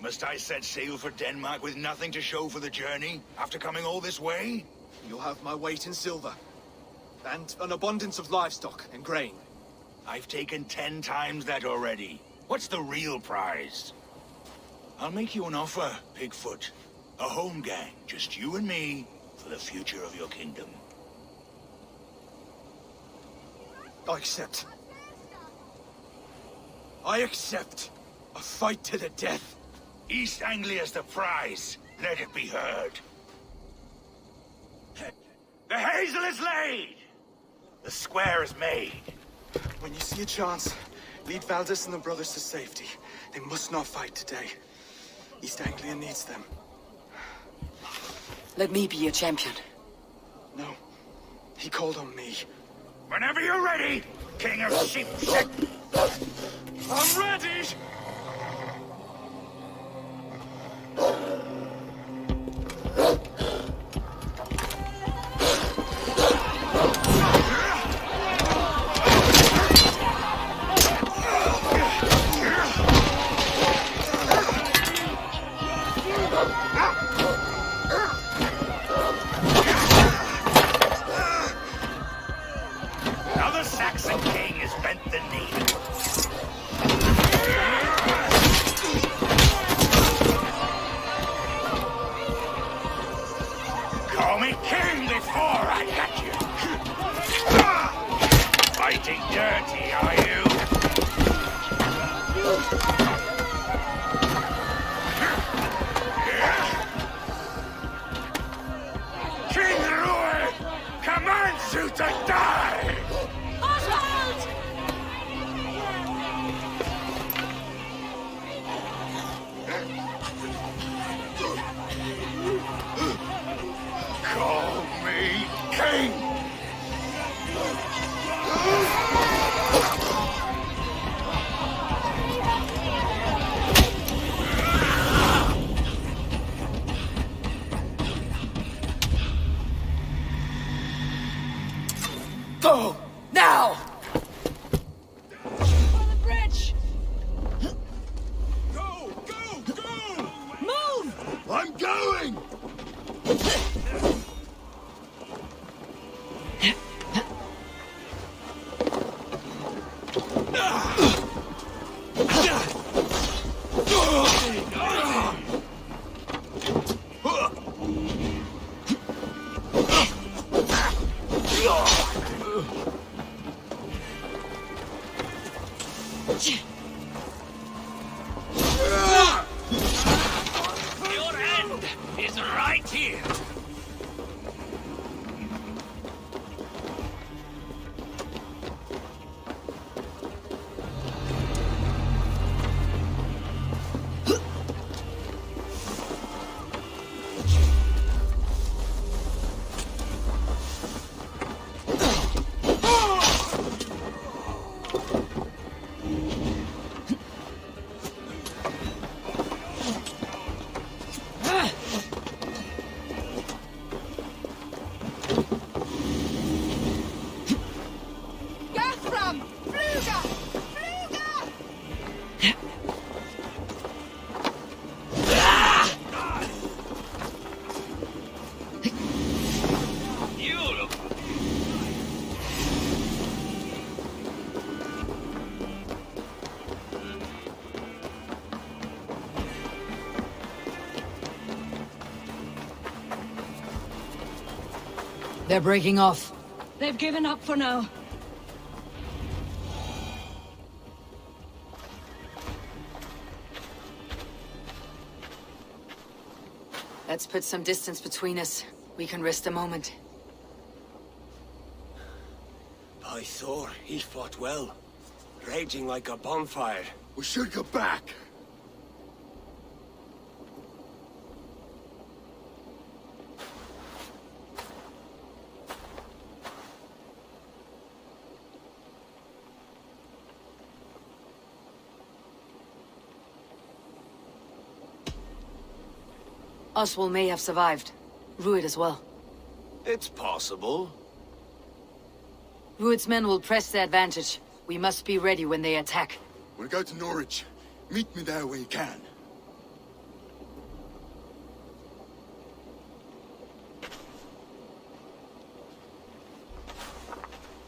Must I set sail for Denmark with nothing to show for the journey, after coming all this way? You'll have my weight in silver. And an abundance of livestock and grain. I've taken 10 times that already. What's the real prize? I'll make you an offer, Pigfoot. A home gang, just you and me, for the future of your kingdom. I accept. I accept. A fight to the death. East Anglia's the prize. Let it be heard. The hazel is laid! The square is made. When you see a chance, lead Valdis and the brothers to safety. They must not fight today. East Anglia needs them. Let me be your champion. No. He called on me. Whenever you're ready, King of Sheep. I'm ready! Now the Saxon king has bent the knee. Call me king before I got you. Fighting dirty, are you? King Ruid commands you to die! Oswald! Call me king! Go! Now! On the bridge! Go! Go! Go! Move! I'm going! Your end is right here. Gathram! Fluga! Fluga! Beautiful. They're breaking off. They've given up for now. Let's put some distance between us. We can rest a moment. By Thor, he fought well. Raging like a bonfire. We should go back. Oswald may have survived. Rued as well. It's possible. Rued's men will press the advantage. We must be ready when they attack. We'll go to Norwich. Meet me there when you can.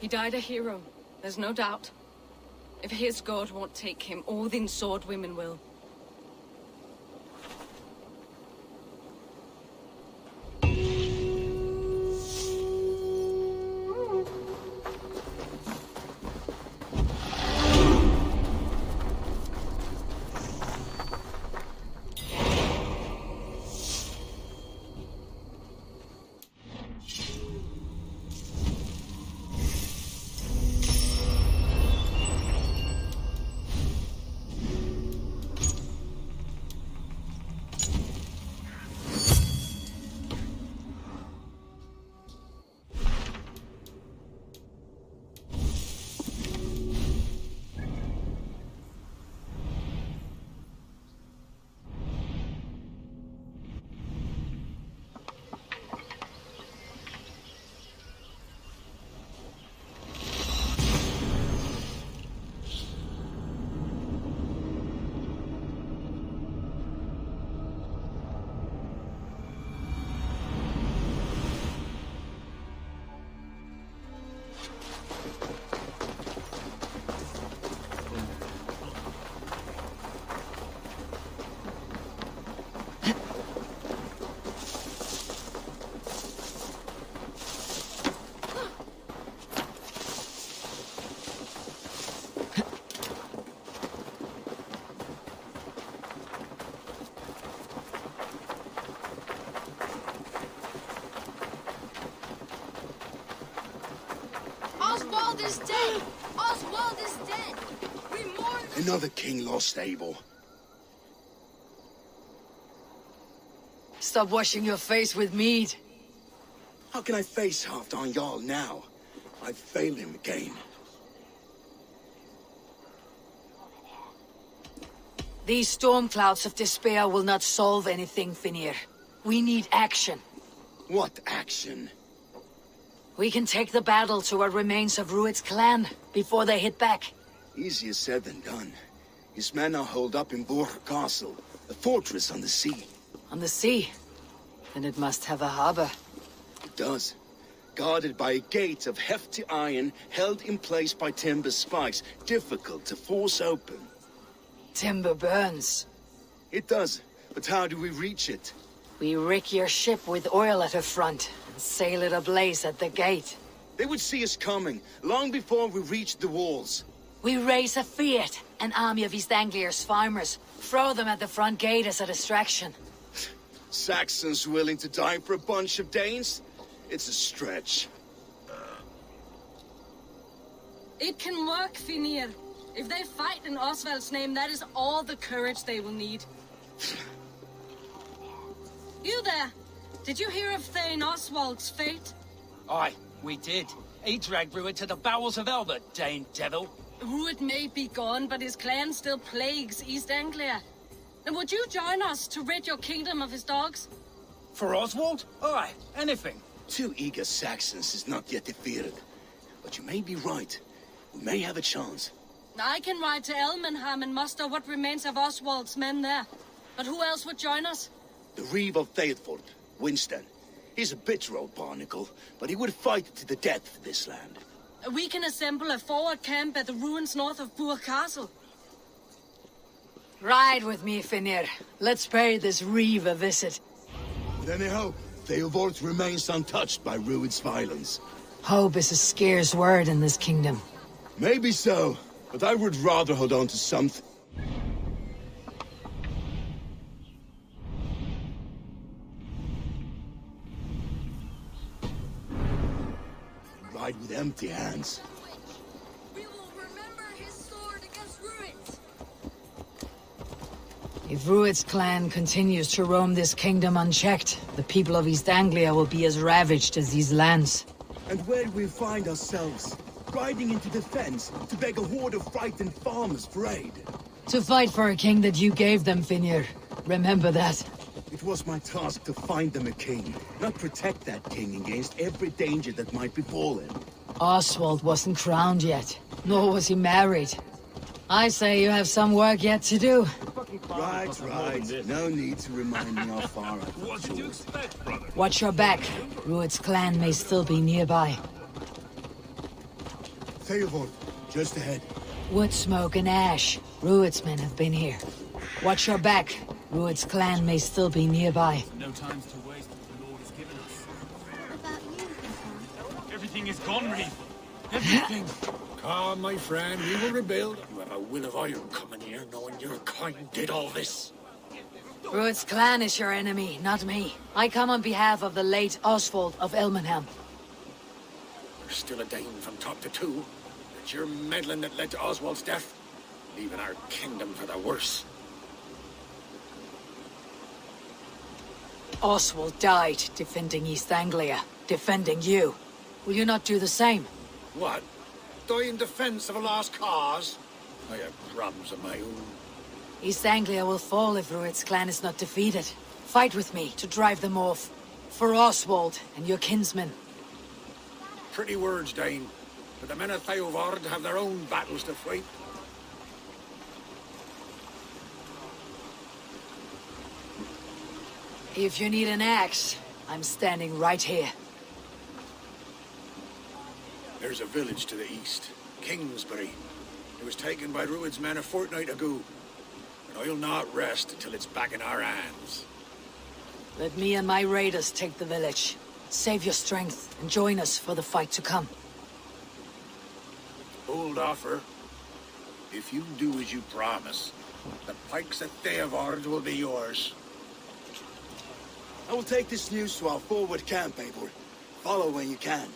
He died a hero, there's no doubt. If his god won't take him, Odin's sword women will. Oswald is dead! Oswald is dead! We mourn... Another king lost, Abel. Stop washing your face with mead. How can I face Halfdan Jarl now? I've failed him again. These storm clouds of despair will not solve anything, Finir. We need action. What action? We can take the battle to what remains of Rued's clan before they hit back. Easier said than done. His men are holed up in Borg Castle, a fortress on the sea. On the sea? Then it must have a harbor. It does. Guarded by a gate of hefty iron, held in place by timber spikes, difficult to force open. Timber burns. It does, but how do we reach it? We rig your ship with oil at her front, and sail it ablaze at the gate. They would see us coming, long before we reached the walls. We raise a fiat, an army of East Anglia's farmers. Throw them at the front gate as a distraction. Saxons willing to die for a bunch of Danes? It's a stretch. It can work, Finir. If they fight in Oswald's name, that is all the courage they will need. You there! Did you hear of Thane Oswald's fate? Aye, we did. He dragged Rued to the bowels of Elba, Dane devil. Rued may be gone, but his clan still plagues East Anglia. And would you join us to rid your kingdom of his dogs? For Oswald? Aye, anything. 2 eager Saxons is not yet defeated. But you may be right. We may have a chance. I can ride to Elmenham and muster what remains of Oswald's men there. But who else would join us? The Reeve of Thetford, Winston. He's a bitter old barnacle, but he would fight to the death for this land. We can assemble a forward camp at the ruins north of Burg Castle. Ride with me, Finir. Let's pay this Reeve a visit. Then I hope Theodort remains untouched by Rued's violence. Hope is a scarce word in this kingdom. Maybe so, but I would rather hold on to something. Ride with empty hands. We will remember his sword against Rued. If Rued's clan continues to roam this kingdom unchecked, the people of East Anglia will be as ravaged as these lands. And where do we find ourselves? Riding into defense to beg a horde of frightened farmers for aid. To fight for a king that you gave them, Finir. Remember that. It was my task to find them a king, not protect that king against every danger that might befall him. Oswald wasn't crowned yet, nor was he married. I say you have some work yet to do. Right. No need to remind me how far I've got. What did you expect, brother? Watch your back. Rued's clan may still be nearby. Theobald, just ahead. Wood smoke and ash. Rued's men have been here. Watch your back. Rued's clan may still be nearby. No time to waste what the Lord has given us. Everything is gone, Reeve. Everything. Come, my friend, we will rebuild. You have a will of iron coming here, knowing your kind did all this. Rued's clan is your enemy, not me. I come on behalf of the late Oswald of Elmenham. There's still a Dane from top to two. It's your meddling that led to Oswald's death, leaving our kingdom for the worse. Oswald died defending East Anglia, defending you. Will you not do the same? What? Die in defense of a lost cause? I have problems of my own. East Anglia will fall if Rued's clan is not defeated. Fight with me to drive them off. For Oswald and your kinsmen. Pretty words, Dane. But the men of Theovard have their own battles to fight. If you need an axe, I'm standing right here. There's a village to the east, Kingsbury. It was taken by Rued's men a fortnight ago. And I'll not rest until it's back in our hands. Let me and my raiders take the village. Save your strength and join us for the fight to come. Bold offer. If you do as you promise, the pikes at Theovard will be yours. I will take this news to our forward camp, Eivor. Follow when you can.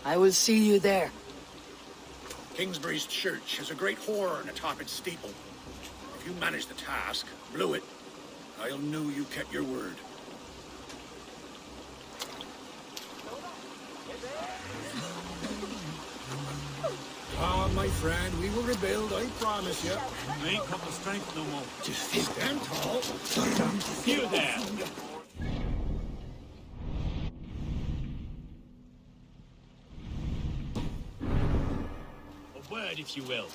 I will see you there. Kingsbury's church has a great horn atop its steeple. If you manage the task, blew it, I'll know you kept your word. Come, my friend, we will rebuild, I promise you. You ain't got the strength no more. Just stand tall. You there! A word, if you will.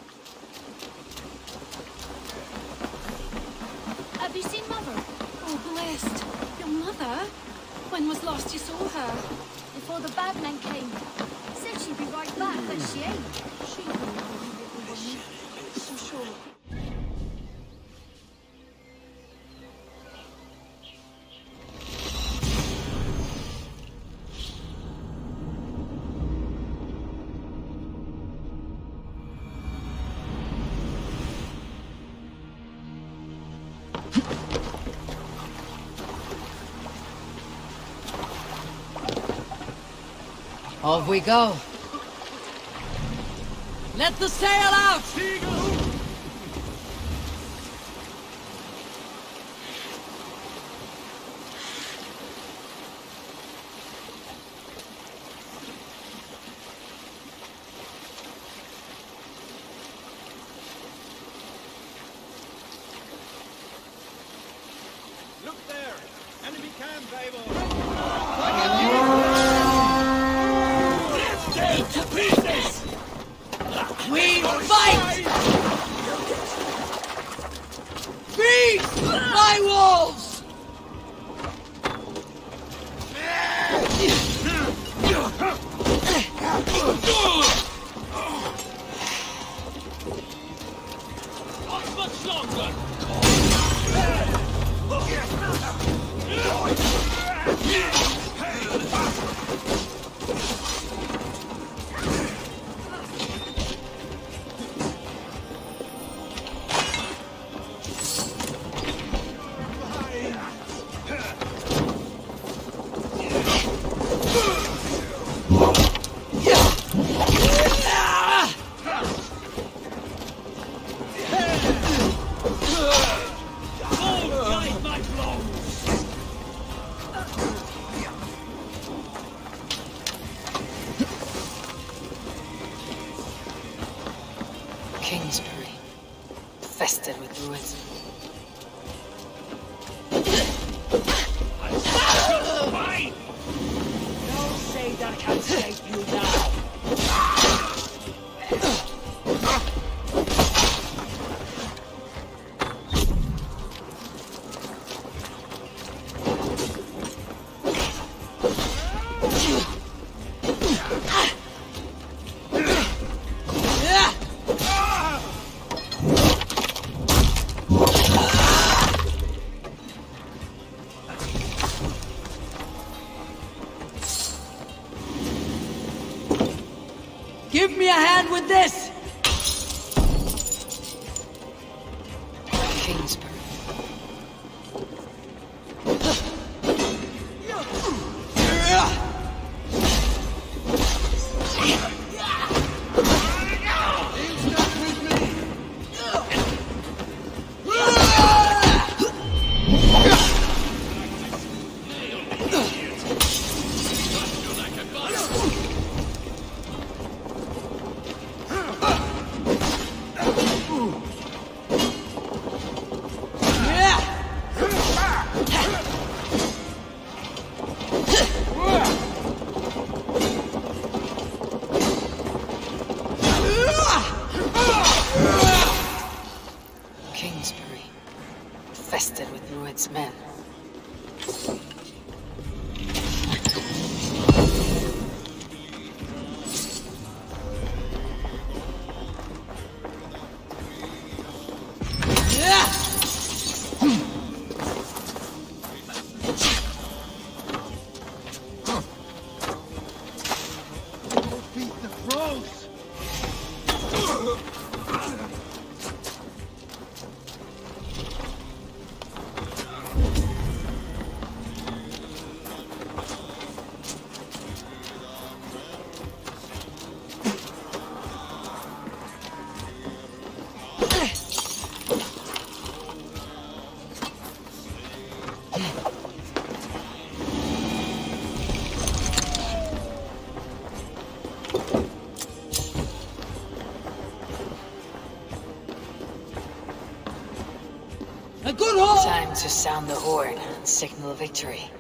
Have you seen Mother? Oh, blessed. Your mother? When was last you saw her? Before the bad men came. Said she'd be right back, but she ain't. She will I'm sure. Off we go. Let the sail out! Look there! Enemy camp, Eivor! To pieces! We fight! Feast my wolves! Not much longer! Give me a hand with this! Kingsbury. Kingsbury, infested with Rued's men. Beat the crows! A good horse! Time to sound the horn and signal victory.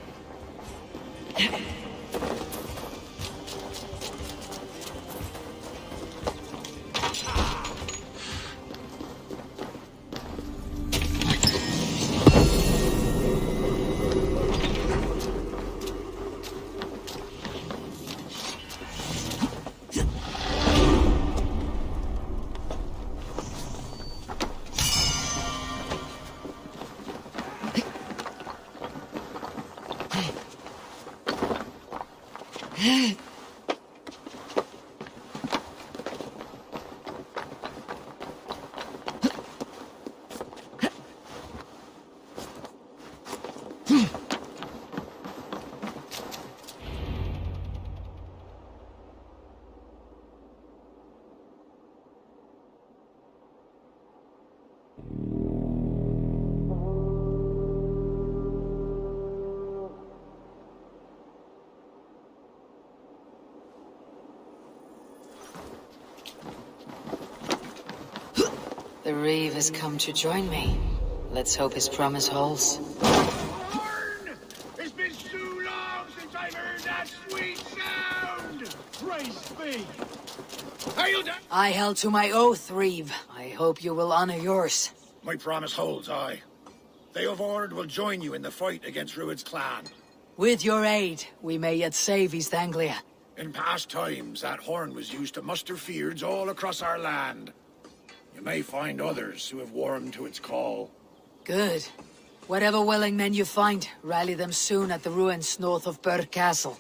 The Reeve has come to join me. Let's hope his promise holds. It's been too long since I've heard that sweet sound! Praise be! Are you done? I held to my oath, Reeve. I hope you will honor yours. My promise holds, aye. They of Ord will join you in the fight against Rued's clan. With your aid, we may yet save East Anglia. In past times, that horn was used to muster fyrds all across our land. You may find others who have warmed to its call. Good. Whatever willing men you find, rally them soon at the ruins north of Burr Castle.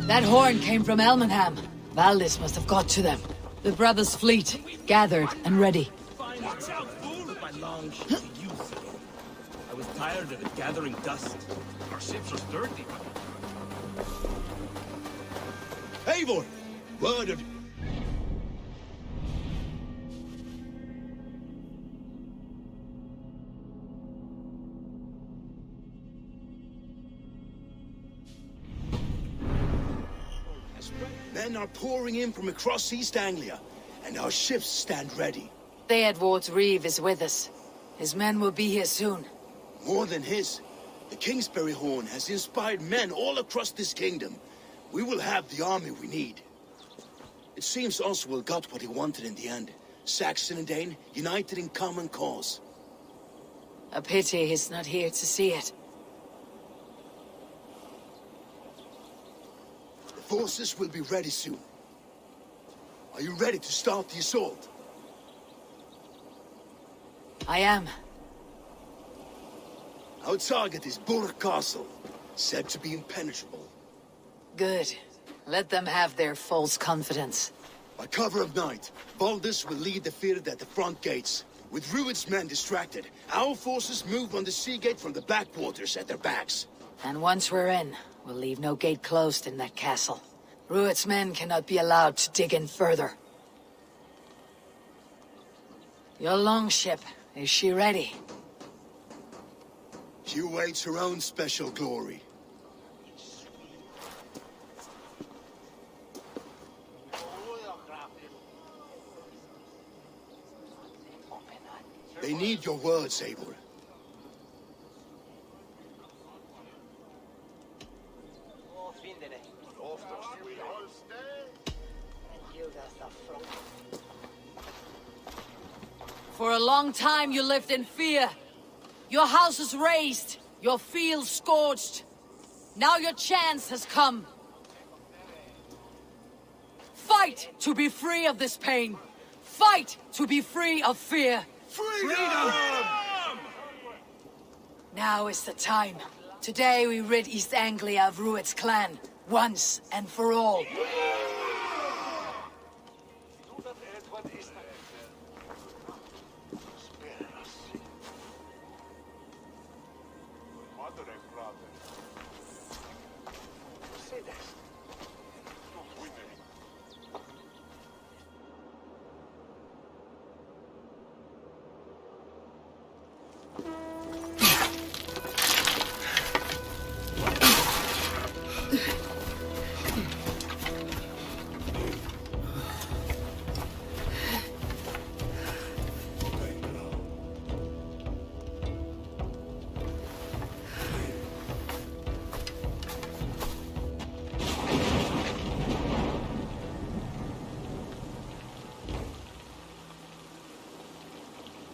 That horn came from Elmenham. Valdis must have got to them. The brothers' fleet, gathered and ready. Watch out, fool! With my long ship to use again. I was tired of it gathering dust. Our ships are dirty. Eivor! Word of... Men are pouring in from across East Anglia, and our ships stand ready. Theodward's Reeve is with us. His men will be here soon. More than his. The Kingsbury Horn has inspired men all across this kingdom. We will have the army we need. It seems Oswald got what he wanted in the end. Saxon and Dane united in common cause. A pity he's not here to see it. The forces will be ready soon. Are you ready to start the assault? I am. Our target is Burg Castle, said to be impenetrable. Good. Let them have their false confidence. By cover of night, Valdis will lead the field at the front gates. With Rued's men distracted, our forces move on the sea gate from the backwaters at their backs. And once we're in, we'll leave no gate closed in that castle. Rued's men cannot be allowed to dig in further. Your longship, is she ready? She awaits her own special glory. They need your words, Eivor. For a long long time you lived in fear. Your houses razed, your fields scorched. Now your chance has come. Fight to be free of this pain. Fight to be free of fear. Freedom! Now is the time. Today we rid East Anglia of Rued's clan, once and for all.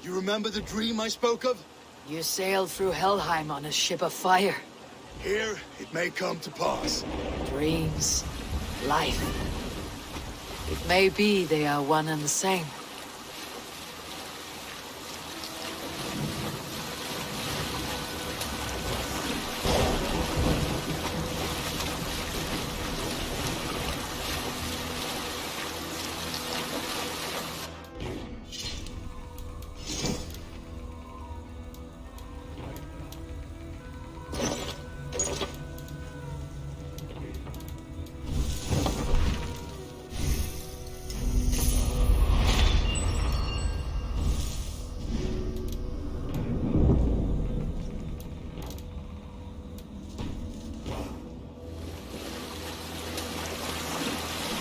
You remember the dream I spoke of? You sailed through Helheim on a ship of fire. Here, it may come to pass. Dreams, life. It may be they are one and the same.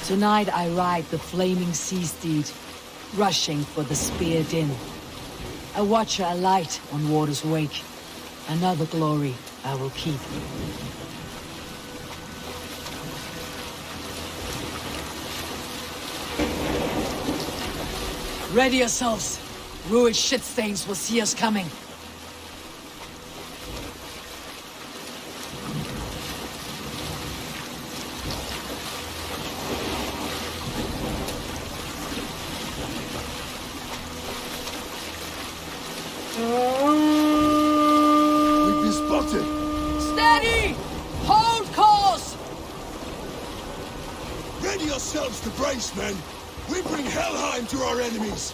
Tonight I ride the flaming sea steed, rushing for the spear din. A watcher alight on water's wake. Another glory I will keep. Ready yourselves. Ruined shitstains will see us coming. We've been spotted! Steady! Hold course! Ready yourselves to brace, men! We bring Helheim to our enemies!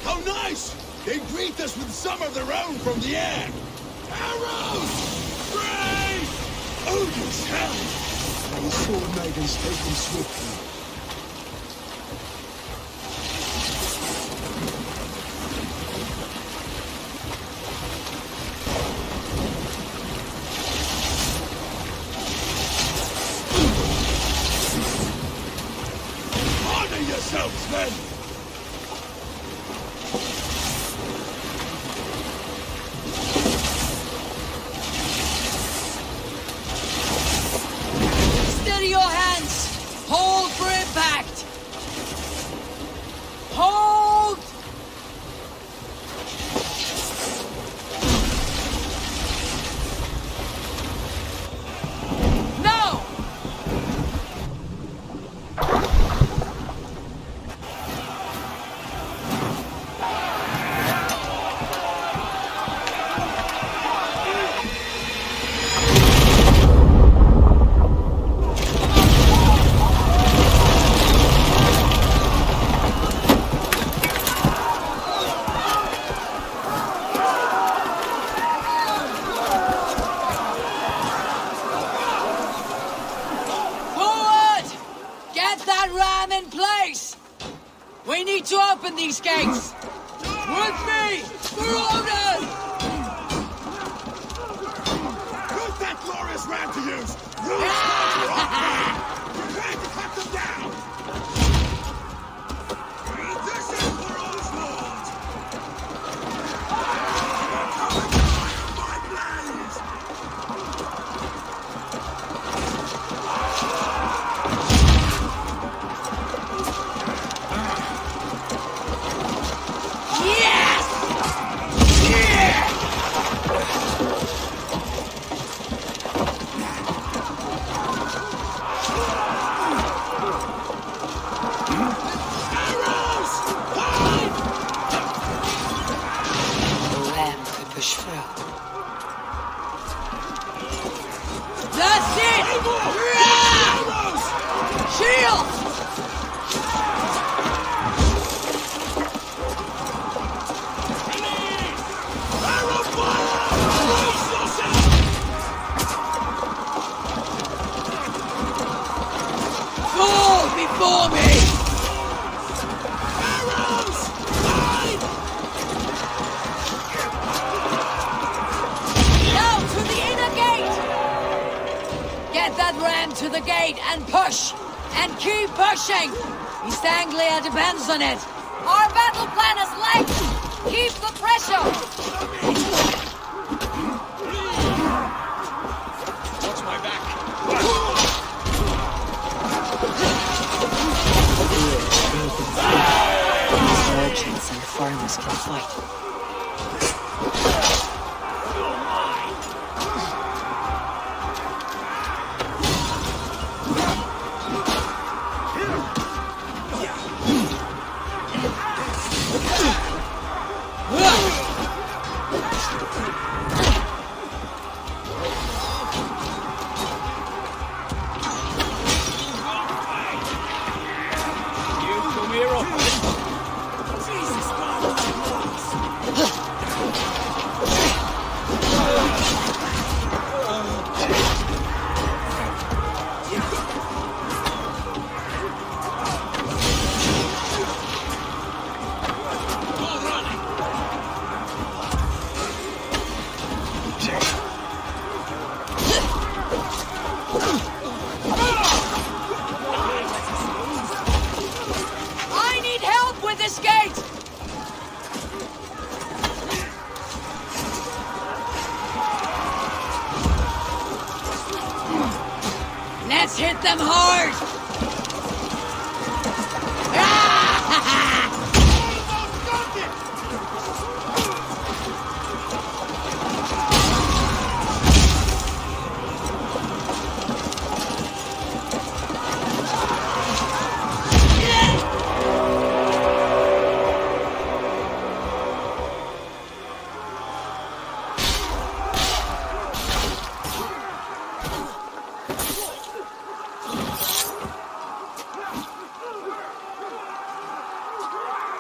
How nice! They greet us with some of their own from the air! Arrows! Brace! Odin's helm! May sword maidens take them swiftly. Yourselves, men! Steady your hands! Hold for impact! Hold! No! We need to open these gates! With me! For Odin! Use that glorious ram to use! Prepare to cut them down! This is for Oswald! My blaze! push through. That's it! Shield! Fall before me! Now to the inner gate! Get that ram to the gate and push! And keep pushing! East Anglia depends on it! Our battle plan is light! Keep the pressure! Watch my back. Merchants and farmers can fight. I need help with this gate! Let's hit them hard!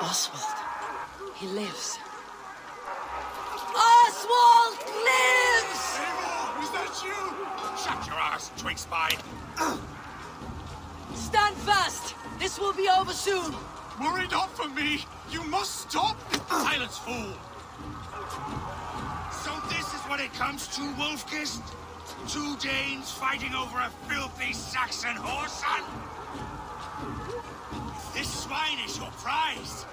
Oswald. He lives. Oswald lives! Is that you? Shut your ass, twig spine. Stand fast! This will be over soon! Worry not for me. You must stop. Silence, fool! So this is what it comes to, Wolfkist? 2 Danes fighting over a filthy Saxon whoreson? If this swine is your prize,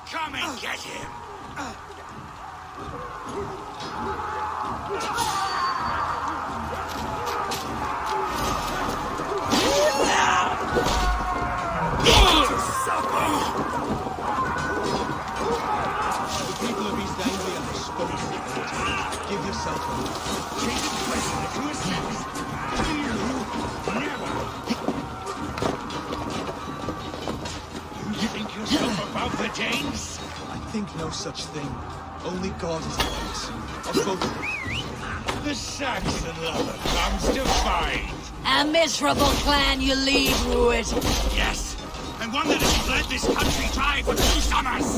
come and get him! The people of East Anglia are spoken. Give yourself a look. Take a prisoner to his house. You never. You think yourself above the Danes? I think no such thing. Only God is wise. Of both of them. The Saxon lover comes to fight. A miserable clan you lead, Ruid. Yes, and one that has led this country dry for 2 summers.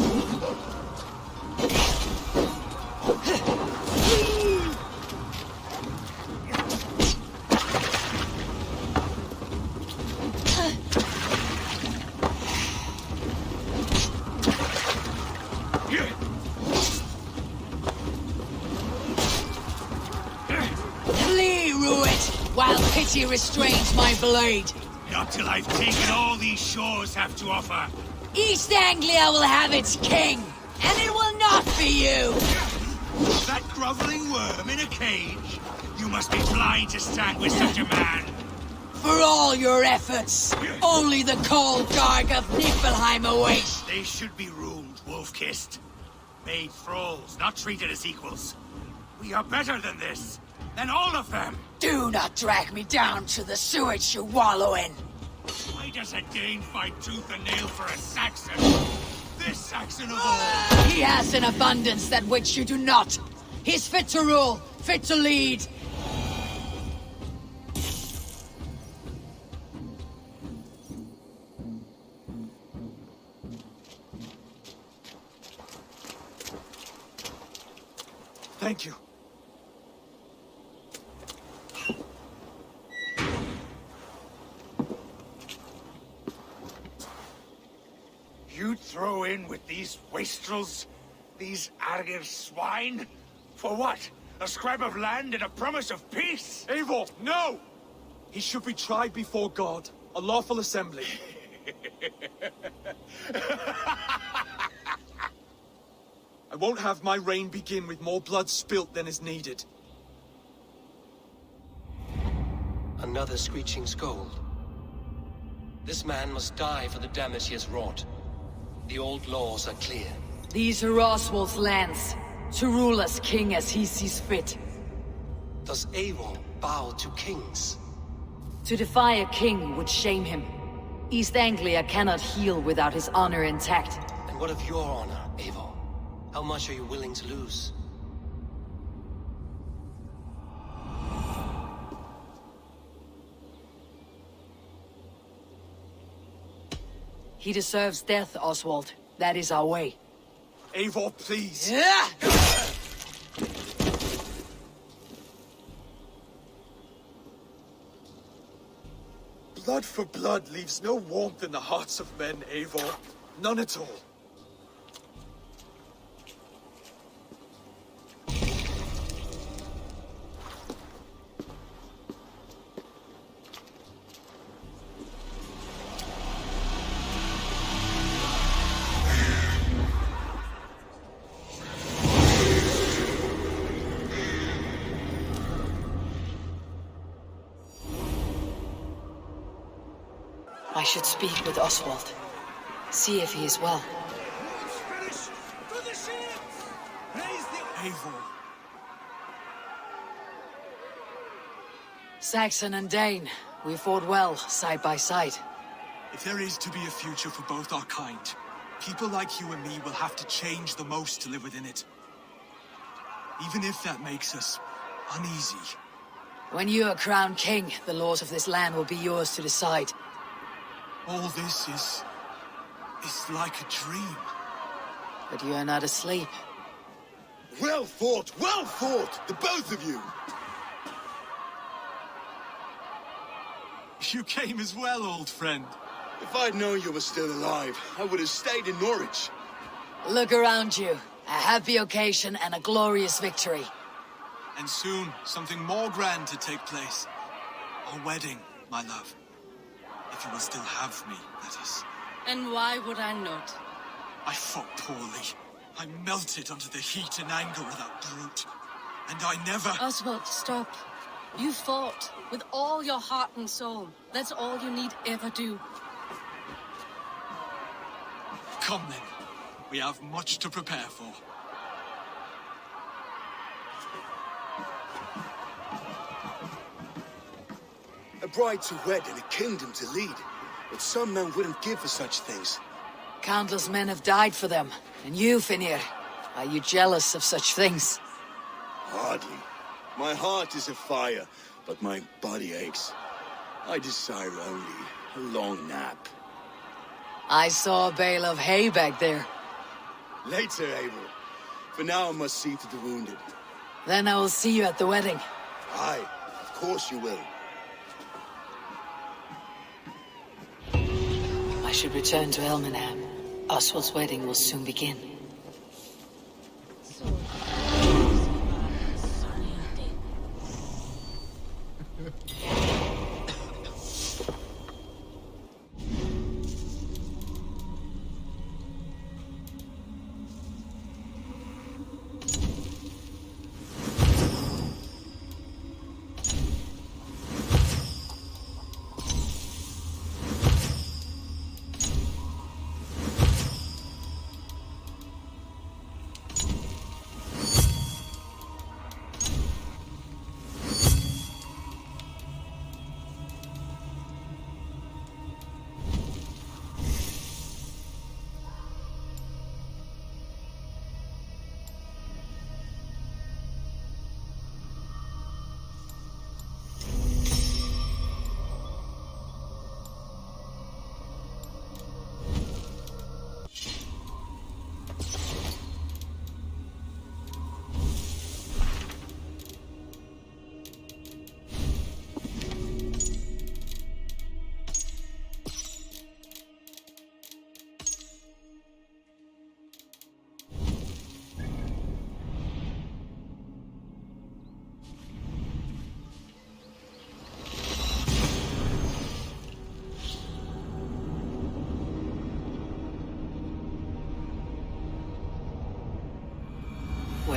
Flee, Ruid, while pity restrains my blade. Not till I've taken all these shores have to offer. East Anglia will have its king, and it will not be you! That groveling worm in a cage? You must be blind to stand with such a man. For all your efforts, only the cold dark of Niflheim awaits. They should be roomed, wolf-kissed. Made thralls, not treated as equals. We are better than this. Than all of them. Do not drag me down to the sewage you wallow in. Why does a Dane fight tooth and nail for a Saxon? This Saxon of all. He has an abundance that which you do not. He's fit to rule, fit to lead. Thank you. You throw in with these wastrels? These arrogant swine? For what? A scrap of land and a promise of peace? Eivor, no! He should be tried before God, a lawful assembly. I won't have my reign begin with more blood spilt than is needed. Another screeching scold. This man must die for the damage he has wrought. The old laws are clear. These are Oswald's lands, to rule as king as he sees fit. Does Eivor bow to kings? To defy a king would shame him. East Anglia cannot heal without his honor intact. And what of your honor, Eivor? How much are you willing to lose? He deserves death, Oswald. That is our way. Eivor, please. Yeah! Blood for blood leaves no warmth in the hearts of men, Eivor. None at all. I should speak with Oswald. See if he is well. Eivor. Saxon and Dane, we fought well, side by side. If there is to be a future for both our kind, people like you and me will have to change the most to live within it. Even if that makes us uneasy. When you are crowned king, the laws of this land will be yours to decide. All this is like a dream. But you are not asleep. Well fought, the both of you! You came as well, old friend. If I'd known you were still alive, I would have stayed in Norwich. Look around you. A happy occasion and a glorious victory. And soon, something more grand to take place. Our wedding, my love. If you will still have me, that is. And why would I not? I fought poorly. I melted under the heat and anger of that brute. And I never... Oswald, stop. You fought with all your heart and soul. That's all you need ever do. Come then. We have much to prepare for. A bride to wed and a kingdom to lead. But some men wouldn't give for such things. Countless men have died for them. And you, Finir, are you jealous of such things? Hardly. My heart is afire, but my body aches. I desire only a long nap. I saw a bale of hay back there. Later, Abel. For now I must see to the wounded. Then I will see you at the wedding. Aye, of course you will. I should return to Elmenham. Oswald's wedding will soon begin.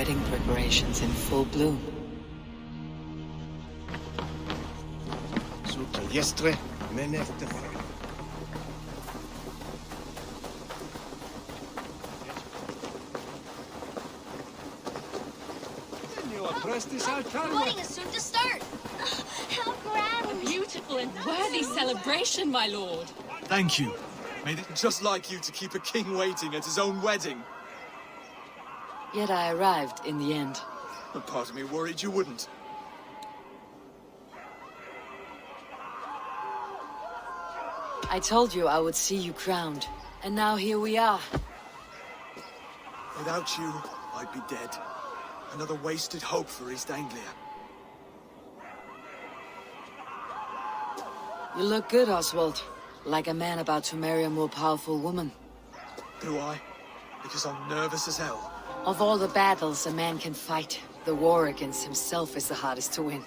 wedding preparations in full bloom. Yestre, menefte. The wedding is soon to start. How grand! A beautiful and worthy celebration, my lord. Thank you. Made it just like you to keep a king waiting at his own wedding. Yet I arrived in the end. A part of me worried you wouldn't. I told you I would see you crowned, and now here we are. Without you, I'd be dead. Another wasted hope for East Anglia. You look good, Oswald. Like a man about to marry a more powerful woman. Do I? Because I'm nervous as hell. Of all the battles a man can fight, the war against himself is the hardest to win.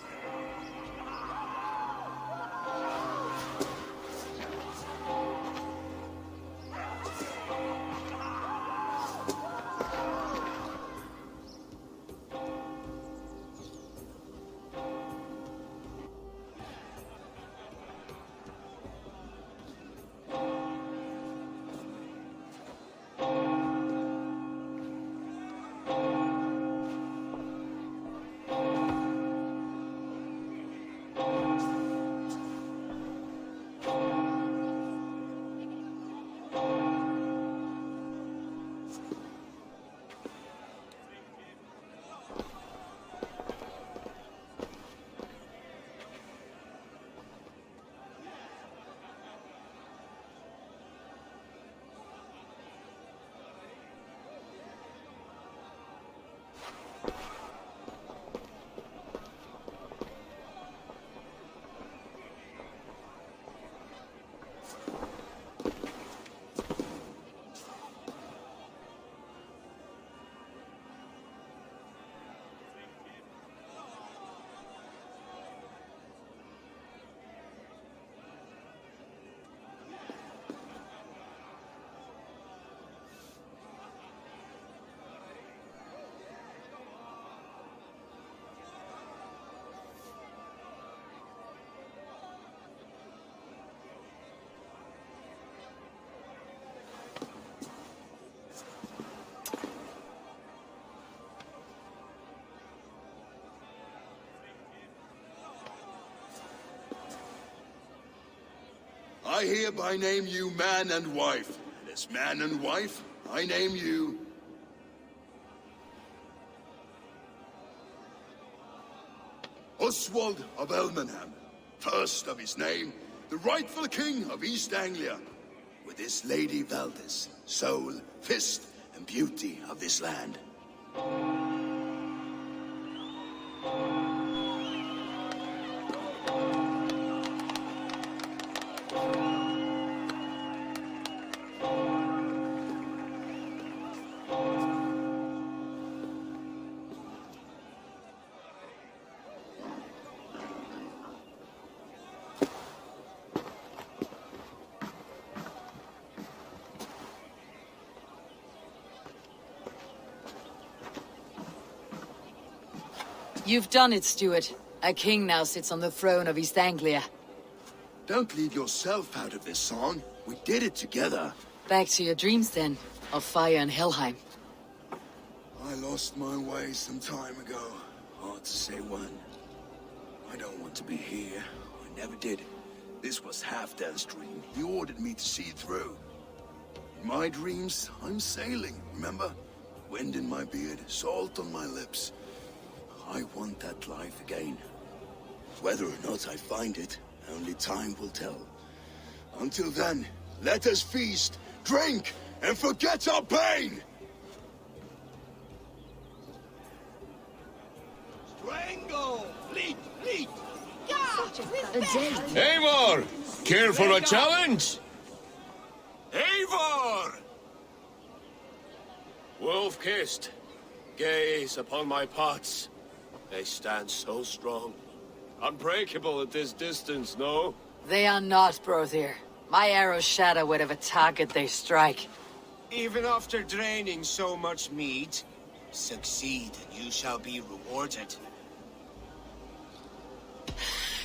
I hereby name you man and wife. And as man and wife, I name you... Oswald of Elmenham, first of his name, the rightful king of East Anglia, with this Lady Valdis, soul, fist, and beauty of this land. You've done it, Stuart. A king now sits on the throne of East Anglia. Don't leave yourself out of this song. We did it together. Back to your dreams, then, of fire and Helheim. I lost my way some time ago. Hard to say when. I don't want to be here. I never did. This was Halfdan's dream. He ordered me to see through. In my dreams, I'm sailing, remember? Wind in my beard, salt on my lips. I want that life again. Whether or not I find it, only time will tell. Until then, let us feast, drink, and forget our pain! Strangle! Leap! Leap! Eivor! Care for a challenge? Eivor! Wolf-kissed, gaze upon my pots. They stand so strong. Unbreakable at this distance, no? They are not, Brother. My arrows shatter whatever target they strike. Even after draining so much meat, Succeed, and you shall be rewarded.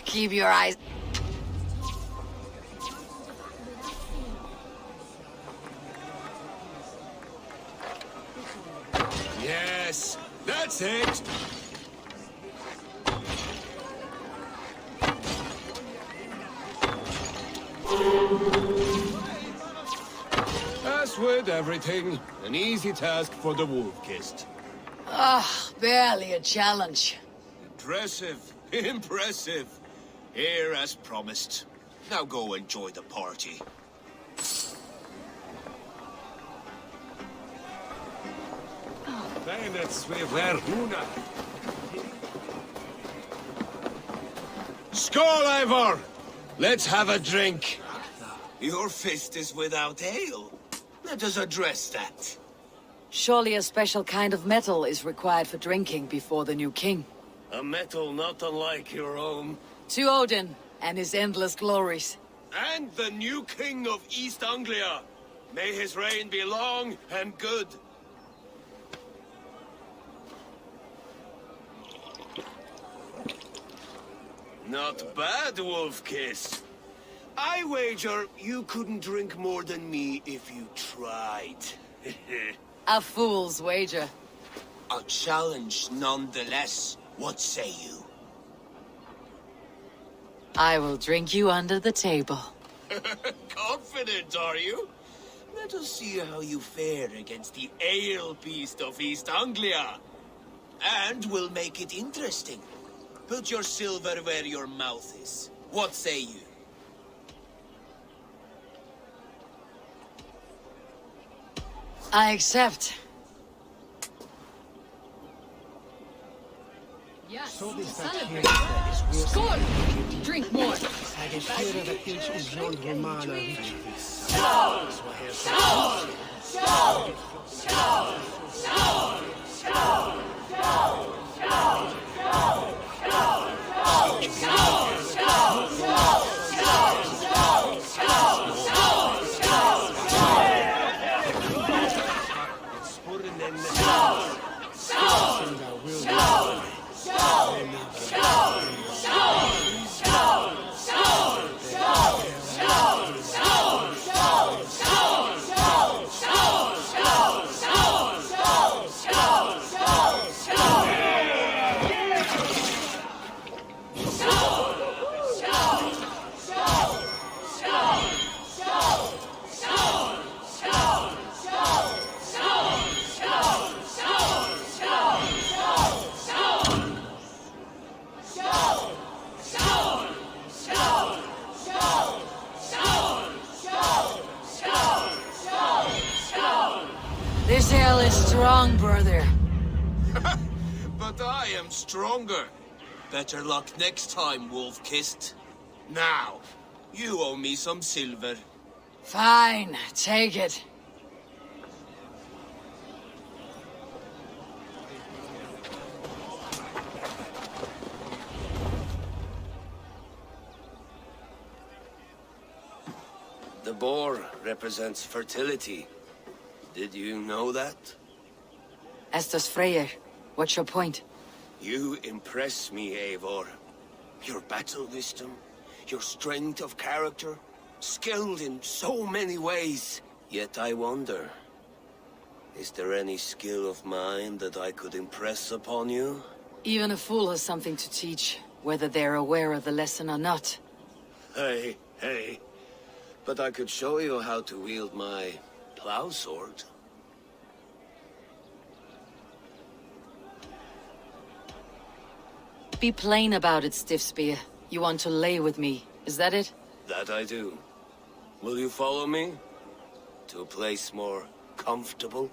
Keep your eyes... Yes, that's it. As with everything, an easy task for the wolf-kissed. Ah, barely a challenge. Impressive, impressive. Here as promised. Now go enjoy the party. Skål, Ivor! Let's have a drink. Your fist is without ale. Let us address that. Surely a special kind of metal is required for drinking before the new king. A metal not unlike your own. To Odin and his endless glories. And the new king of East Anglia. May his reign be long and good. Not bad, Wolf-Kiss. I wager you couldn't drink more than me if you tried. A fool's wager. A challenge nonetheless. What say you? I will drink you under the table. Confident, are you? Let us see how you fare against the ale beast of East Anglia. And we'll make it interesting. Put your silver where your mouth is. What say you? I accept. Yes, celebrate. Skål! Drink more. This ale is strong, brother. But I am stronger. Better luck next time, Wolf-Kissed. Now, you owe me some silver. Fine, take it. The boar represents fertility. Did you know that? As does Freyr. What's your point? You impress me, Eivor. Your battle wisdom, your strength of character, skilled in so many ways. Yet I wonder, is there any skill of mine that I could impress upon you? Even a fool has something to teach, whether they're aware of the lesson or not. Hey. But I could show you how to wield my plow sword. Be plain about it, Stiff Spear. You want to lay with me, is that it? That I do. Will you follow me? To a place more comfortable?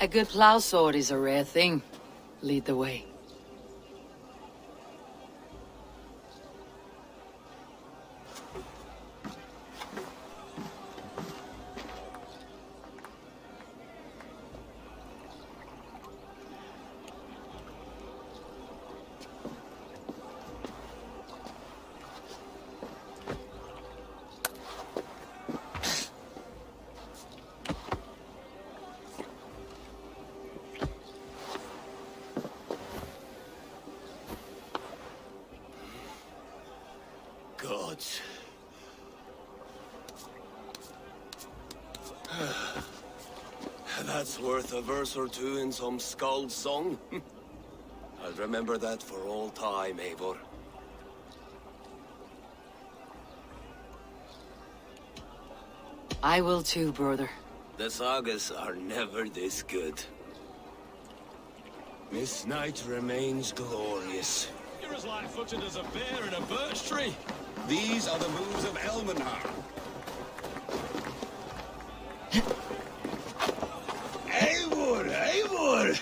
A good plow sword is a rare thing. Lead the way. That's worth a verse or two in some skald's song. I'll remember that for all time, Eivor. I will too, brother. The sagas are never this good. This night remains glorious. You're as light-footed as a bear in a birch tree. These are the moves of Elmenhar. Eivor, Eivor!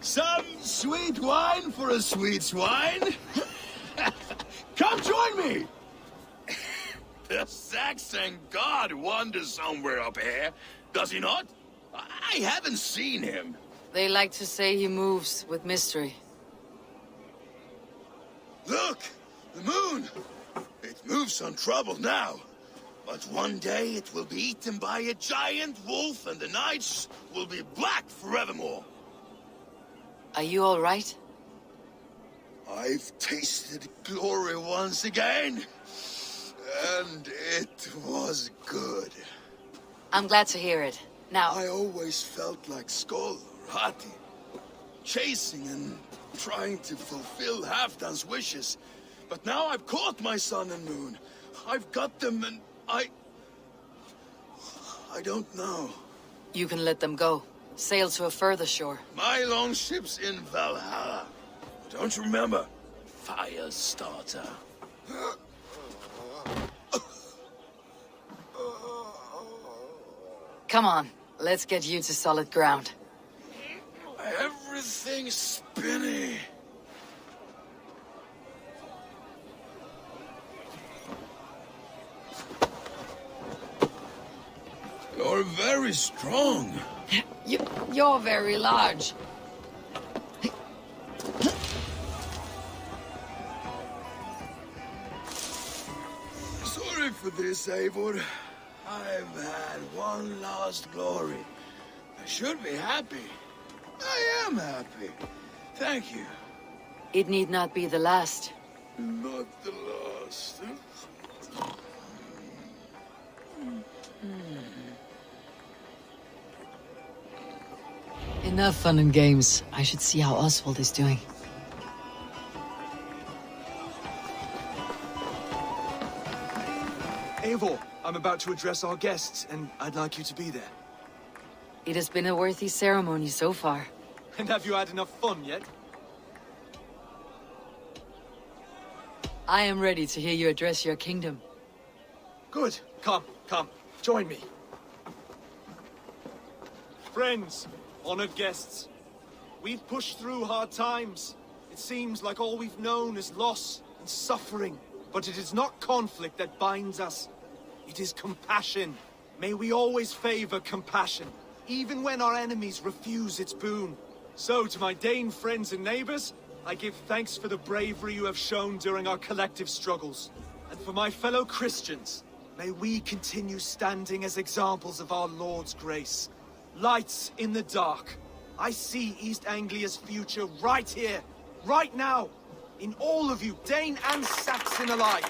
Some sweet wine for a sweet swine? Come join me! The Saxon god wanders somewhere up here, does he not? I haven't seen him. They like to say he moves with mystery. Look! The moon! It moves untroubled now. But one day it will be eaten by a giant wolf and the nights will be black forevermore. Are you all right? I've tasted glory once again. And it was good. I'm glad to hear it. Now... I always felt like Skoll or Hati. Chasing and trying to fulfill Halfdan's wishes. But now I've caught my sun and moon. I've got them and I don't know. You can let them go. Sail to a further shore. My longship's in Valhalla. Don't you remember? Firestarter. Come on, let's get you to solid ground. Everything's spinny. You're very strong. You're very large. Sorry for this, Eivor. I've had one last glory. I should be happy. I am happy. Thank you. It need not be the last. Not the last. Enough fun and games. I should see how Oswald is doing. Eivor, I'm about to address our guests, and I'd like you to be there. It has been a worthy ceremony so far. And have you had enough fun yet? I am ready to hear you address your kingdom. Good. Come, join me. Friends, honored guests, we've pushed through hard times. It seems like all we've known is loss and suffering. But it is not conflict that binds us. It is compassion. May we always favor compassion, even when our enemies refuse its boon. So, to my Dane friends and neighbors, I give thanks for the bravery you have shown during our collective struggles. And for my fellow Christians, may we continue standing as examples of our Lord's grace. Lights in the dark. I see East Anglia's future right here, right now. In all of you, Dane and Saxon alike.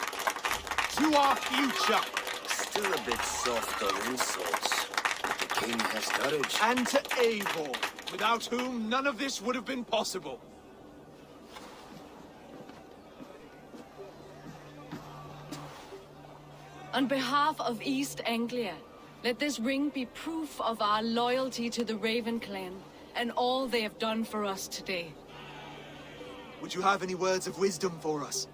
To our future. Still a bit soft on insults. The king has courage. And to Eivor, without whom none of this would have been possible. On behalf of East Anglia, let this ring be proof of our loyalty to the Raven clan and all they have done for us today. Would you have any words of wisdom for us?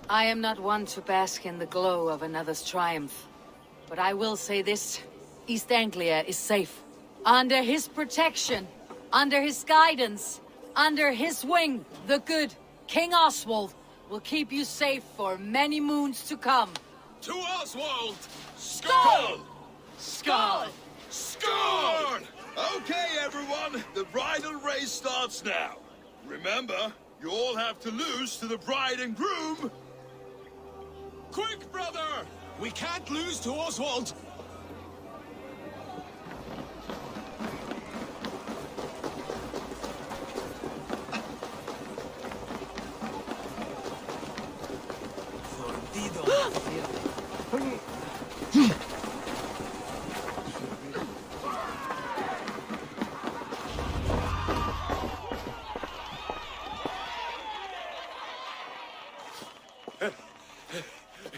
I am not one to bask in the glow of another's triumph. But I will say this. East Anglia is safe. Under his protection. Under his guidance. Under his wing. The good King Oswald will keep you safe for many moons to come. To Oswald! Skull! Skull! Skull! Okay, everyone, the bridal race starts now. Remember, you all have to lose to the bride and groom. Quick, brother! We can't lose to Oswald!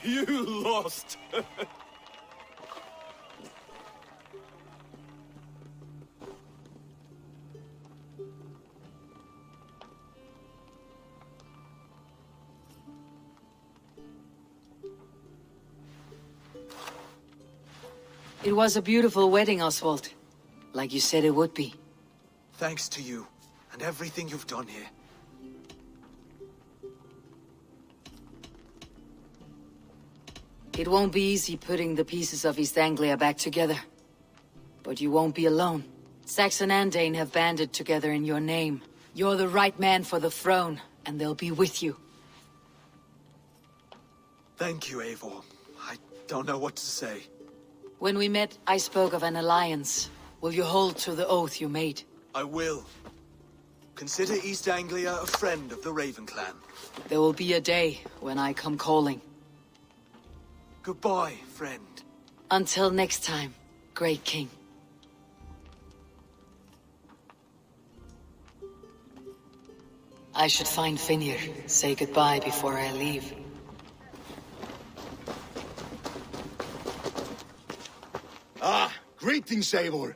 You lost! It was a beautiful wedding, Oswald. Like you said it would be. Thanks to you, and everything you've done here. It won't be easy putting the pieces of East Anglia back together. But you won't be alone. Saxon and Dane have banded together in your name. You're the right man for the throne, and they'll be with you. Thank you, Eivor. I don't know what to say. When we met, I spoke of an alliance. Will you hold to the oath you made? I will. Consider East Anglia a friend of the Raven clan. There will be a day when I come calling. Goodbye, friend. Until next time, great king. I should find Finir, say goodbye before I leave. Ah, greetings, Eivor.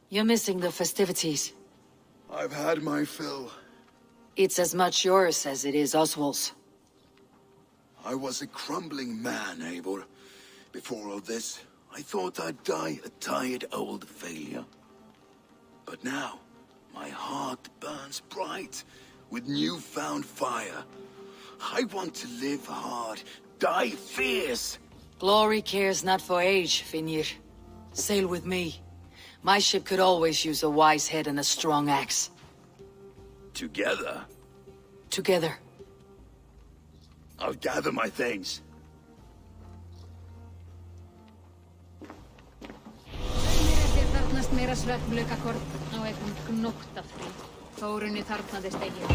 You're missing the festivities. I've had my fill. It's as much yours as it is Oswald's. I was a crumbling man, Eivor. Before all this, I thought I'd die a tired old failure. But now, my heart burns bright with newfound fire. I want to live hard, die fierce. Glory cares not for age, Finir. Sail with me. My ship could always use a wise head and a strong axe. Together? Together. I'll gather my things. Þarnast meira svefnlaukakort á einhvern gnóttafrí. Þórunni þarfnaðist eigin.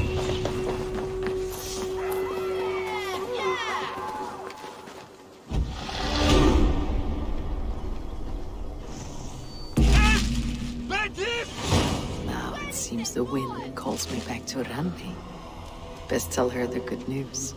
Now it seems the wind calls me back to Randi. Best tell her the good news.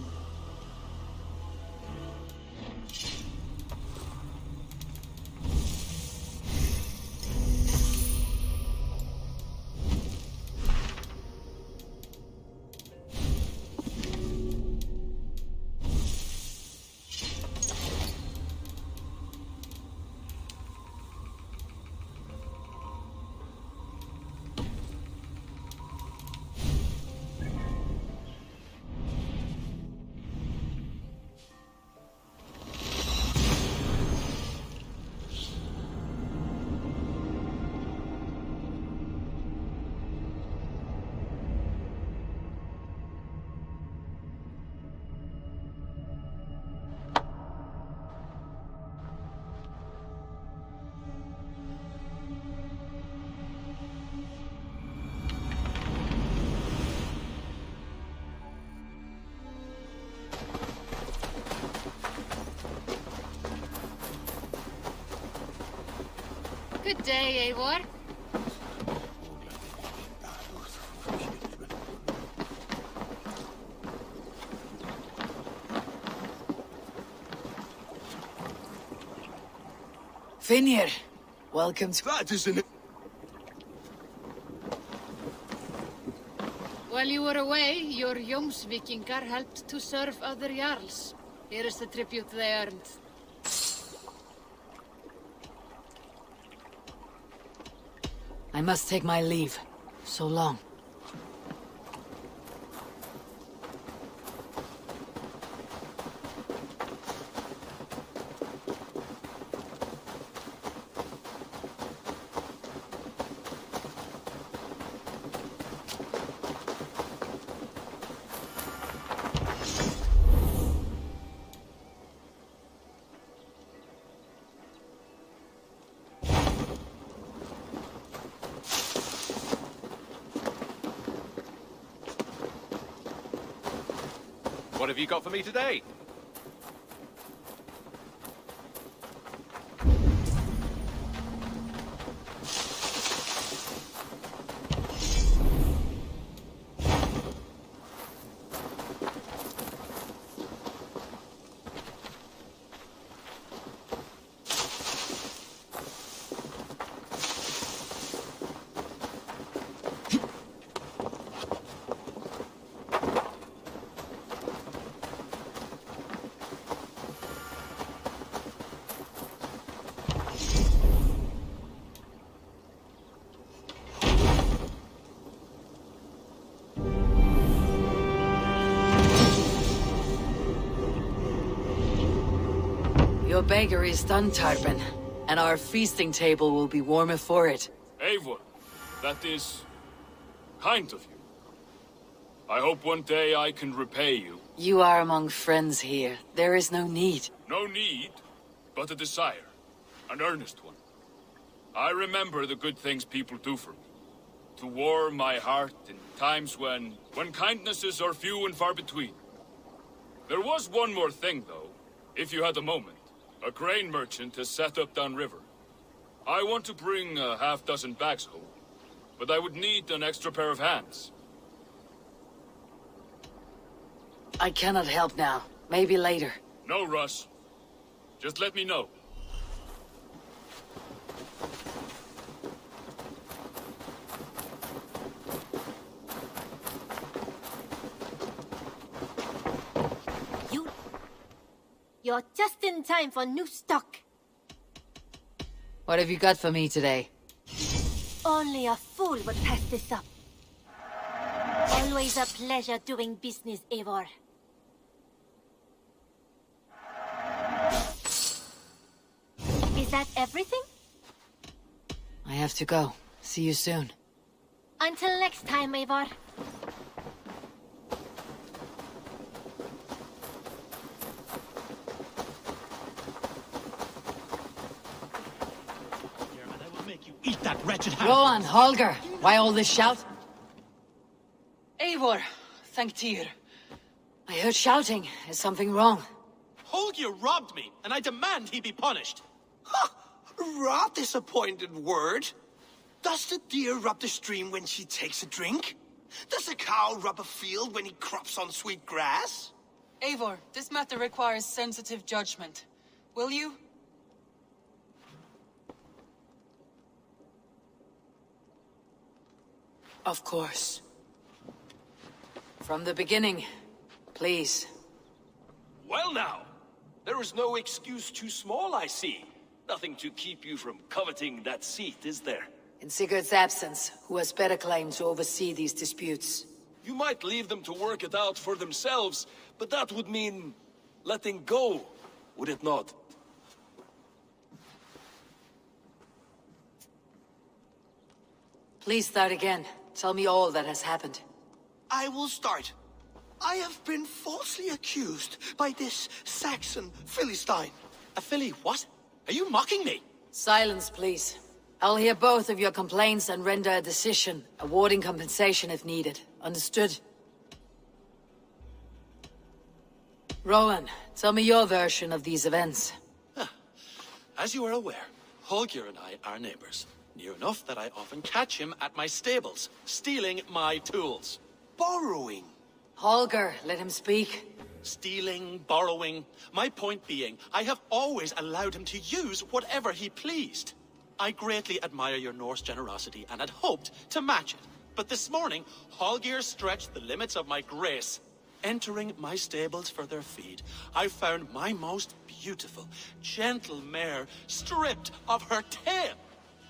Good day, Eivor. Finir, welcome to... That isn't... While you were away, your Jómsvíkingar helped to serve other Jarls. Here is the tribute they earned. I must take my leave. So long. What have you got for me today? beggary is done, Tarpin, and our feasting table will be warmer for it. Eivor, that is kind of you. I hope one day I can repay you. You are among friends here. There is no need. No need, but a desire. An earnest one. I remember the good things people do for me. To warm my heart in times when kindnesses are few and far between. There was one more thing, though, if you had a moment. A grain merchant has set up downriver. I want to bring a half-dozen bags home, but I would need an extra pair of hands. I cannot help now. Maybe later. No rush. Just let me know. You're just in time for new stock. What have you got for me today? Only a fool would pass this up. Always a pleasure doing business, Eivor. Is that everything? I have to go. See you soon. Until next time, Eivor. Eat that wretched hound! Rowan, Holger, why all this shout? Eivor, thank Tyr. I heard shouting. Is something wrong? Holger robbed me, and I demand he be punished. Rot this appointed word. Does the deer rub the stream when she takes a drink? Does a cow rub a field when he crops on sweet grass? Eivor, this matter requires sensitive judgment. Will you? Of course. From the beginning, please. Well now, there is no excuse too small, I see. Nothing to keep you from coveting that seat, is there? In Sigurd's absence, who has better claim to oversee these disputes? You might leave them to work it out for themselves, but that would mean letting go, would it not? Please start again. Tell me all that has happened. I will start. I have been falsely accused by this Saxon Philistine. A Philly what? Are you mocking me? Silence, please. I'll hear both of your complaints and render a decision, awarding compensation if needed. Understood? Rowan, tell me your version of these events. As you are aware, Holger and I are neighbors. Near enough that I often catch him at my stables, stealing my tools. Borrowing. Holger, let him speak. Stealing, borrowing. My point being, I have always allowed him to use whatever he pleased. I greatly admire your Norse generosity and had hoped to match it. But this morning, Holger stretched the limits of my grace. Entering my stables for their feed, I found my most beautiful, gentle mare stripped of her tail.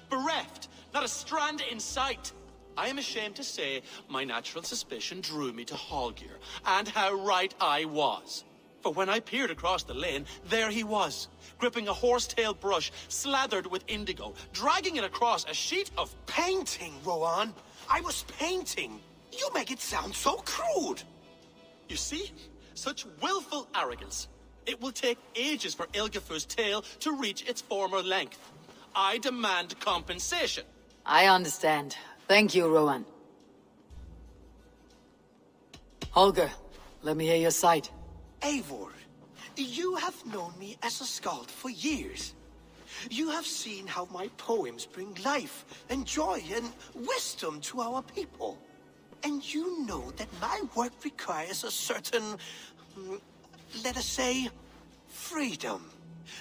Bereft, not a strand in sight. I am ashamed to say my natural suspicion drew me to Holger, and how right I was. For when I peered across the lane, there he was, gripping a horsetail brush slathered with indigo, dragging it across a sheet of painting, Rowan. I was painting. You make it sound so crude. You see? Such willful arrogance. It will take ages for Ilgefu's tail to reach its former length. I demand compensation. I understand. Thank you, Rowan. Holger, let me hear your side. Eivor, you have known me as a skald for years. You have seen how my poems bring life and joy and wisdom to our people. And you know that my work requires a certain, let us say, freedom.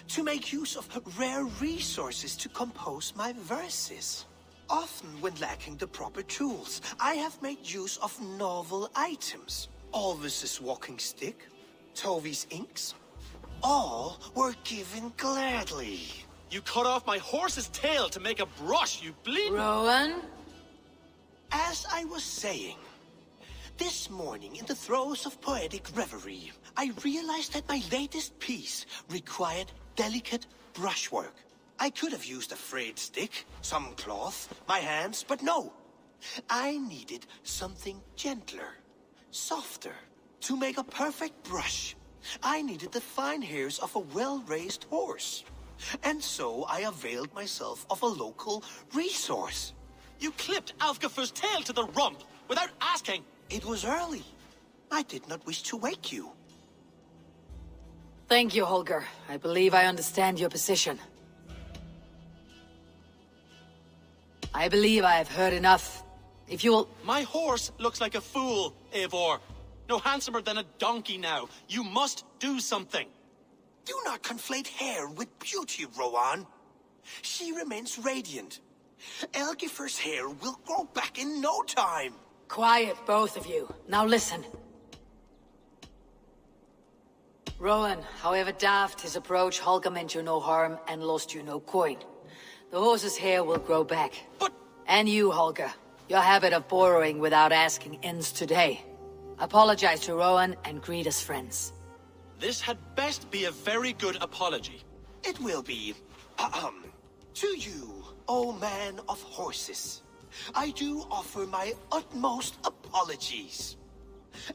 To make use of rare resources to compose my verses. Often when lacking the proper tools, I have made use of novel items. Alvis's walking stick, Tovi's inks. All were given gladly. You cut off my horse's tail to make a brush, you bleed. Rowan? As I was saying, this morning in the throes of poetic reverie, I realized that my latest piece required delicate brushwork. I could have used a frayed stick, some cloth, my hands, but no. I needed something gentler, softer, to make a perfect brush. I needed the fine hairs of a well-raised horse. And so I availed myself of a local resource. You clipped Alfgafu's tail to the rump without asking. It was early. I did not wish to wake you. Thank you, Holger. I believe I understand your position. I believe I have heard enough. If you will... My horse looks like a fool, Eivor. No handsomer than a donkey now. You must do something. Do not conflate hair with beauty, Rowan. She remains radiant. Elgifer's hair will grow back in no time. Quiet, both of you. Now listen. Rowan, however daft his approach, Holger meant you no harm and lost you no coin. The horse's hair will grow back. But... And you, Holger. Your habit of borrowing without asking ends today. Apologize to Rowan and greet us friends. This had best be a very good apology. It will be. To you, O man of horses, I do offer my utmost apologies.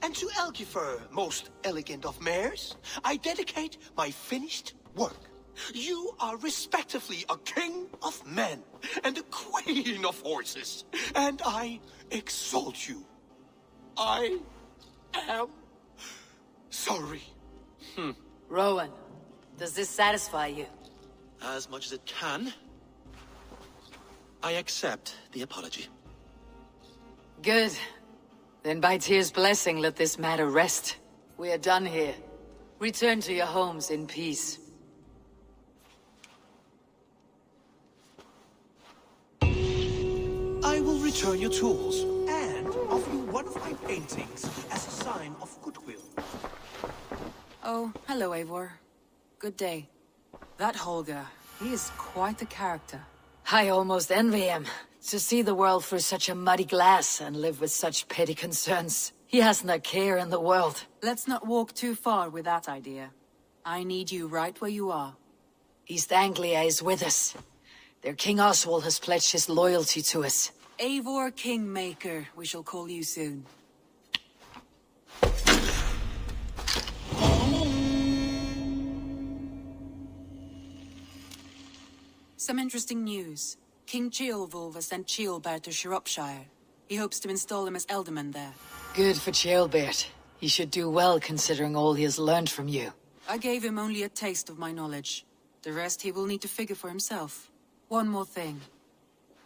And to Elgifer, most elegant of mares, I dedicate my finished work. You are respectively a king of men and a queen of horses, and I exalt you. I am sorry. Rowan, does this satisfy you? As much as it can. I accept the apology. Good. Then by Tyr's blessing, let this matter rest. We are done here. Return to your homes in peace. I will return your tools and offer you one of my paintings as a sign of goodwill. Oh, hello, Eivor. Good day. That Holger, he is quite a character. I almost envy him. To see the world through such a muddy glass and live with such petty concerns. He hasn't a care in the world. Let's not walk too far with that idea. I need you right where you are. East Anglia is with us. Their King Oswald has pledged his loyalty to us. Eivor Kingmaker, we shall call you soon. Some interesting news. King Ceolwulf has sent Ceolbert to Shropshire. He hopes to install him as Elderman there. Good for Ceolbert. He should do well considering all he has learned from you. I gave him only a taste of my knowledge. The rest he will need to figure for himself. One more thing.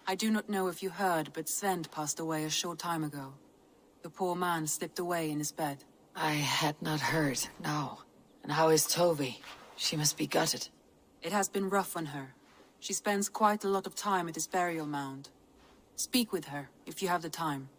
I do not know if you heard, but Sven passed away a short time ago. The poor man slipped away in his bed. I had not heard, no. And how is Tovi? She must be gutted. It has been rough on her. She spends quite a lot of time at his burial mound. Speak with her, if you have the time.